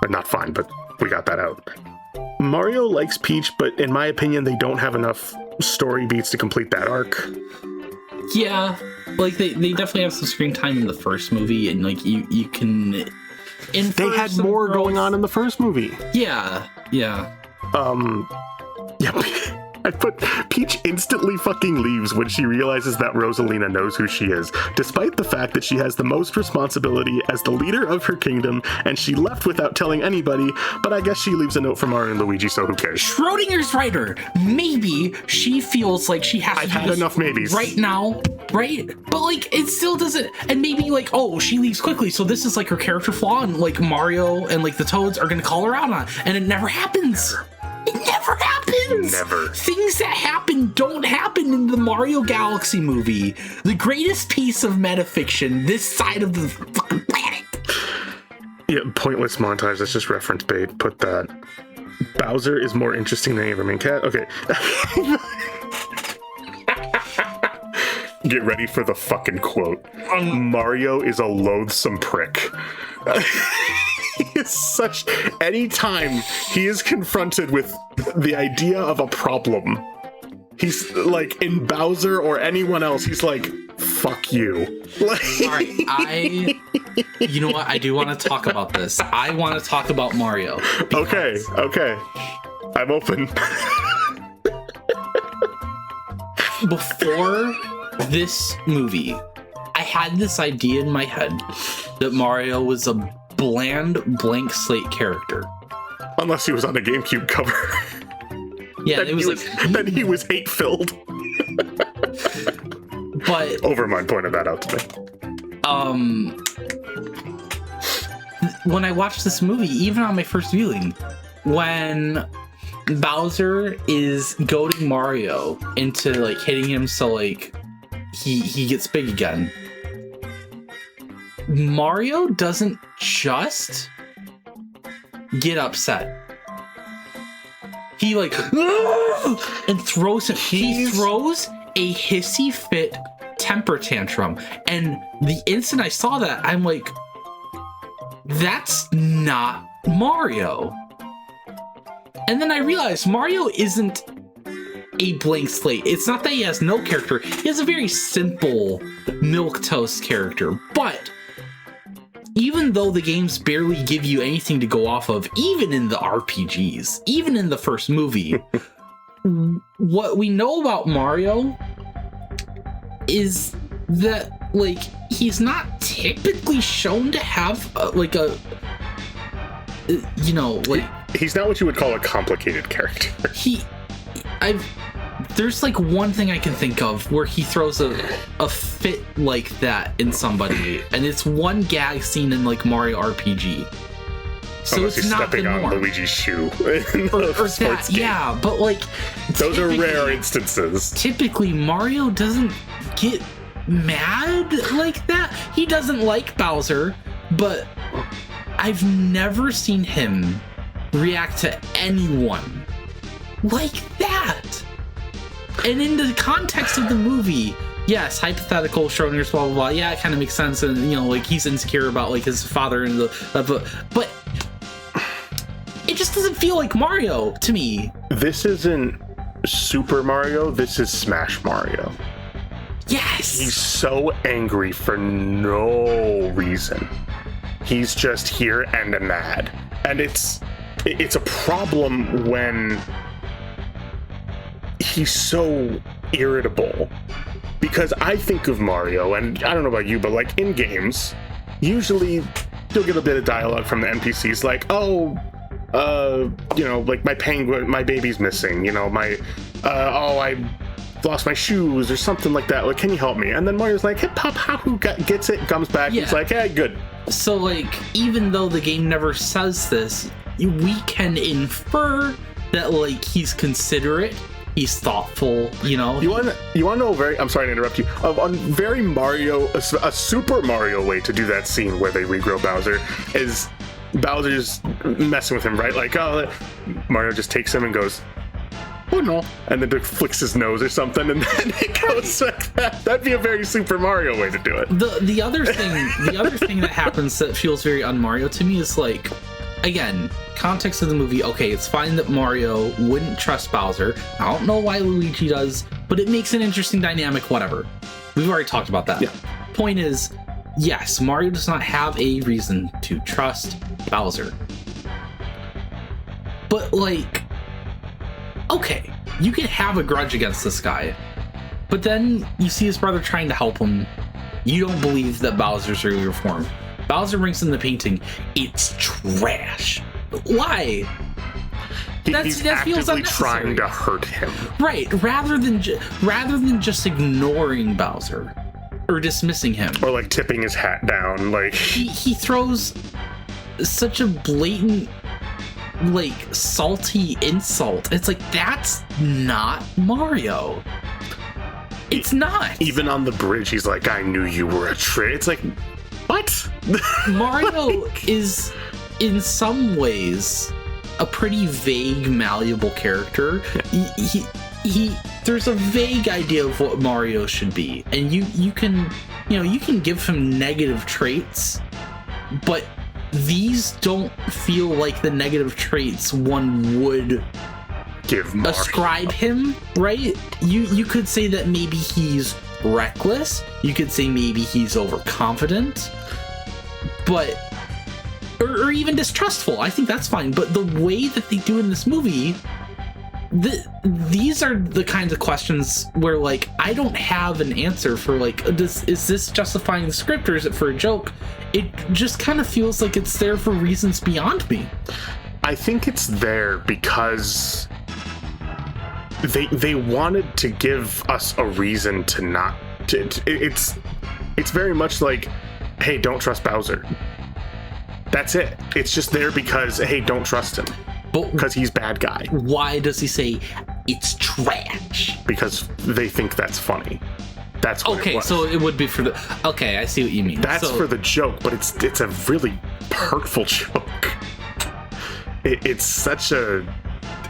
Not fine, but we got that out. Mario likes Peach, but in my opinion, they don't have enough story beats to complete that arc. Yeah, like they definitely have some screen time in the first movie, and like you can infer they had more growth going on in the first movie. Yeah. Yeah. I put Peach instantly fucking leaves when she realizes that Rosalina knows who she is, despite the fact that she has the most responsibility as the leader of her kingdom, and she left without telling anybody, but I guess she leaves a note for Mario and Luigi, so who cares? Schrodinger's writer. Maybe she feels like she has to do had this enough maybes. right now, right? But like, it still doesn't, and maybe like, oh, she leaves quickly, so this is like her character flaw, and like Mario and like the Toads are gonna call her out on it, and it never happens. It never happens! Never. Things that happen don't happen in the Mario Galaxy movie. The greatest piece of metafiction this side of the fucking planet. Yeah, pointless montage. That's just reference bait. Put that. Bowser is more interesting than any of our main cat. Okay. Get ready for the fucking quote. Mario is a loathsome prick. He is such... Anytime he is confronted with the idea of a problem, he's like, in Bowser or anyone else, he's like, fuck you. Like... All right, you know what? I do want to talk about this. I want to talk about Mario. Okay. I'm open. Before this movie, I had this idea in my head that Mario was a bland blank slate character. Unless he was on a GameCube cover. Yeah, it was like... Then he was hate-filled. But... Overmind pointed that out to me. When I watched this movie, even on my first viewing, when Bowser is goading Mario into like hitting him so like he gets big again, Mario doesn't just get upset. He like and throws him. He throws a hissy fit temper tantrum, and the instant I saw that, I'm like, that's not Mario. And then I realized Mario isn't a blank slate. It's not that he has no character. He has a very simple milquetoast character, but even though the games barely give you anything to go off of, even in the RPGs, even in the first movie, what we know about Mario is that, like, he's not typically shown to have he's not what you would call a complicated character. There's like one thing I can think of where he throws a fit like that in somebody, and it's one gag scene in like Mario RPG. So unless it's he's not stepping the on norm. Luigi's shoe in or the that, sports game. yeah, but like Those are rare instances. Typically, Mario doesn't get mad like that. He doesn't like Bowser, but I've never seen him react to anyone like that. And in the context of the movie, yes, hypothetical, Schrodinger's blah blah blah. Yeah, it kind of makes sense, and you know, like he's insecure about like his father and but it just doesn't feel like Mario to me. This isn't Super Mario. This is Smash Mario. Yes, He's so angry for no reason. He's just here and mad, and it's a problem when he's so irritable. Because I think of Mario, and I don't know about you, but like in games, usually you'll get a bit of dialogue from the NPCs, like, like my penguin, my baby's missing, I lost my shoes or something like that. Like, can you help me? And then Mario's like, hey, Pop, who gets it, comes back, yeah. He's like, hey, good. So like, even though the game never says this, we can infer that like he's considerate. He's thoughtful, You want to know I'm sorry to interrupt you. On very Mario, a Super Mario way to do that scene where they regrow Bowser is Bowser's messing with him, right? Like, Mario just takes him and goes, oh no, and then flicks his nose or something, and then it goes like that. That'd be a very Super Mario way to do it. The other thing that happens that feels very un-Mario to me is like, again, context of the movie, okay, it's fine that Mario wouldn't trust Bowser. I don't know why Luigi does, but it makes an interesting dynamic, whatever. We've already talked about that. Yeah. Point is, yes, Mario does not have a reason to trust Bowser. But, like, okay, you can have a grudge against this guy, but then you see his brother trying to help him. You don't believe that Bowser's really reformed. Bowser brings in the painting. It's trash. Why? He's actively trying to hurt him. Right. Rather than just ignoring Bowser or dismissing him, or like tipping his hat down. Like he throws such a blatant, like, salty insult. It's like, that's not Mario. It's not. Even on the bridge, he's like, I knew you were a trick. It's like, what? Mario is, in some ways, a pretty vague, malleable character. He there's a vague idea of what Mario should be, and you can give him negative traits, but these don't feel like the negative traits one would give Mario. Ascribe him, right? You could say that maybe he's reckless. You could say maybe he's overconfident, but or even distrustful. I think that's fine. But the way that they do in this movie, these are the kinds of questions where, like, I don't have an answer for, like, is this justifying the script or is it for a joke? It just kind of feels like it's there for reasons beyond me. I think it's there because they wanted to give us a reason to not. It's very much like, hey, don't trust Bowser. That's it. It's just there because, hey, don't trust him. Because he's bad guy. Why does he say it's trash? Because they think that's funny. That's what okay. It was. So it would be for the. Okay, I see what you mean. That's for the joke, but it's a really hurtful joke. It's such a.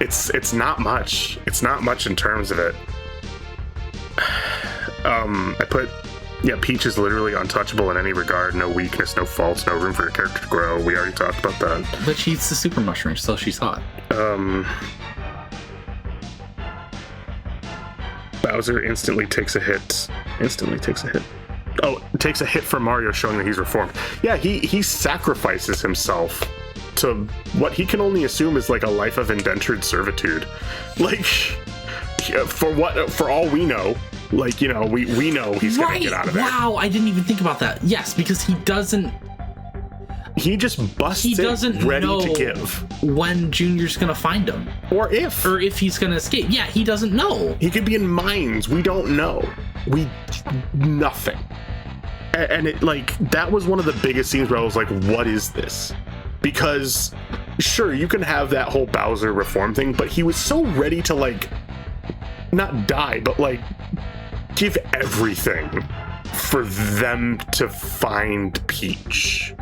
It's not much. It's not much in terms of it. I put. Yeah, Peach is literally untouchable in any regard. No weakness, no faults, no room for her character to grow. We already talked about that. But she eats the super mushroom, so she's hot. Bowser instantly takes a hit. takes a hit from Mario, showing that he's reformed. Yeah, he sacrifices himself to what he can only assume is like a life of indentured servitude. Like, for all we know, like, you know, we know he's gonna get out of there. Wow, I didn't even think about that. Yes, because he doesn't just busts in ready to give when Junior's gonna find him, or if he's gonna escape. Yeah, he doesn't know. He could be in mines. We don't know. Nothing. And it, like, that was one of the biggest scenes where I was like, what is this? Because sure, you can have that whole Bowser reform thing, but he was so ready to, like, not die, but like give everything for them to find Peach.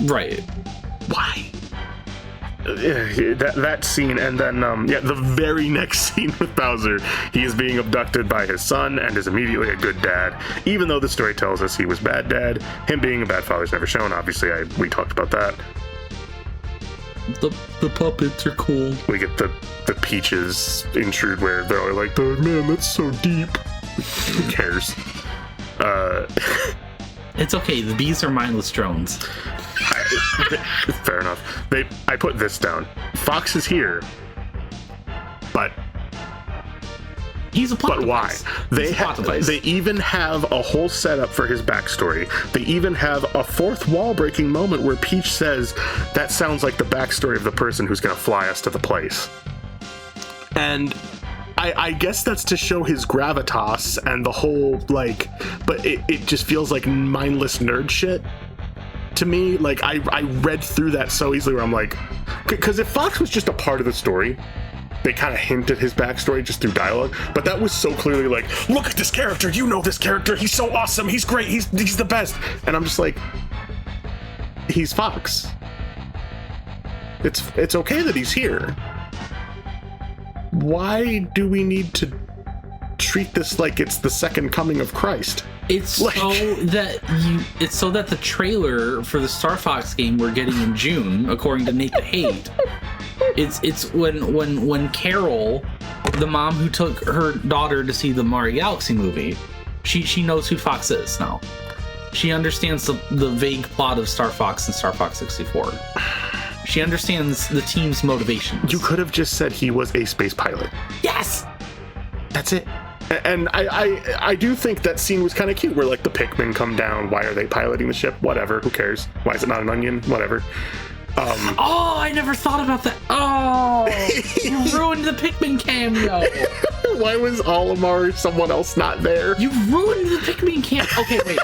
Right. Why? That scene, and then the very next scene with Bowser, he is being abducted by his son and is immediately a good dad, even though the story tells us he was bad dad. Him being a bad father is never shown. Obviously, we talked about that. The puppets are cool. We get the Peaches intrude where they're all like, "Oh man, that's so deep." Who cares? It's okay. The bees are mindless drones. Fair enough. I put this down. Fox is here, but he's a plot device. But why? They even have a whole setup for his backstory. They even have a fourth wall breaking moment where Peach says, "That sounds like the backstory of the person who's going to fly us to the place." And I guess that's to show his gravitas and the whole, like, but it just feels like mindless nerd shit to me. Like, I read through that so easily where I'm like, because if Fox was just a part of the story, they kind of hint at his backstory just through dialogue, but that was so clearly like, look at this character, you know this character, he's so awesome, he's great, he's the best. And I'm just like, he's Fox. It's okay that he's here. Why do we need to treat this like it's the second coming of Christ? It's like, so that the trailer for the Star Fox game we're getting in June, according to Nate the Hate, it's when Carol, the mom who took her daughter to see the Mario Galaxy movie, she knows who Fox is now. She understands the vague plot of Star Fox and Star Fox 64. She understands the team's motivations. You could have just said he was a space pilot. Yes! That's it. And I do think that scene was kind of cute, where, like, the Pikmin come down. Why are they piloting the ship? Whatever. Who cares? Why is it not an onion? Whatever. Oh, I never thought about that. Oh, you ruined the Pikmin cameo. Why was Olimar someone else not there? You ruined the Pikmin cameo. Okay, wait.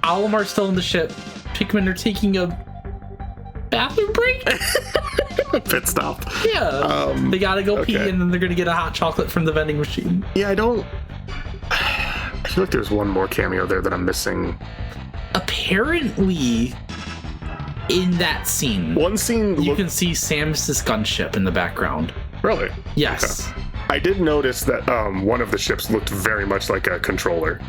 Olimar's still in the ship. Pikmin are taking a bathroom break? Pit stop. Yeah. They gotta go pee, and then they're gonna get a hot chocolate from the vending machine. Yeah, I feel like there's one more cameo there that I'm missing. Apparently, in that scene, you can see Samus's gunship in the background. Really? Yes. Okay. I did notice that one of the ships looked very much like a controller.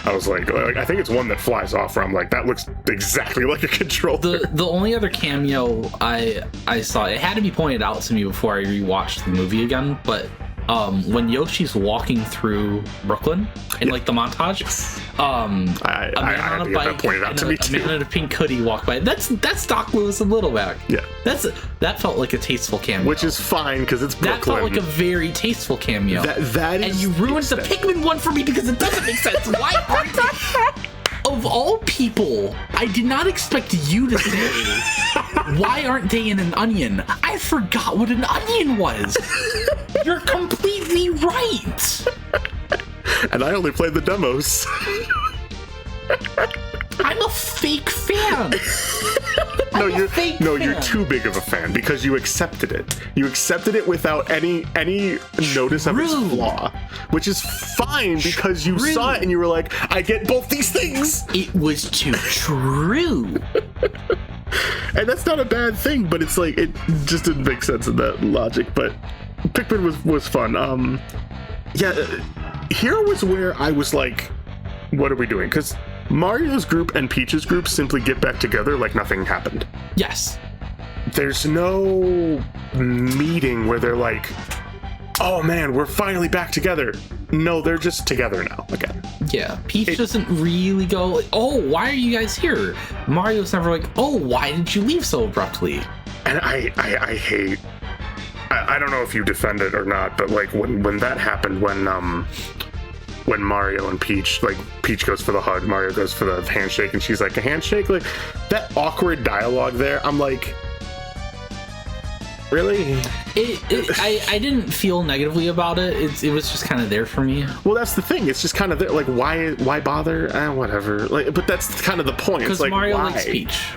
I was like, I think it's one that flies off where I'm like, that looks exactly like a controller. The only other cameo I saw, it had to be pointed out to me before I rewatched the movie again, but when Yoshi's walking through Brooklyn in like the montage, a man on a bike and a man in a pink hoodie walk by. That's Doc Lewis and Littleback. Yeah, that felt like a tasteful cameo, which is fine because it's Brooklyn. That felt like a very tasteful cameo. That is, and you ruined the Pikmin one for me because it doesn't make sense. Why aren't they? Of all people, I did not expect you to say, why aren't they in an onion? I forgot what an onion was. You're completely right. And I only played the demos. I'm a fake fan. You're too big of a fan because you accepted it. You accepted it without any notice of its flaw, which is fine because you saw it and you were like, I get both these things. It was too true. And that's not a bad thing, but it's like, it just didn't make sense in that logic. But Pikmin was fun. Here was where I was like, what are we doing? Because Mario's group and Peach's group simply get back together like nothing happened. Yes. There's no meeting where they're like, oh man, we're finally back together. No, they're just together now again. Yeah, Peach doesn't really go, like, oh, why are you guys here? Mario's never like, oh, why did you leave so abruptly? And I hate. I don't know if you defend it or not, but like when that happened, when Mario and Peach, like Peach goes for the hug, Mario goes for the handshake, and she's like, a handshake? Like that awkward dialogue there, I'm like, really? I didn't feel negatively about it. It was just kind of there for me. Well, that's the thing. It's just kind of there. Like, why bother? Whatever. Like, but that's kind of the point. Because like, Mario why? likes Peach.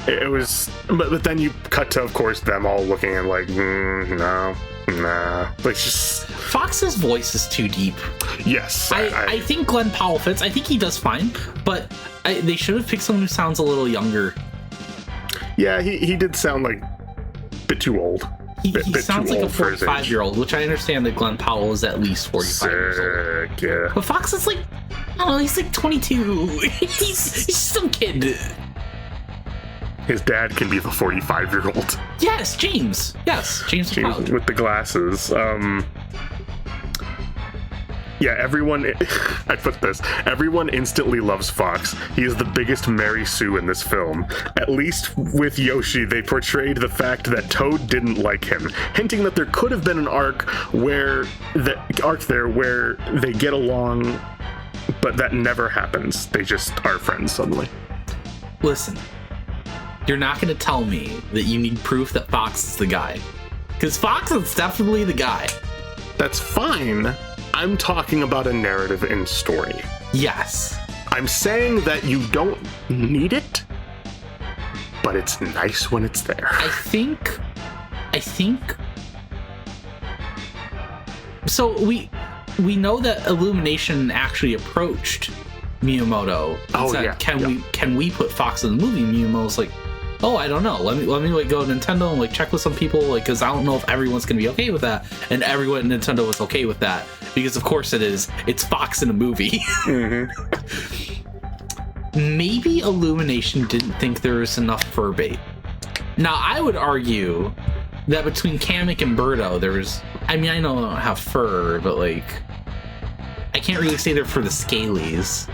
It was, but then you cut to, of course, them all looking and like, no, nah. Like, just Fox's voice is too deep. Yes, I think Glenn Powell fits. I think he does fine, but they should have picked someone who sounds a little younger. Yeah, he did sound like a bit too old. He sounds like a 45-year-old, which I understand that Glenn Powell is at least 45 years old. Yeah. But Fox is like, I don't know, he's like 22. he's some kid. His dad can be the 45-year-old. Yes, James. Yes, James with the glasses. Yeah, everyone, I put this, everyone instantly loves Fox. He is the biggest Mary Sue in this film. At least with Yoshi, they portrayed the fact that Toad didn't like him, hinting that there could have been an arc where they get along, but that never happens. They just are friends suddenly. Listen, you're not going to tell me that you need proof that Fox is the guy. Because Fox is definitely the guy. That's fine. I'm talking about a narrative and story. Yes. I'm saying that you don't need it, but it's nice when it's there. I think so we know that Illumination actually approached Miyamoto and said, can we put Fox in the movie? And Miyamoto's like, oh, I don't know. Let me like go to Nintendo and like check with some people, like, because I don't know if everyone's gonna be okay with that. And everyone at Nintendo was okay with that because, of course, it's Fox in a movie. Mm-hmm. Maybe Illumination didn't think there was enough fur bait. Now, I would argue that between Kamek and Birdo, there was. I mean, I know I don't have fur, but like, I can't really say they're for the scalies.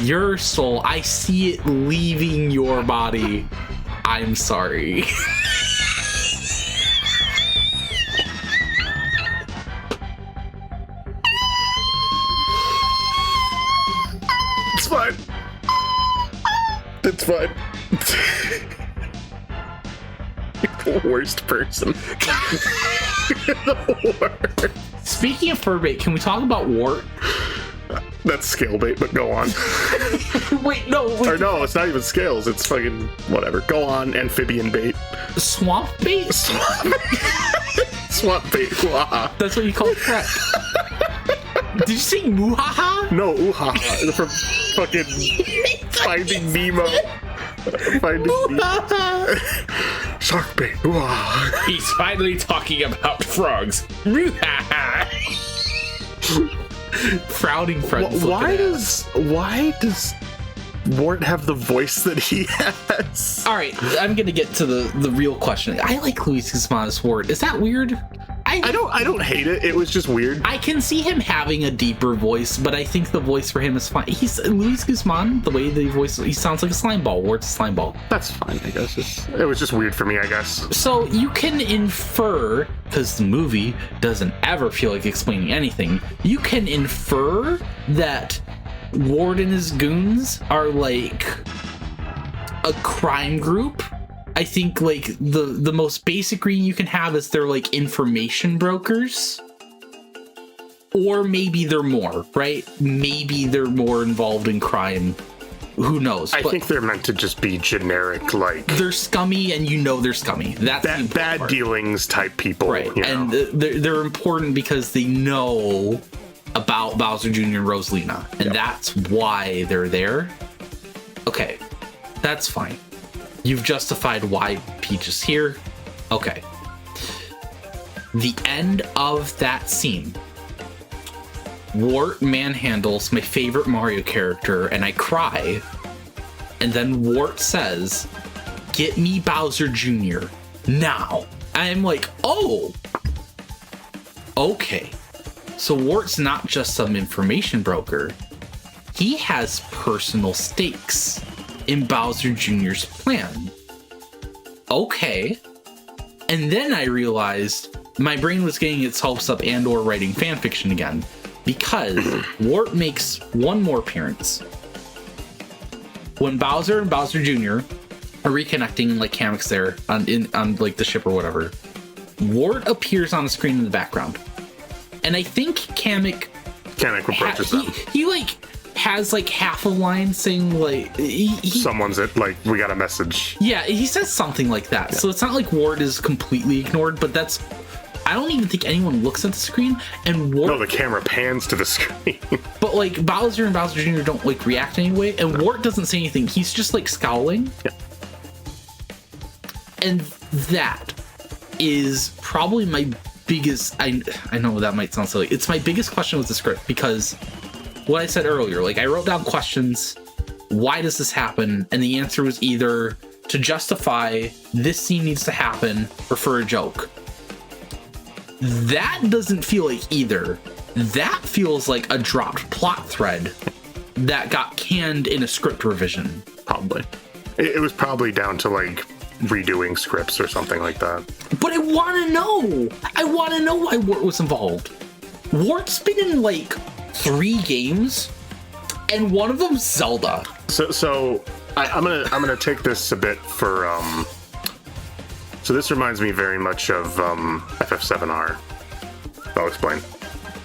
Your soul, I see it leaving your body. I'm sorry. It's fine. It's fine. You're the worst person. You're the worst. Speaking of fur bait, can we talk about Wart? That's scale bait, but go on. Wait, no. Or no, it's not even scales. It's fucking whatever. Go on, amphibian bait. Swamp bait? Swamp bait. Waha. That's what you call crap. Did you say muhaha? No, uha. From fucking Finding Nemo. Shark bait. Uha. He's finally talking about frogs. Frowning front. Why does Wart have the voice that he has? All right, I'm gonna get to the real question. I like Luis Guzman's Wart. Is that weird? I don't hate it. It was just weird. I can see him having a deeper voice, but I think the voice for him is fine. He's Luis Guzman. The way the voice, he sounds like a slime ball. Wart's a slime ball. That's fine, I guess. It was just weird for me, I guess. So you can infer, because the movie doesn't ever feel like explaining anything, you can infer that Ward and his goons are like a crime group. I think like the most basic reading you can have is they're like information brokers. Or maybe they're more, right? Maybe they're more involved in crime. Who knows? I think they're meant to just be generic, like... They're scummy and you know they're scummy. That's bad dealings type people. Right, and they're important because they know about Bowser Jr. and Rosalina. And that's why they're there. Okay, that's fine. You've justified why Peach is here. Okay. The end of that scene. Wart manhandles my favorite Mario character and I cry. And then Wart says, "Get me Bowser Jr. now." I'm like, oh. Okay. So Wart's not just some information broker. He has personal stakes in Bowser Jr.'s plan. Okay. And then I realized my brain was getting its hopes up and or writing fanfiction again, because Wart makes one more appearance. When Bowser and Bowser Jr. are reconnecting, like Kamek's there on like the ship or whatever, Wart appears on the screen in the background. And I think Kamek approaches them. He like has like half a line saying like someone's at like, we got a message. Yeah, he says something like that. Yeah. So it's not like Wart is completely ignored, but that's, I don't even think anyone looks at the screen, and Wart... No, the camera pans to the screen. But like Bowser and Bowser Jr. don't like react anyway, and Wart doesn't say anything. He's just like scowling. Yeah. And that is probably my biggest, I know that might sound silly, it's my biggest question with the script, because what I said earlier, like I wrote down questions, why does this happen? And the answer was either to justify this scene needs to happen or for a joke. That doesn't feel like either. That feels like a dropped plot thread that got canned in a script revision. Probably. It was probably down to like redoing scripts or something like that. But I want to know. I want to know why Wart was involved. Wart's been in like 3 games, and one of them's Zelda. So I'm gonna take this a bit for So this reminds me very much of FF7R. I'll explain.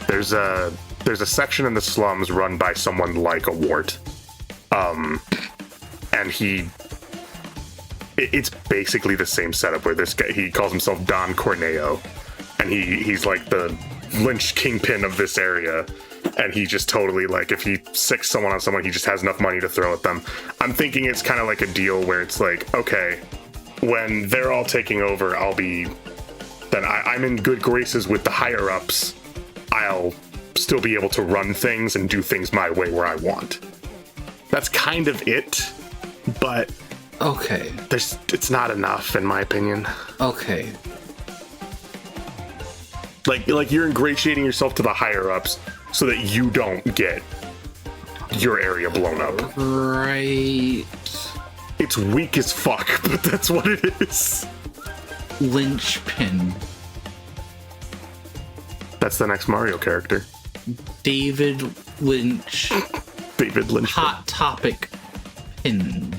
There's a section in the slums run by someone like a Wart, and it's basically the same setup where this guy, he calls himself Don Corneo, and he's like the lynch kingpin of this area, and he just totally, like, if he sicks someone on someone, he just has enough money to throw at them. I'm thinking it's kind of like a deal where it's like, okay, when they're all taking over, I'm in good graces with the higher ups. I'll still be able to run things and do things my way where I want. That's kind of it, but okay, it's not enough in my opinion. Okay. Like you're ingratiating yourself to the higher ups so that you don't get your area blown up. Right. It's weak as fuck, but that's what it is. Linchpin. That's the next Mario character. David Lynch. David Lynch. Hot topic pin.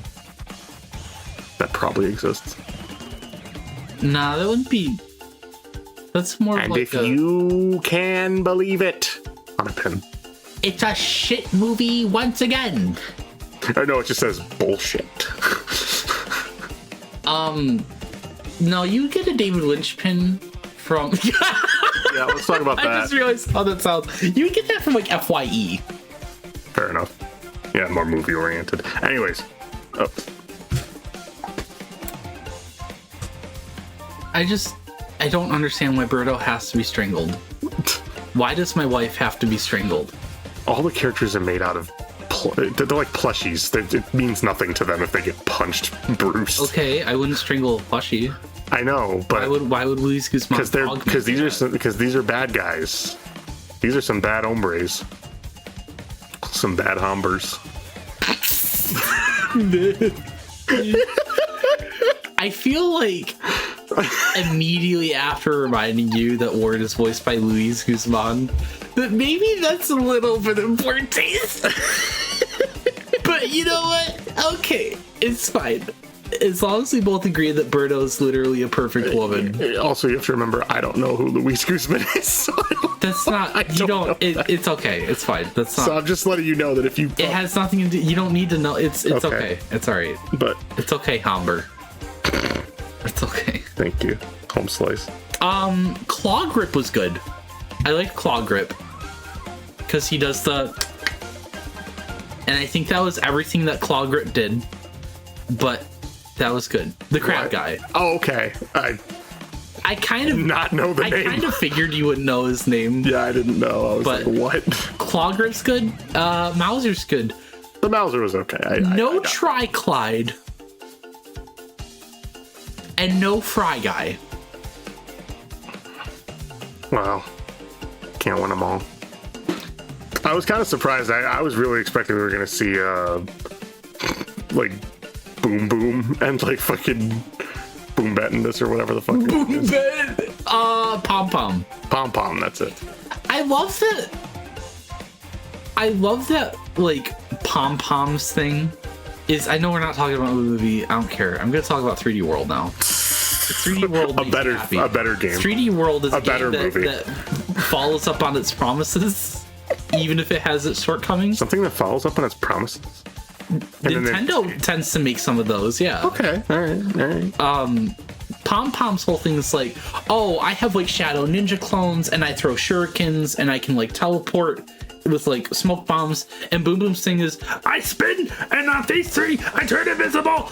That probably exists. Nah, that wouldn't be. That's more and like if you can believe it, on a pin. It's a shit movie once again. Oh no, it just says bullshit. No, you get a David Lynch pin from. Yeah, let's talk about that. I just realized how that sounds. You get that from like FYE. Fair enough. Yeah, more movie oriented. Anyways. Oh. I don't understand why Birdo has to be strangled. Why does my wife have to be strangled? All the characters are made out of they're like plushies. It means nothing to them if they get punched, bruised. Okay, I wouldn't strangle a plushie. I know, but why would Luis Guzman? Because these are bad guys. These are some bad hombres. Some bad hombres. I feel like immediately after reminding you that Ward is voiced by Luis Guzman, that maybe that's a little bit of poor taste. But you know what? Okay, it's fine. As long as we both agree that Birdo is literally a perfect woman. Also, you have to remember, I don't know who Luis Guzman is. So that's not. It's okay. It's fine. That's not. So I'm just letting you know that if you. It has nothing to do. You don't need to know. It's okay. It's all right. But it's okay, Homber. It's okay. Thank you. Home slice. Claw Grip was good. I like Claw Grip because he does the. And I think that was everything that Claw Grip did, but that was good. The crab guy. Oh, okay. I kind of not know the name. I kind of figured you wouldn't know his name. Yeah, I didn't know. I was like, what? Claw Grip's good. Mauser's good. The Mauser was okay. No Tri-Clyde. And no Fry Guy. Well, can't win them all. I was kind of surprised. I was really expecting we were gonna see like Boom Boom and like fucking Boom Bettinus or whatever the fuck it is. Pom Pom. Pom Pom, that's it. I love that like Pom Pom's thing is, I know we're not talking about the movie, I don't care. I'm gonna talk about 3D World now. 3D World a better game. 3D World is a better game movie that follows up on its promises, even if it has its shortcomings. Something that follows up on its promises. Nintendo tends to make some of those, yeah. Okay, all right. Pom Pom's whole thing is like, oh, I have like Shadow Ninja clones, and I throw shurikens, and I can like teleport with like smoke bombs. And Boom Boom's thing is, I spin, and on phase 3, I turn invisible.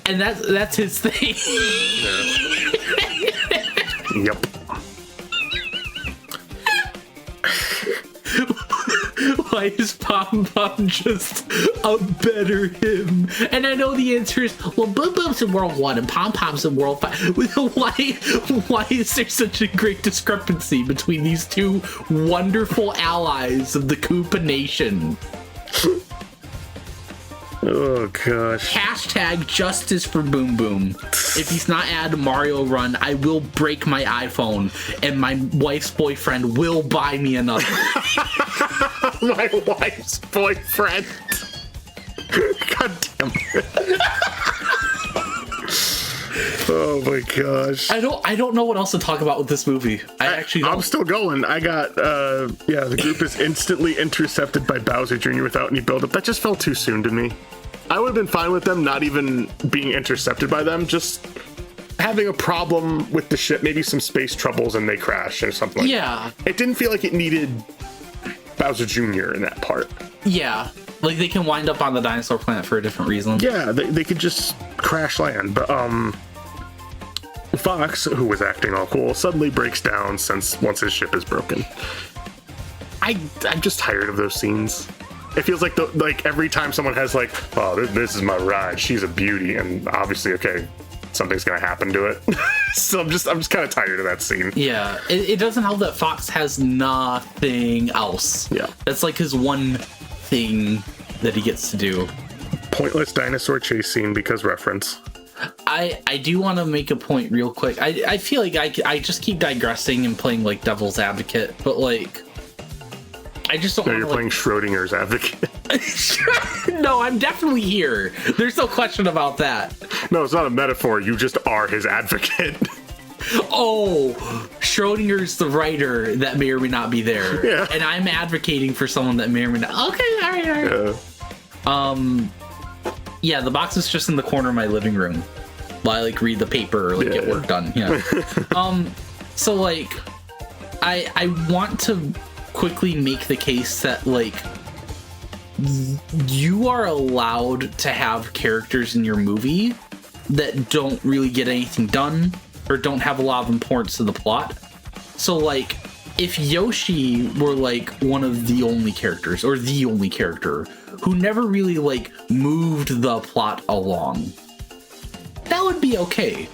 And that's his thing. Yep. Why is Pom Pom just a better him? And I know the answer is, well, Boom Boom's in World 1 and Pom Pom's in World 5. Why is there such a great discrepancy between these two wonderful allies of the Koopa Nation? Oh, gosh. Hashtag justice for Boom Boom. If he's not added to Mario Run, I will break my iPhone and my wife's boyfriend will buy me another. My wife's boyfriend. God damn it. Oh my gosh. I don't know what else to talk about with this movie. I'm still going. I got the group is instantly intercepted by Bowser Jr. without any buildup. That just felt too soon to me. I would have been fine with them not even being intercepted by them, just having a problem with the ship, maybe some space troubles and they crash or something like that. It didn't feel like it needed Bowser Jr. in that part. Yeah. Like they can wind up on the dinosaur planet for a different reason. Yeah, they could just crash land. But Fox, who was acting all cool, suddenly breaks down once his ship is broken. I'm just tired of those scenes. It feels like every time someone has like, oh, this is my ride, she's a beauty, and obviously, okay, something's gonna happen to it. So I'm just kind of tired of that scene. Yeah, it doesn't help that Fox has nothing else. Yeah, that's like his one thing that he gets to do. Pointless dinosaur chase scene because reference. I do want to make a point real quick. I feel like I just keep digressing and playing like devil's advocate, but like I just don't. No, you're playing Schrodinger's advocate. No, I'm definitely here. There's no question about that. No, it's not a metaphor. You just are his advocate. Oh, Schrodinger's the writer that may or may not be there. Yeah. And I'm advocating for someone that may or may not. Okay, all right. Yeah. Yeah, the box is just in the corner of my living room while I like read the paper or like get work done. Yeah. So like I want to quickly make the case that like you are allowed to have characters in your movie that don't really get anything done or don't have a lot of importance to the plot. So like if Yoshi were like one of the only characters or the only character who never really like moved the plot along, that would be okay.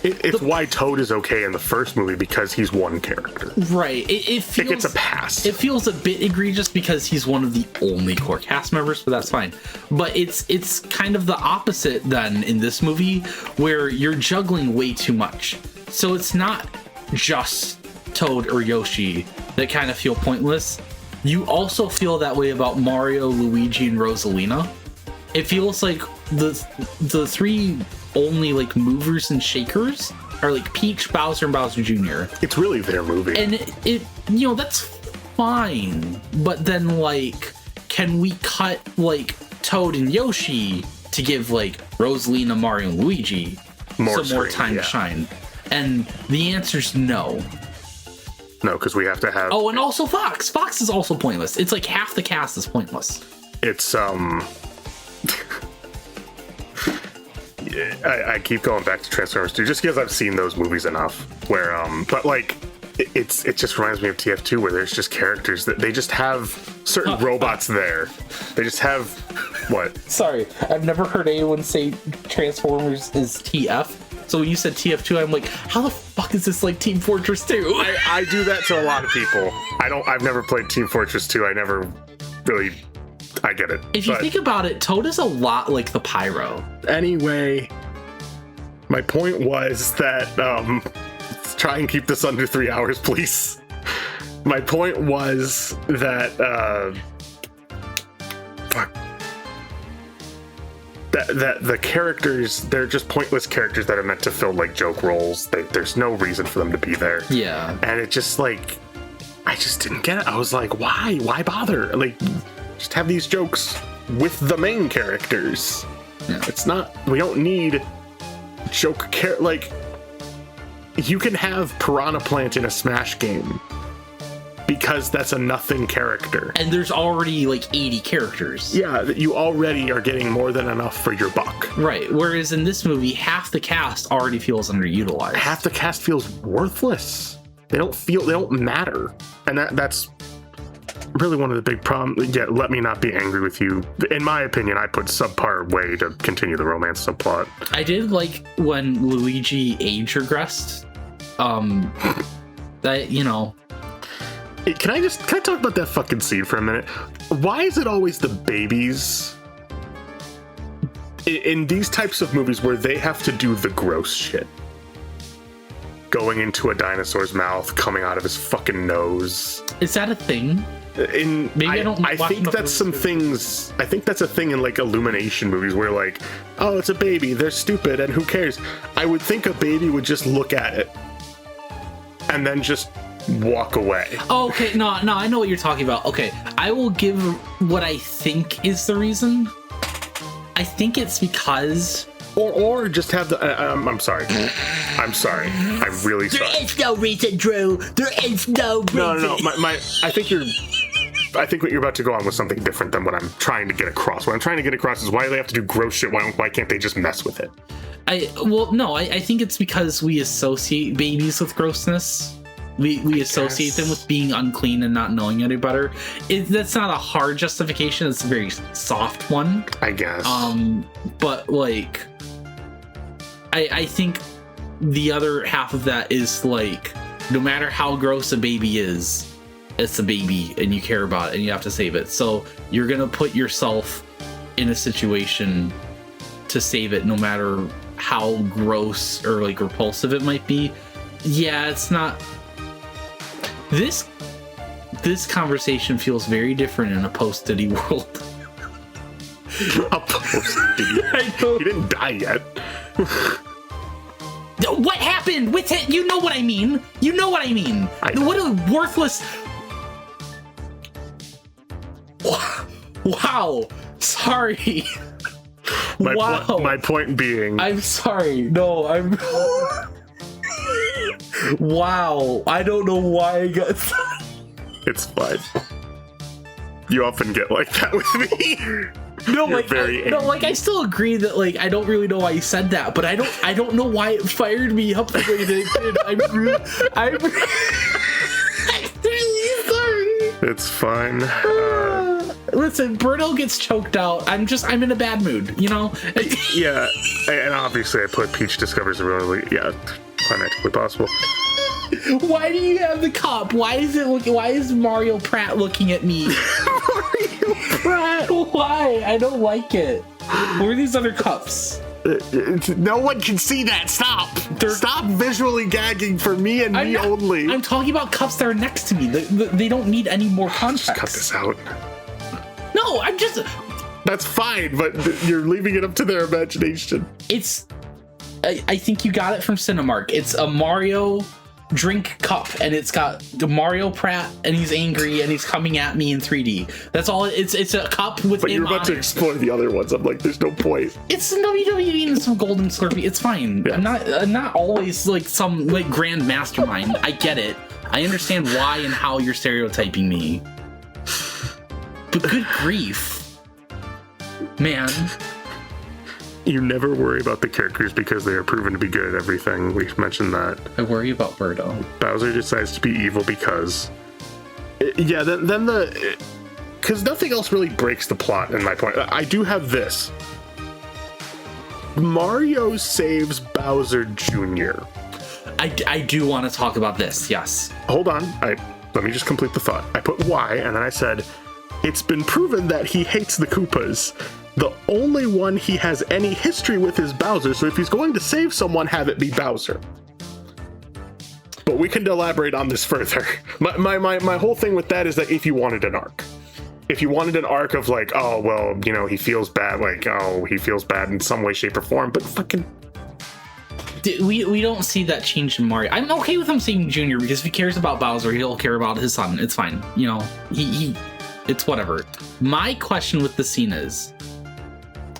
It's why Toad is okay in the first movie, because he's one character. Right. It feels, it gets a pass. It feels a bit egregious because he's one of the only core cast members, but that's fine. But it's kind of the opposite then in this movie, where you're juggling way too much. So it's not just Toad or Yoshi that kind of feel pointless. You also feel that way about Mario, Luigi, and Rosalina. It feels like the three only like movers and shakers are like Peach, Bowser, and Bowser Jr. It's really their movie. And it you know, that's fine. But then like, can we cut like Toad and Yoshi to give like Rosalina, Mario, and Luigi some more time to shine? And the answer's no. No, because we have to have... Oh, and also Fox. Fox is also pointless. It's like half the cast is pointless. It's, I keep going back to Transformers 2 just because I've seen those movies enough. Where, but like, it just reminds me of TF2 where there's just characters that they just have certain robots there. They just have... What? Sorry, I've never heard anyone say Transformers is TF. So when you said TF2, I'm like, how the fuck is this like Team Fortress 2? I do that to a lot of people. I've never played Team Fortress 2. I never really, I get it. If you think about it, Toad is a lot like the Pyro. Anyway, my point was that, let's try and keep this under 3 hours, please. My point was that, that the characters, they're just pointless characters that are meant to fill like joke roles. There's no reason for them to be there. Yeah. And it just like, I just didn't get it. I was like, why bother? Like, just have these jokes with the main characters. Yeah. It's not, we don't need joke like, you can have Piranha Plant in a Smash game because that's a nothing character. And there's already like 80 characters. Yeah, you already are getting more than enough for your buck. Right. Whereas in this movie, half the cast already feels underutilized. Half the cast feels worthless. They don't matter. And that's really one of the big problems. Yeah, let me not be angry with you. In my opinion, I put subpar way to continue the romance subplot. I did like when Luigi age regressed. That, you know. Can I talk about that fucking scene for a minute? Why is it always the babies in these types of movies where they have to do the gross shit? Going into a dinosaur's mouth, coming out of his fucking nose. Is that a thing? I think that's some things. I think that's a thing in like Illumination movies where like, oh, it's a baby, they're stupid, and who cares? I would think a baby would just look at it and then just walk away. Oh, okay, no, I know what you're talking about. Okay, I will give what I think is the reason. I think it's because... Or just have the... I'm sorry. I'm really sorry. There is no reason, Drew. There is no reason. No. I think what you're about to go on was something different than what I'm trying to get across. What I'm trying to get across is why do they have to do gross shit? Why can't they just mess with it? I think it's because we associate babies with grossness. We associate them with being unclean and not knowing any better. That's not a hard justification. It's a very soft one, I guess. But like, I think the other half of that is like, no matter how gross a baby is, it's a baby and you care about it and you have to save it. So you're gonna put yourself in a situation to save it, no matter how gross or like repulsive it might be. Yeah, it's not. This conversation feels very different in a post-Diddy world. A post-Diddy? He didn't die yet. What happened with it? You know what I mean. What a worthless... Wow. Sorry. My point being... I'm sorry. No, I'm... Wow, I don't know why I got... It's fine. You often get like that with me. No, like I still agree that like I don't really know why you said that, but I don't know why it fired me up the way that it did. I'm really sorry. It's fine. Listen, Birdo gets choked out. I'm in a bad mood, you know? Yeah, and obviously I put Peach discovers a really, climatically possible. Why do you have the cup? Why is Mario Pratt looking at me? Mario Pratt? Why? I don't like it. Where are these other cups? No one can see that. Stop. Stop visually gagging for me and me only. I'm talking about cups that are next to me. They don't need any more context. Just cut this out. No, I'm just... That's fine, but you're leaving it up to their imagination. I think you got it from Cinemark. It's a Mario drink cup, and it's got Mario Pratt, and he's angry, and he's coming at me in 3D. That's all. It's a cup with. But you're about to explore the other ones. I'm like, there's no point. It's WWE and some golden Slurpee. It's fine. Yeah. I'm not always like some like grand mastermind. I get it. I understand why and how you're stereotyping me. But good grief, man. You never worry about the characters because they are proven to be good at everything. We mentioned that. I worry about Birdo. Bowser decides to be evil because... Yeah, then because nothing else really breaks the plot in my point. I do have this. Mario saves Bowser Jr. I do want to talk about this, yes. Hold on. Let me just complete the thought. I put why, and then I said, it's been proven that he hates the Koopas. The only one he has any history with is Bowser, so if he's going to save someone, have it be Bowser. But we can elaborate on this further. My whole thing with that is that if you wanted an arc. If you wanted an arc of like, oh, well, you know, he feels bad, like, oh, he feels bad in some way, shape, or form, but fucking... We don't see that change in Mario. I'm okay with him saying Junior, because if he cares about Bowser, he'll care about his son. It's fine. You know, it's whatever. My question with the scene is,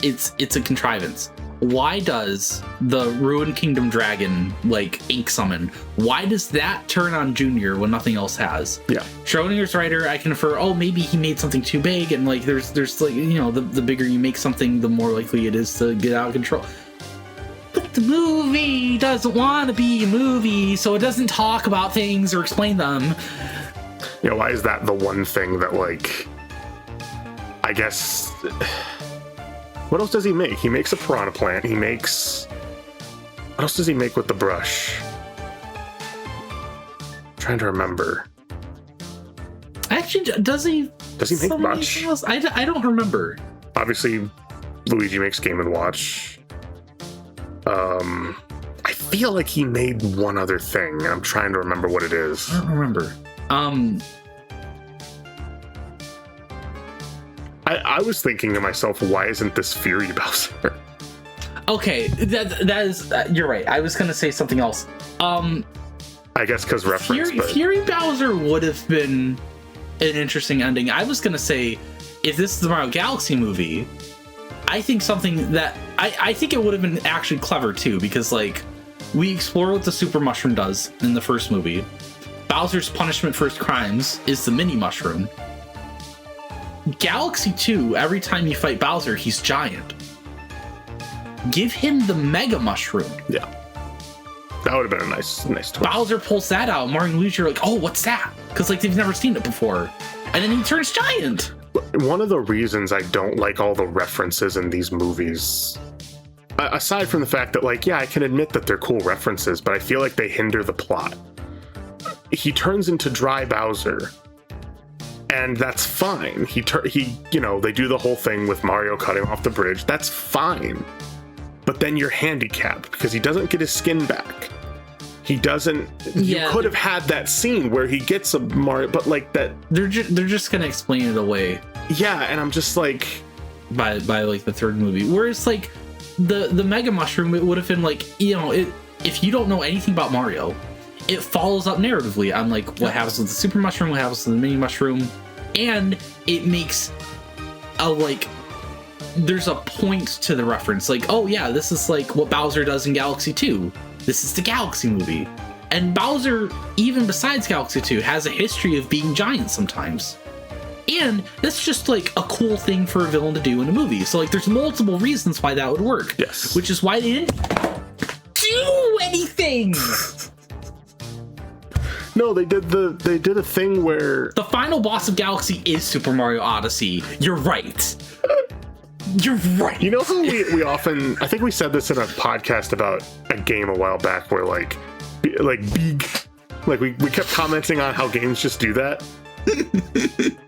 it's a contrivance. Why does the Ruined Kingdom dragon, like, ink summon? Why does that turn on Junior when nothing else has? Yeah. Schrodinger's writer, I can infer, oh, maybe he made something too big, and, like, there's like, you know, the bigger you make something, the more likely it is to get out of control. But the movie doesn't want to be a movie, so it doesn't talk about things or explain them. You know, why is that the one thing that, like, I guess... What else does he make? He makes a piranha plant. He makes... What else does he make with the brush? I'm trying to remember. Actually, does he make much? I don't remember. Obviously, Luigi makes Game & Watch. I feel like he made one other thing, and I'm trying to remember what it is. I don't remember. I was thinking to myself, why isn't this Fury Bowser? Okay, that is you're right. I was gonna say something else. I guess because reference. Fury Bowser would have been an interesting ending. I was gonna say, if this is the Mario Galaxy movie, I think something that I think it would have been actually clever too, because like we explore what the Super Mushroom does in the first movie. Bowser's punishment for his crimes is the mini mushroom. Galaxy 2, every time you fight Bowser, he's giant. Give him the Mega Mushroom. Yeah. That would have been a nice twist. Bowser pulls that out. Mario and Luigi are like, oh, what's that? Because like they've never seen it before. And then he turns giant. One of the reasons I don't like all the references in these movies, aside from the fact that, like, yeah, I can admit that they're cool references, but I feel like they hinder the plot. He turns into Dry Bowser. And that's fine. He you know, they do the whole thing with Mario cutting off the bridge. That's fine. But then you're handicapped because he doesn't get his skin back. He doesn't. Yeah, you could have had that scene where he gets a Mario, but like that. They're just gonna explain it away. Yeah, and I'm just like, by like the third movie, whereas like the Mega Mushroom, it would have been like, you know, if you don't know anything about Mario, it follows up narratively on like what happens with the Super Mushroom, what happens with the Mini Mushroom, and it makes a like there's a point to the reference. Like, oh yeah, this is like what Bowser does in Galaxy 2. This is the Galaxy movie. And Bowser, even besides Galaxy 2, has a history of being giant sometimes. And that's just like a cool thing for a villain to do in a movie. So like there's multiple reasons why that would work. Yes. Which is why they didn't do anything. No, they did a thing where the final boss of Galaxy is Super Mario Odyssey. You're right. You're right. You know how we often, I think we said this in a podcast about a game a while back where like big, like we kept commenting on how games just do that.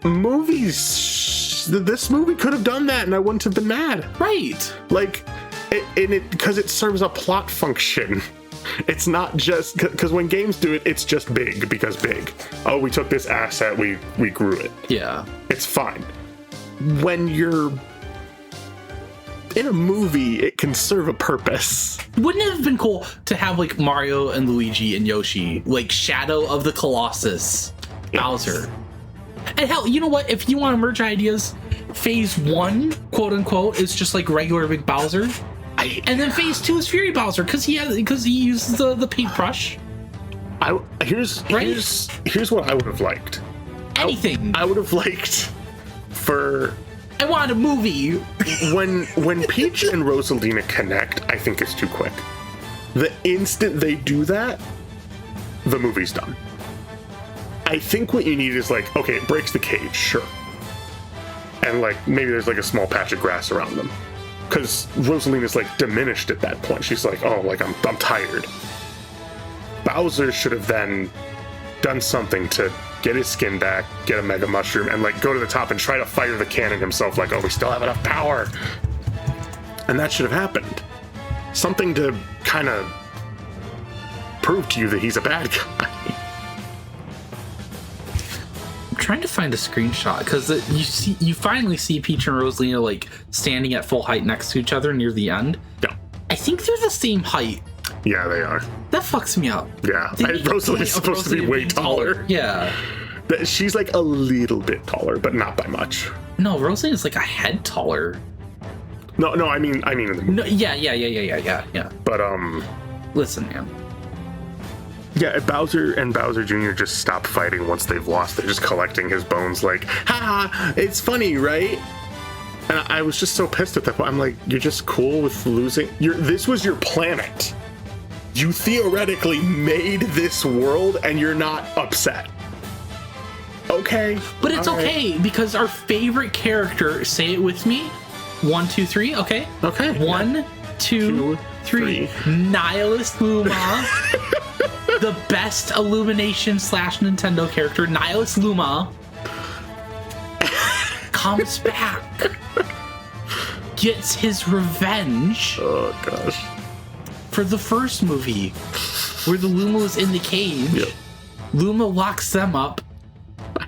Movies, this movie could have done that and I wouldn't have been mad. Right. Like, because it serves a plot function. It's not just, because when games do it, it's just big because big. Oh, we took this asset, we grew it. Yeah. It's fine. When you're in a movie, it can serve a purpose. Wouldn't it have been cool to have like Mario and Luigi and Yoshi, like Shadow of the Colossus, Bowser? And hell, you know what? If you want to merge ideas, phase 1, quote unquote, is just like regular big Bowser. And then phase 2 is Fury Bowser because he uses the paintbrush. Here's what I would have liked. Anything. I would have liked for. I want a movie. when Peach and Rosalina connect, I think it's too quick. The instant they do that, the movie's done. I think what you need is like, okay, it breaks the cage, sure. And like maybe there's like a small patch of grass around them. because Rosalina's like diminished at that point. She's like, oh, like I'm tired. Bowser should have then done something to get his skin back, get a Mega Mushroom, and like go to the top and try to fire the cannon himself. Like, oh, we still have enough power, and that should have happened. Something to kind of prove to you that he's a bad guy. I'm trying to find a screenshot because you finally see Peach and Rosalina like standing at full height next to each other near the end. Yeah, I think they're the same height. Yeah, they are. That fucks me up. Yeah, Rosalina's supposed to be way taller. Yeah. She's like a little bit taller, but not by much. No, Rosalina's like a head taller. No, I mean in the movie. No, yeah. But listen, man. Yeah, Bowser and Bowser Jr. just stop fighting once they've lost. They're just collecting his bones like, ha, it's funny, right? And I was just so pissed at that point. I'm like, you're just cool with losing? This was your planet. You theoretically made this world and you're not upset. Okay. But it's okay because our favorite character, say it with me. 1, 2, 3, okay? Okay. 1, 2, 3. Nihilist Luma. The best Illumination / Nintendo character, Nihilist Luma, comes back. Gets his revenge. Oh, gosh. For the first movie, where the Luma was in the cage. Yep. Luma locks them up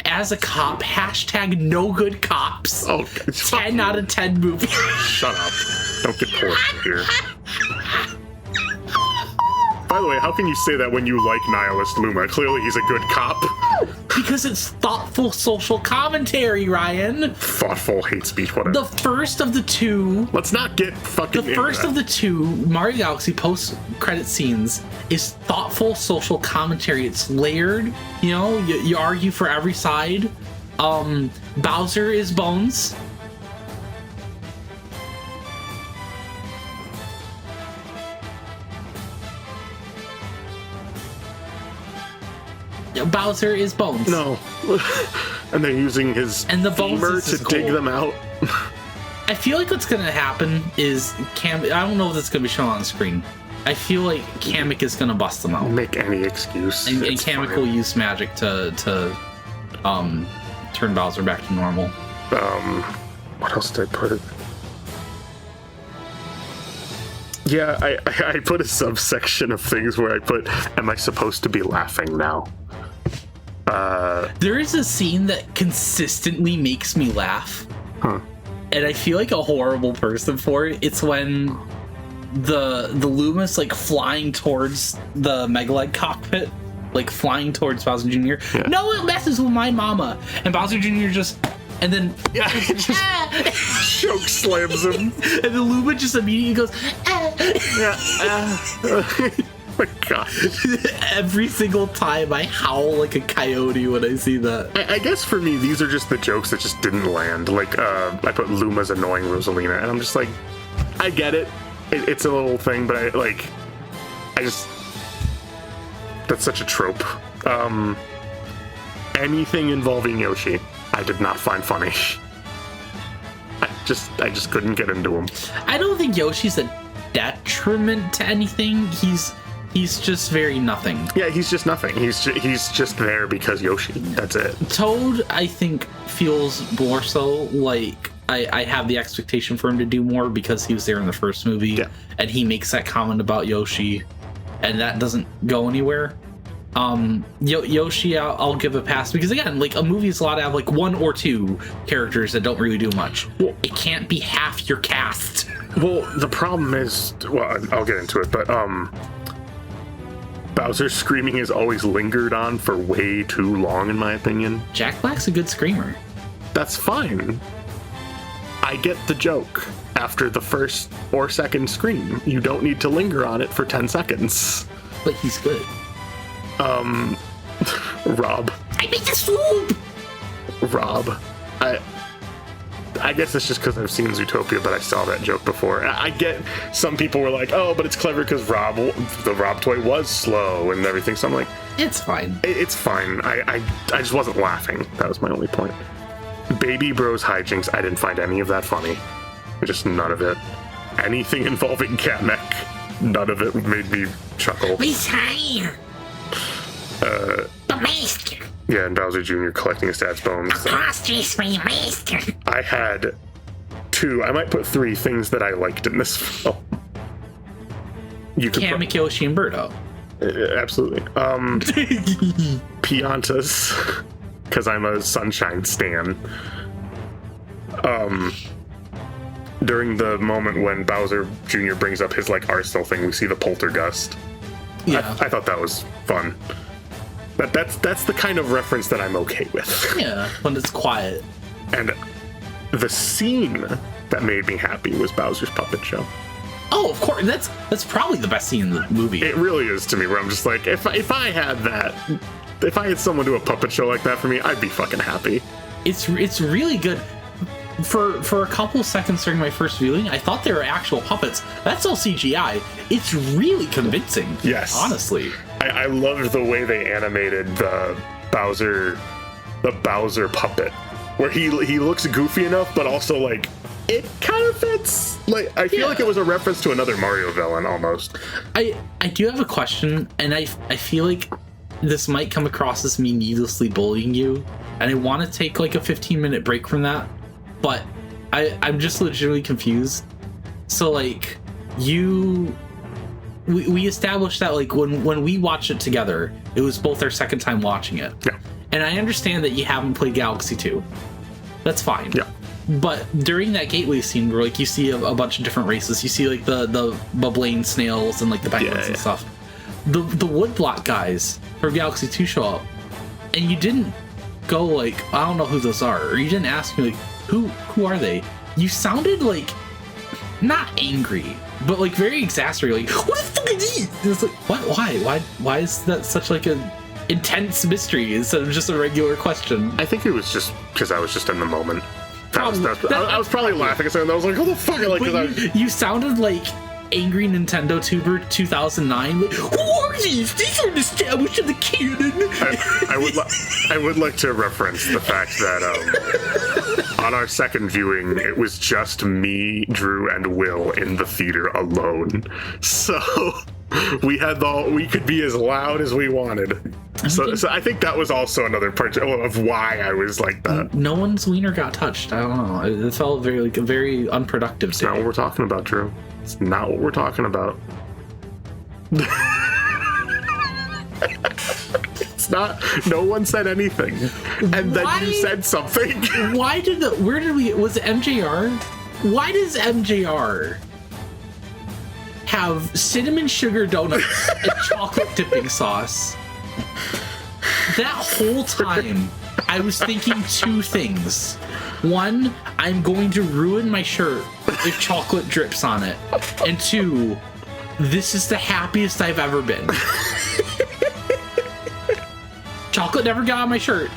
as a cop. # no good cops. Oh, 10 out of 10 movie. Shut up. Don't get porked here. By the way, how can you say that when you like Nihilist Luma? Clearly he's a good cop. Because it's thoughtful social commentary, Ryan. Thoughtful hate speech, whatever. The first of the two... Let's not get fucking The first of the two Mario Galaxy post-credit scenes is thoughtful social commentary. It's layered, you know, you argue for every side. Bowser is Bones. Bowser is Bones. No. And they're using his and the femur Bones to dig them out. I feel like what's gonna happen is I don't know if that's gonna be shown on the screen. I feel like Kamek is gonna bust them out. Make any excuse. And Kamek will use magic to turn Bowser back to normal. What else did I put? Yeah, I put a subsection of things where I put, am I supposed to be laughing now? There is a scene that consistently makes me laugh. Huh. And I feel like a horrible person for it. It's when the Luma's like flying towards the Megalite cockpit, like flying towards Bowser Jr. Yeah. No, it messes with my mama. And Bowser Jr. and then choke slams him. And the Luma just immediately goes, Oh my god. Every single time I howl like a coyote when I see that. I guess for me, these are just the jokes that just didn't land. Like, I put Luma's annoying Rosalina, and I'm just like, I get it. It's a little thing, but that's such a trope. Anything involving Yoshi, I did not find funny. I just couldn't get into him. I don't think Yoshi's a detriment to anything. He's just very nothing. Yeah, he's just nothing. He's just there because Yoshi. That's it. Toad, I think, feels more so like I have the expectation for him to do more because he was there in the first movie. Yeah. And he makes that comment about Yoshi, and that doesn't go anywhere. Yoshi, I'll give a pass because again, like a movie is allowed to have like 1 or 2 characters that don't really do much. Well, it can't be half your cast. Well, the problem is, well, I'll get into it, but Bowser's screaming is always lingered on for way too long, in my opinion. Jack Black's a good screamer. That's fine. I get the joke. After the first or second scream, you don't need to linger on it for 10 seconds. But he's good. Rob. I make the swoop! Rob. I guess it's just because I've seen Zootopia, but I saw that joke before. I get some people were like, oh, but it's clever because the Rob toy was slow and everything. So I'm like, it's fine. It's fine. I just wasn't laughing. That was my only point. Baby Bros hijinks, I didn't find any of that funny. Just none of it. anything involving Kamek. None of it made me chuckle. Messiah! The master! Yeah, and Bowser Jr. collecting his dad's bones. Crossdress for your master! I had 2, I might put 3 things that I liked in this film. You could Kamek, Yoshi, and Birdo. absolutely. Piantas, because I'm a Sunshine stan. During the moment when Bowser Jr. brings up his like arsenal thing, we see the poltergust. Yeah. I thought that was fun. That's the kind of reference that I'm okay with. Yeah, when it's quiet. And the scene that made me happy was Bowser's puppet show. Oh, of course. That's probably the best scene in the movie. It really is to me, where I'm just like, if I had that, if I had someone do a puppet show like that for me, I'd be fucking happy. It's really good. For a couple seconds during my first viewing, I thought they were actual puppets. That's all CGI. It's really convincing. Yes. Honestly. I loved the way they animated the Bowser puppet, where he looks goofy enough, but also like it kind of fits. Like I feel like it was a reference to another Mario villain almost. I do have a question, and I feel like this might come across as me needlessly bullying you, and I want to take like a 15-minute break from that, but I'm just legitimately confused. So like we established that like when we watched it together, it was both our second time watching it. Yeah. And I understand that you haven't played Galaxy 2. That's fine. Yeah. But during that gateway scene where like you see a bunch of different races, you see like the bubbling snails and like the penguins and stuff. The woodblock guys from Galaxy 2 show up, and you didn't go like, I don't know who those are, or you didn't ask me like who are they? You sounded like not angry, but like very exasperated, like, what the fuck are these? And it's like, what? Why is that such like an intense mystery instead of just a regular question? I think it was just because I was just in the moment. I was probably laughing at something. I was like, "Who the fuck?" Like, you sounded like angry Nintendo tuber 2009. Like, who are these? These aren't established in the canon. I would like to reference the fact that on our second viewing, it was just me, Drew, and Will in the theater alone. So we could be as loud as we wanted. So I think that was also another part of why I was like that. No one's wiener got touched. I don't know. It felt very like a very unproductive day. It's not what we're talking about, Drew. It's not what we're talking about. It's not. No one said anything, and then you said something. Was it MJR? Why does MJR have cinnamon sugar donuts and chocolate dipping sauce? That whole time, I was thinking 2 things. One, I'm going to ruin my shirt if chocolate drips on it. And 2, this is the happiest I've ever been. Chocolate never got on my shirt.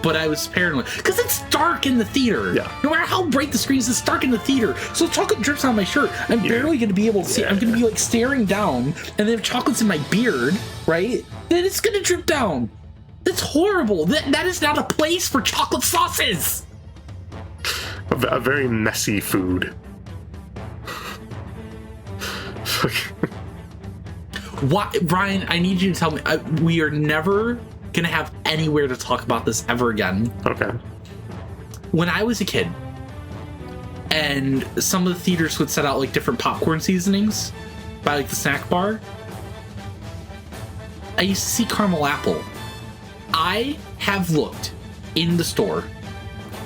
But I was paranoid. Because it's dark in the theater. Yeah. No matter how bright the screen is, it's dark in the theater. So chocolate drips on my shirt. I'm barely going to be able to see it. I'm going to be like staring down. And then if chocolate's in my beard, right? Then it's going to drip down. That's horrible. That is not a place for chocolate sauces. A very messy food. Why, Brian, I need you to tell me. We are never gonna have anywhere to talk about this ever again. Okay. When I was a kid, and some of the theaters would set out like different popcorn seasonings by like the snack bar, I used to see caramel apple. I have looked in the store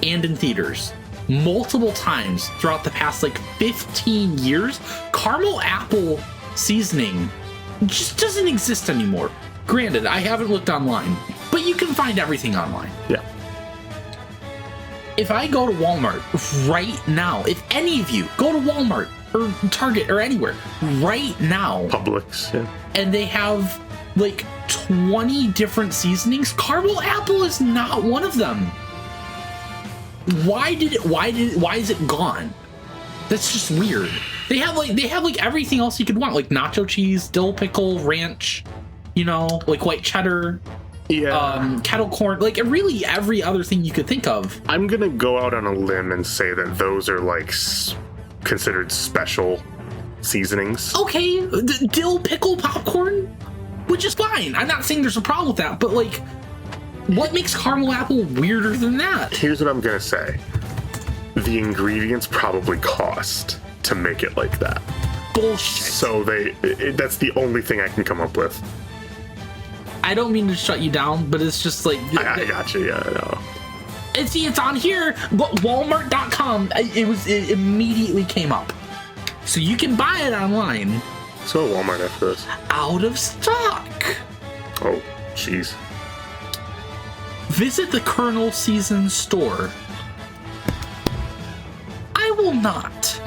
and in theaters multiple times throughout the past like 15 years. Caramel apple seasoning just doesn't exist anymore. Granted, I haven't looked online, but you can find everything online. Yeah. If I go to Walmart right now, if any of you go to Walmart or Target or anywhere right now, Publix, yeah, and they have like 20 different seasonings, caramel apple is not one of them. Why is it gone? That's just weird. They have like everything else you could want, like nacho cheese, dill pickle, ranch, you know, like white cheddar. kettle corn, like really every other thing you could think of. I'm gonna go out on a limb and say that those are like considered special seasonings. Okay, dill pickle popcorn, which is fine. I'm not saying there's a problem with that, but like, what makes caramel apple weirder than that? Here's what I'm gonna say. The ingredients probably cost to make it like that. Bullshit. So that's the only thing I can come up with. I don't mean to shut you down, but it's just like... I got you, yeah, I know. And see, it's on here, Walmart.com, it immediately came up. So you can buy it online. Let's go to Walmart after this. Out of stock. Oh, jeez. Visit the Colonel Season store. I will not.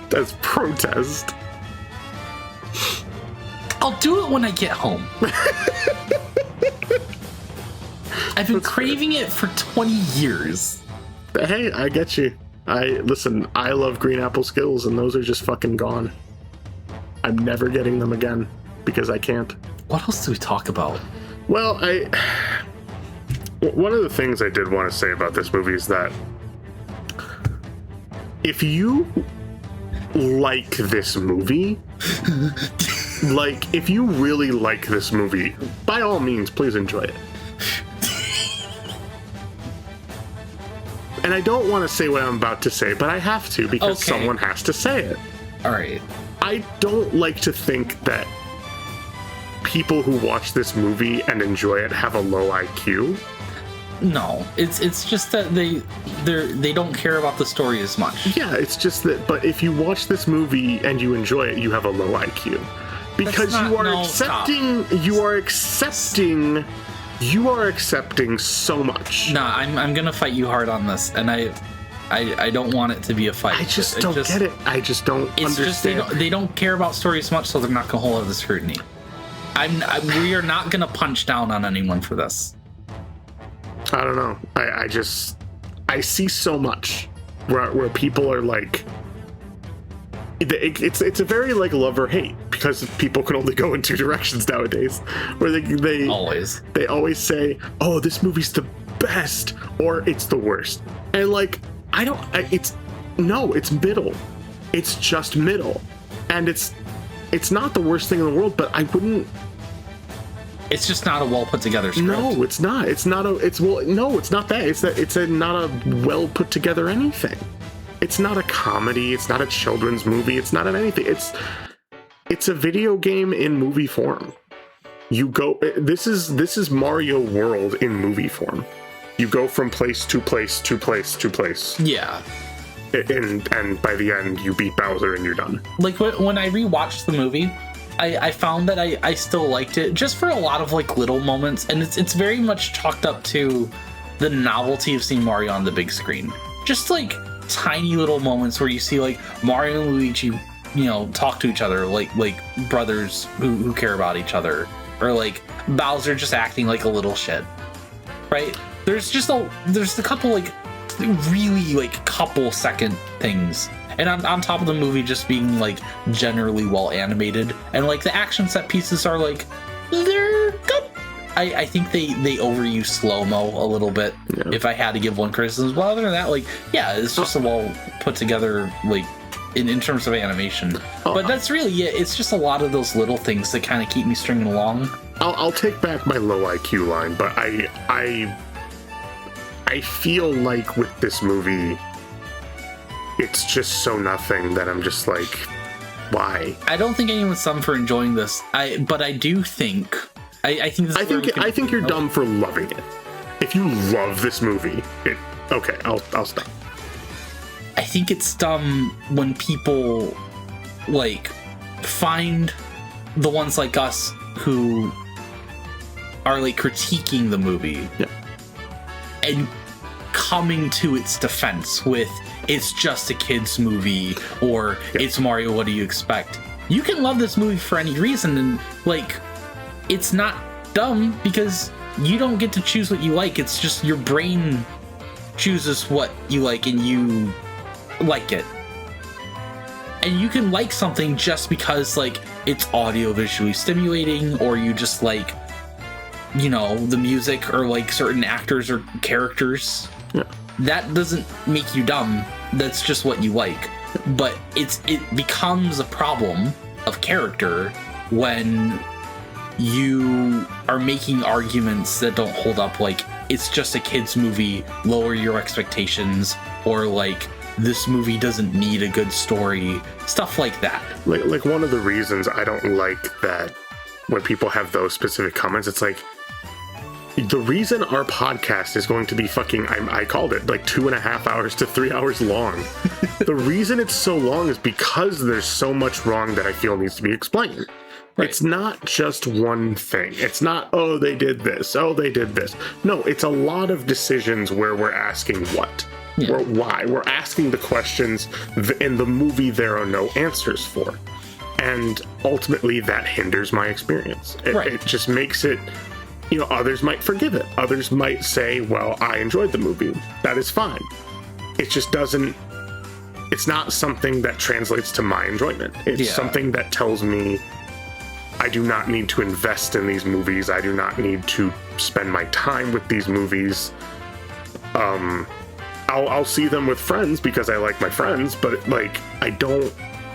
That's protest. I'll do it when I get home. I've been craving it for 20 years. But hey, I get you. Listen, I love green apple Skittles, and those are just fucking gone. I'm never getting them again because I can't. What else do we talk about? Well, one of the things I did want to say about this movie is that if you like this movie, like, if you really like this movie, by all means, please enjoy it. And I don't want to say what I'm about to say, but I have to because someone has to say it. All right. I don't like to think that people who watch this movie and enjoy it have a low IQ. No, it's just that they don't care about the story as much. Yeah, it's just that. But if you watch this movie and you enjoy it, you have a low IQ because you are accepting so much. No, I'm gonna fight you hard on this, and I don't want it to be a fight. I just don't get it. I just don't understand. Just they don't care about stories much, so they're not gonna hold up the scrutiny. We are not gonna punch down on anyone for this. I don't know. I see so much where people are like, it's a very like love or hate because people can only go in two directions nowadays. Where they always say, "Oh, this movie's the best," or "It's the worst," and like it's middle. It's just middle, and it's not the worst thing in the world. But I wouldn't. It's just not a well put together script. No, it's not. It's not that. It's not a well put together anything. It's not a comedy. It's not a children's movie. It's not an anything. It's a video game in movie form. You go. This is Mario World in movie form. You go from place to place to place to place. Yeah. And by the end, you beat Bowser and you're done. Like when I rewatched the movie, I found that I still liked it just for a lot of like little moments, and it's very much chalked up to the novelty of seeing Mario on the big screen. Just like tiny little moments where you see like Mario and Luigi, talk to each other like brothers who care about each other, or like Bowser just acting like a little shit, right? There's a couple like really like couple second things. And on top of the movie just being like generally well animated, and like the action set pieces are like, they're good. I think they overuse slow-mo a little bit, if I had to give one criticism. But other than that, like, yeah, it's just a well put together, like, in terms of animation. But that's really it. It's just a lot of those little things that kind of keep me stringing along. I'll take back my low IQ line, but I feel like with this movie, it's just so nothing that I'm just like, why? I don't think anyone's dumb for enjoying this. But I do think I think you're dumb for loving it. If you love this movie, I'll stop. I think it's dumb when people like find the ones like us who are like critiquing the movie and coming to its defense with it's just a kid's movie or it's Mario, what do you expect? You can love this movie for any reason, and like it's not dumb because you don't get to choose what you like. It's just your brain chooses what you like and you like it. And you can like something just because like it's audio visually stimulating, or you just like you know, the music or like certain actors or characters. Yeah. That doesn't make you dumb. That's just what you like. But it becomes a problem of character when you are making arguments that don't hold up, like it's just a kid's movie, lower your expectations, or like this movie doesn't need a good story, stuff like that. Like one of the reasons I don't like that when people have those specific comments, it's like, the reason our podcast is going to be fucking, I called it, like 2.5 hours to 3 hours long. The reason it's so long is because there's so much wrong that I feel needs to be explained. Right. It's not just one thing. It's not, oh, they did this. Oh, they did this. No, it's a lot of decisions where we're asking what or why. We're asking the questions in the movie there are no answers for. And ultimately that hinders my experience. It just makes it, you know, others might forgive it. Others might say, well, I enjoyed the movie. That is fine. It just doesn't, it's not something that translates to my enjoyment. It's something that tells me I do not need to invest in these movies. I do not need to spend my time with these movies. I'll see them with friends because I like my friends, but like I don't.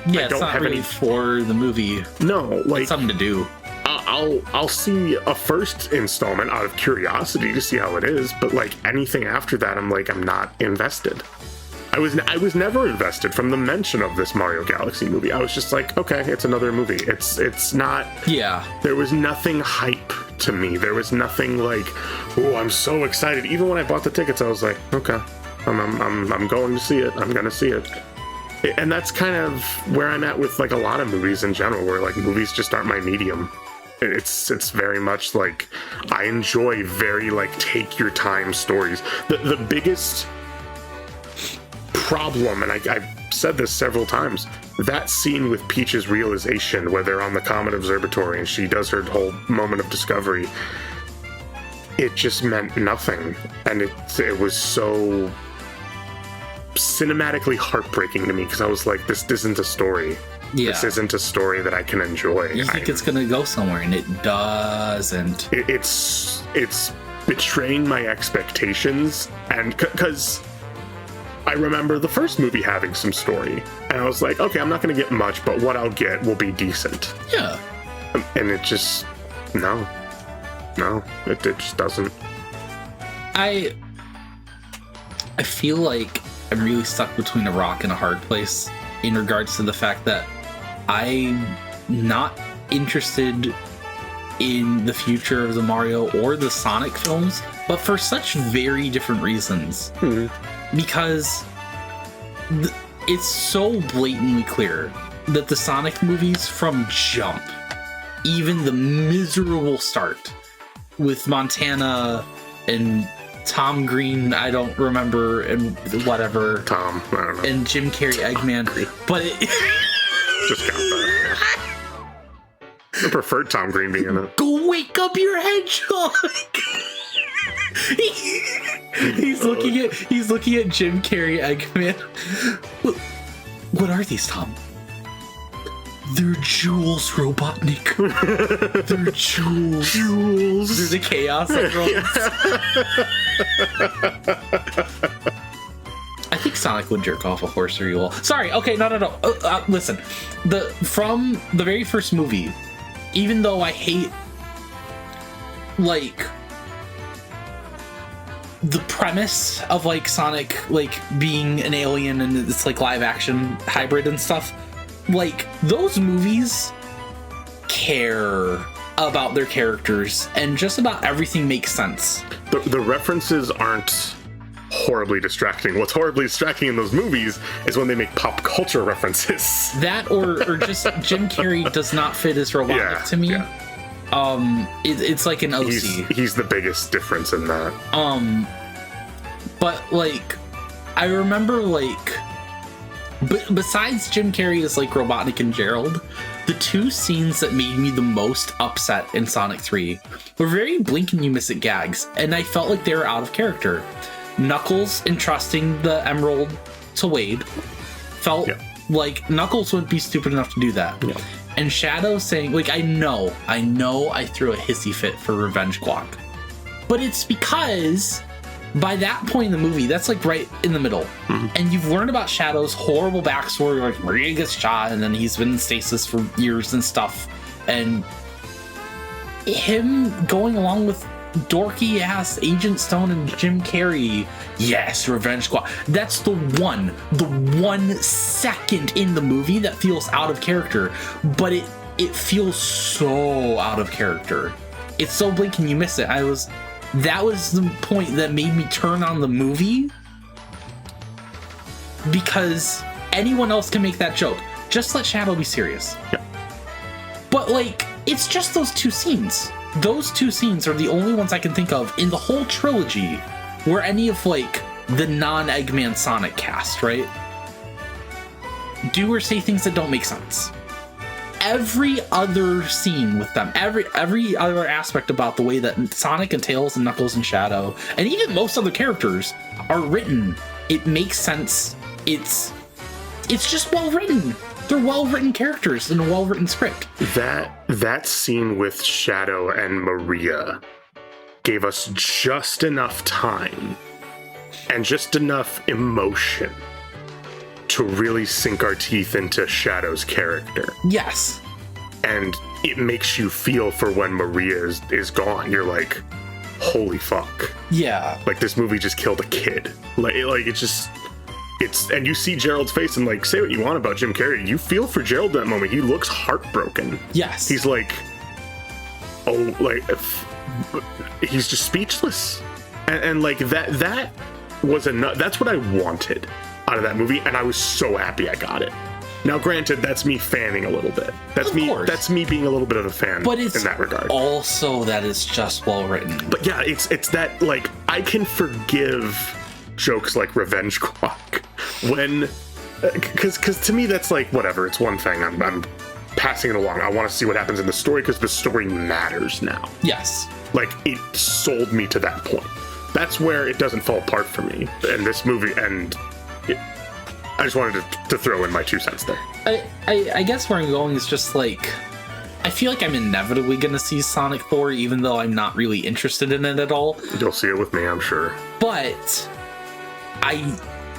Yeah, I don't it's not have really any for the movie. No, like it's something to do. I'll see a first installment out of curiosity to see how it is, but like anything after that, I'm like, I'm not invested. I was never invested from the mention of this Mario Galaxy movie. I was just like, okay, it's another movie. It's not. Yeah. There was nothing hype to me. There was nothing like, oh, I'm so excited. Even when I bought the tickets, I was like, okay, I'm going to see it. I'm gonna see it. And that's kind of where I'm at with like a lot of movies in general, where like movies just aren't my medium. It's very much like I enjoy very like take your time stories. The biggest problem, and I've said this several times, that scene with Peach's realization where they're on the Comet Observatory and she does her whole moment of discovery, it just meant nothing. And it was so cinematically heartbreaking to me because I was like, this isn't a story. Yeah. This isn't a story that I can enjoy. You think it's gonna go somewhere, and it doesn't. It's betraying my expectations, and because I remember the first movie having some story, and I was like, okay, I'm not gonna get much, but what I'll get will be decent. Yeah. And it just no, it just doesn't. I feel like I'm really stuck between a rock and a hard place in regards to the fact that I'm not interested in the future of the Mario or the Sonic films, but for such very different reasons. Because it's so blatantly clear that the Sonic movies from jump, even the miserable start with Montana and Tom Green, I don't remember, and whatever. Tom, I don't know. And Jim Carrey, Eggman. But it... Just got that. I preferred Tom Green being in it. Go wake up your hedgehog! He's looking at Jim Carrey, Eggman. What are these, Tom? They're jewels, Robotnik. They're jewels. Jewels. They're the chaos emeralds. I think Sonic would jerk off a horse or you. Sorry. Okay. No. Listen. From the very first movie, even though I hate like the premise of like Sonic like being an alien and it's like live action hybrid and stuff. Like, those movies care about their characters, and just about everything makes sense. The references aren't horribly distracting. What's horribly distracting in those movies is when they make pop culture references. That, or just Jim Carrey does not fit as Robotnik to me. Yeah. It's like an OC. He's the biggest difference in that. But, like, I remember, like... But besides Jim Carrey as like Robotnik and Gerald, the two scenes that made me the most upset in Sonic 3 were very blink and you miss it gags, and I felt like they were out of character. Knuckles entrusting the Emerald to Wade felt like Knuckles wouldn't be stupid enough to do that. and Shadow saying, like, I know I threw a hissy fit for revenge guac, but it's because by that point in the movie, that's like right in the middle, and you've learned about Shadow's horrible backstory, like Maria gets shot and then he's been in stasis for years and stuff, and him going along with dorky ass Agent Stone and Jim Carrey, yes, revenge squad, that's the one second in the movie that feels out of character, but it feels so out of character. It's so blink and you miss it. That was the point that made me turn on the movie, because anyone else can make that joke. Just let Shadow be serious. Yeah. But like, it's just those two scenes. Those two scenes are the only ones I can think of in the whole trilogy where any of like the non-Eggman Sonic cast, right, do or say things that don't make sense. Every other scene with them, every other aspect about the way that Sonic and Tails and Knuckles and Shadow and even most other characters are written, it makes sense. It's just well written. They're well-written characters in a well-written script. That scene with Shadow and Maria gave us just enough time and just enough emotion to really sink our teeth into Shadow's character. Yes. And it makes you feel for when Maria is gone. You're like, holy fuck. Yeah. Like, this movie just killed a kid. Like it's just... and you see Gerald's face, and like, say what you want about Jim Carrey, you feel for Gerald in that moment. He looks heartbroken. Yes. He's like, he's just speechless. And like that was enough. That's what I wanted out of that movie, and I was so happy I got it. Now, granted, that's me fanning a little bit. That's me being a little bit of a fan, but it's in that regard. Also, that it's just well written. But yeah, it's that, like, I can forgive jokes like revenge guac when, because to me that's like, whatever, it's one thing, I'm passing it along. I want to see what happens in the story because the story matters now. Yes. Like, it sold me to that point. That's where it doesn't fall apart for me in this movie, and I just wanted to throw in my 2 cents there. I guess where I'm going is just like, I feel like I'm inevitably going to see Sonic 4, even though I'm not really interested in it at all. You'll see it with me, I'm sure. But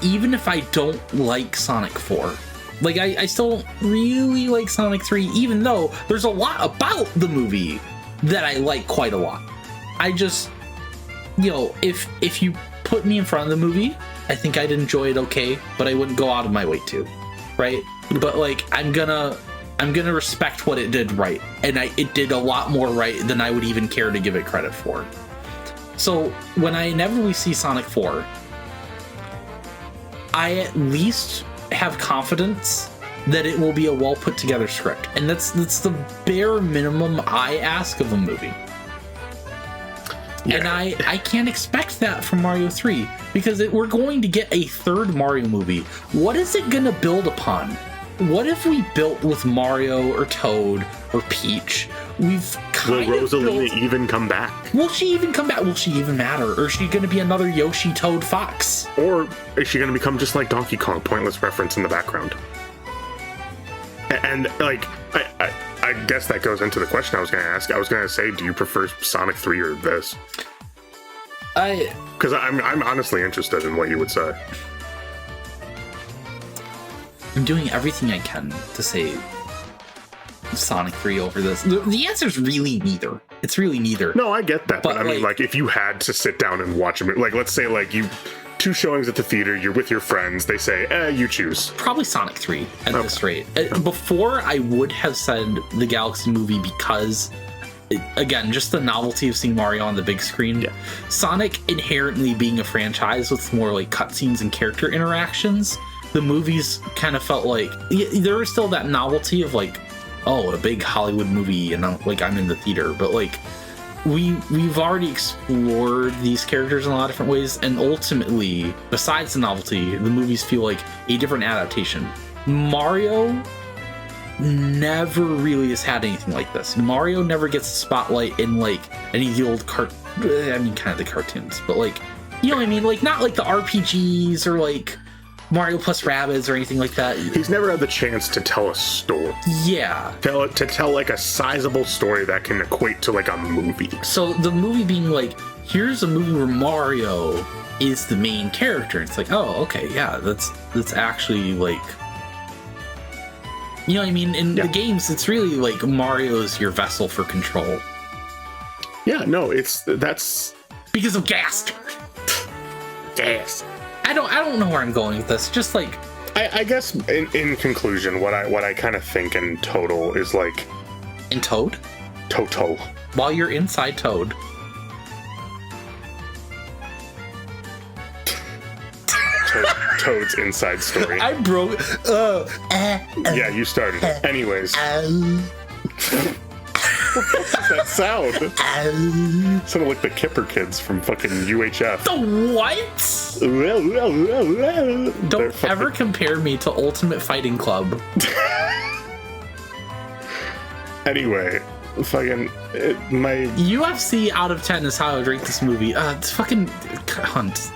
even if I don't like Sonic 4, like, I still don't really like Sonic 3, even though there's a lot about the movie that I like quite a lot. I just, if you put me in front of the movie, I think I'd enjoy it okay, but I wouldn't go out of my way to, right? But like, I'm gonna respect what it did right, and it did a lot more right than I would even care to give it credit for. So when I inevitably see Sonic 4, I at least have confidence that it will be a well put together script, and that's the bare minimum I ask of a movie. Yeah. And I can't expect that from Mario 3, because we're going to get a third Mario movie. What is it going to build upon? What if we built with Mario or Toad or Peach? Will Rosalina even come back? Will she even come back? Will she even matter? Or is she going to be another Yoshi, Toad, Fox? Or is she going to become just like Donkey Kong, pointless reference in the background? And like, I guess that goes into the question I was going to ask. I was going to say, do you prefer Sonic 3 or this? Because I'm honestly interested in what you would say. I'm doing everything I can to say Sonic 3 over this. The answer is really neither. It's really neither. No, I get that. But I mean, like, if you had to sit down and watch a movie, like, let's say, like, 2 showings at the theater, you're with your friends, they say, you choose. Probably Sonic 3 at this rate. Before, I would have said the Galaxy movie because, again, just the novelty of seeing Mario on the big screen. Yeah. Sonic inherently being a franchise with more, like, cutscenes and character interactions, the movies kind of felt like there was still that novelty of, like, oh, a big Hollywood movie, and I'm in the theater, but like we've already explored these characters in a lot of different ways, and ultimately, besides the novelty, the movies feel like a different adaptation. Mario never really has had anything like this. Mario never gets the spotlight in like any of the old kind of the cartoons, but like, you know what I mean? Like, not like the RPGs or like Mario plus Rabbids or anything like that. He's never had the chance to tell a story. Yeah. To tell like a sizable story that can equate to like a movie. So the movie being like, here's a movie where Mario is the main character. It's like, oh, okay, yeah, that's actually like, you know what I mean? In the games, it's really like Mario's your vessel for control. Yeah, no, that's because of Gaster. Gas. I don't know where I'm going with this. Just like, I guess in conclusion, what I kind of think in total is like, in Toad? Toto. While you're inside Toad. Toad's inside story. I broke. Yeah, you started. Anyways. What's that sound? Sounded like the Kipper kids from fucking UHF. The what? Don't ever compare me to Ultimate Fighting Club. Anyway, fucking my UFC out of 10 is how I would rate this movie. It's fucking cunt.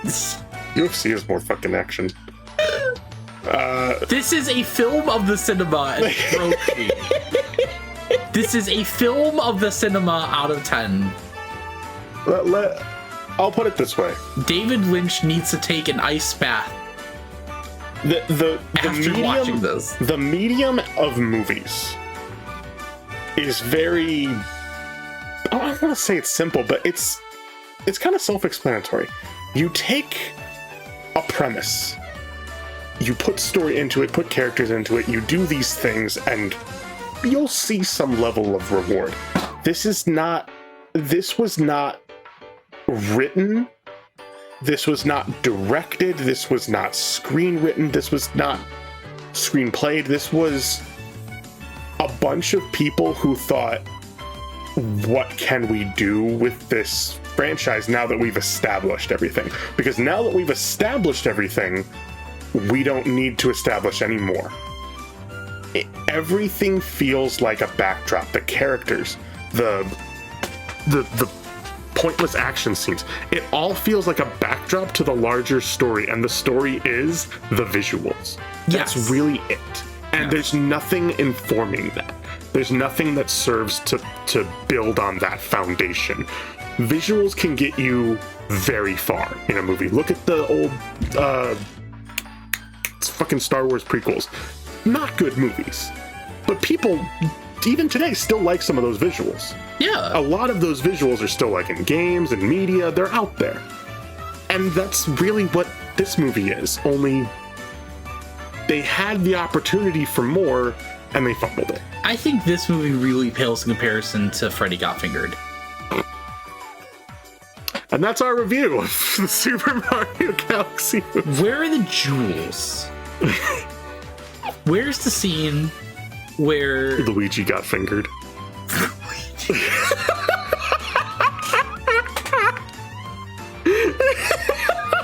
UFC is more fucking action. This is a film of the cinema and it broke me. This is a film of the cinema out of 10. I'll put it this way. David Lynch needs to take an ice bath. Watching this. The medium of movies is very, I'm not gonna say it's simple, but it's kind of self-explanatory. You take a premise, you put story into it, put characters into it, you do these things, and you'll see some level of reward. This was not written, this was not directed, this was not screenwritten, this was not screenplayed. This was a bunch of people who thought, what can we do with this franchise now that we've established everything? Because now that we've established everything, we don't need to establish any more. Everything feels like a backdrop. The characters, the pointless action scenes, it all feels like a backdrop to the larger story, and the story is the visuals. Yes. That's really it. And there's nothing informing that. There's nothing that serves to build on that foundation. Visuals can get you very far in a movie. Look at the old fucking Star Wars prequels. Not good movies. But people, even today, still like some of those visuals. Yeah. A lot of those visuals are still like in games and media. They're out there. And that's really what this movie is. Only they had the opportunity for more and they fumbled it. I think this movie really pales in comparison to Freddy Got Fingered. And that's our review of the Super Mario Galaxy movie. Where are the jewels? Where's the scene where Luigi got fingered?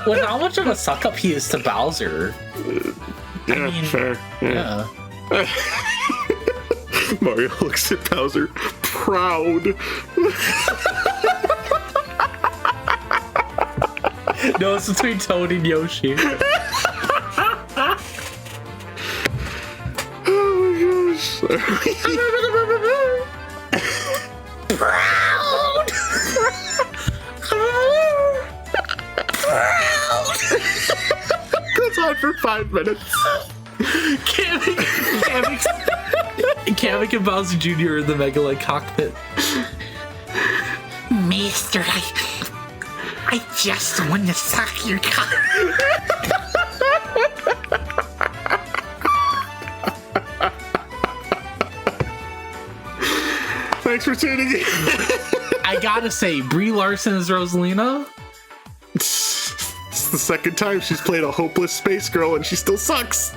With how much of a suck up he is to Bowser. Yeah, I mean, fair. Yeah. Mario looks at Bowser, proud. No, it's between Toad and Yoshi. Proud. Goes on for 5 minutes. Kamek and Bowser Jr. in the Megalite cockpit. Mister, I just want to suck your cock. Thanks for tuning in. I gotta say, Brie Larson as Rosalina. It's the second time she's played a hopeless space girl and she still sucks.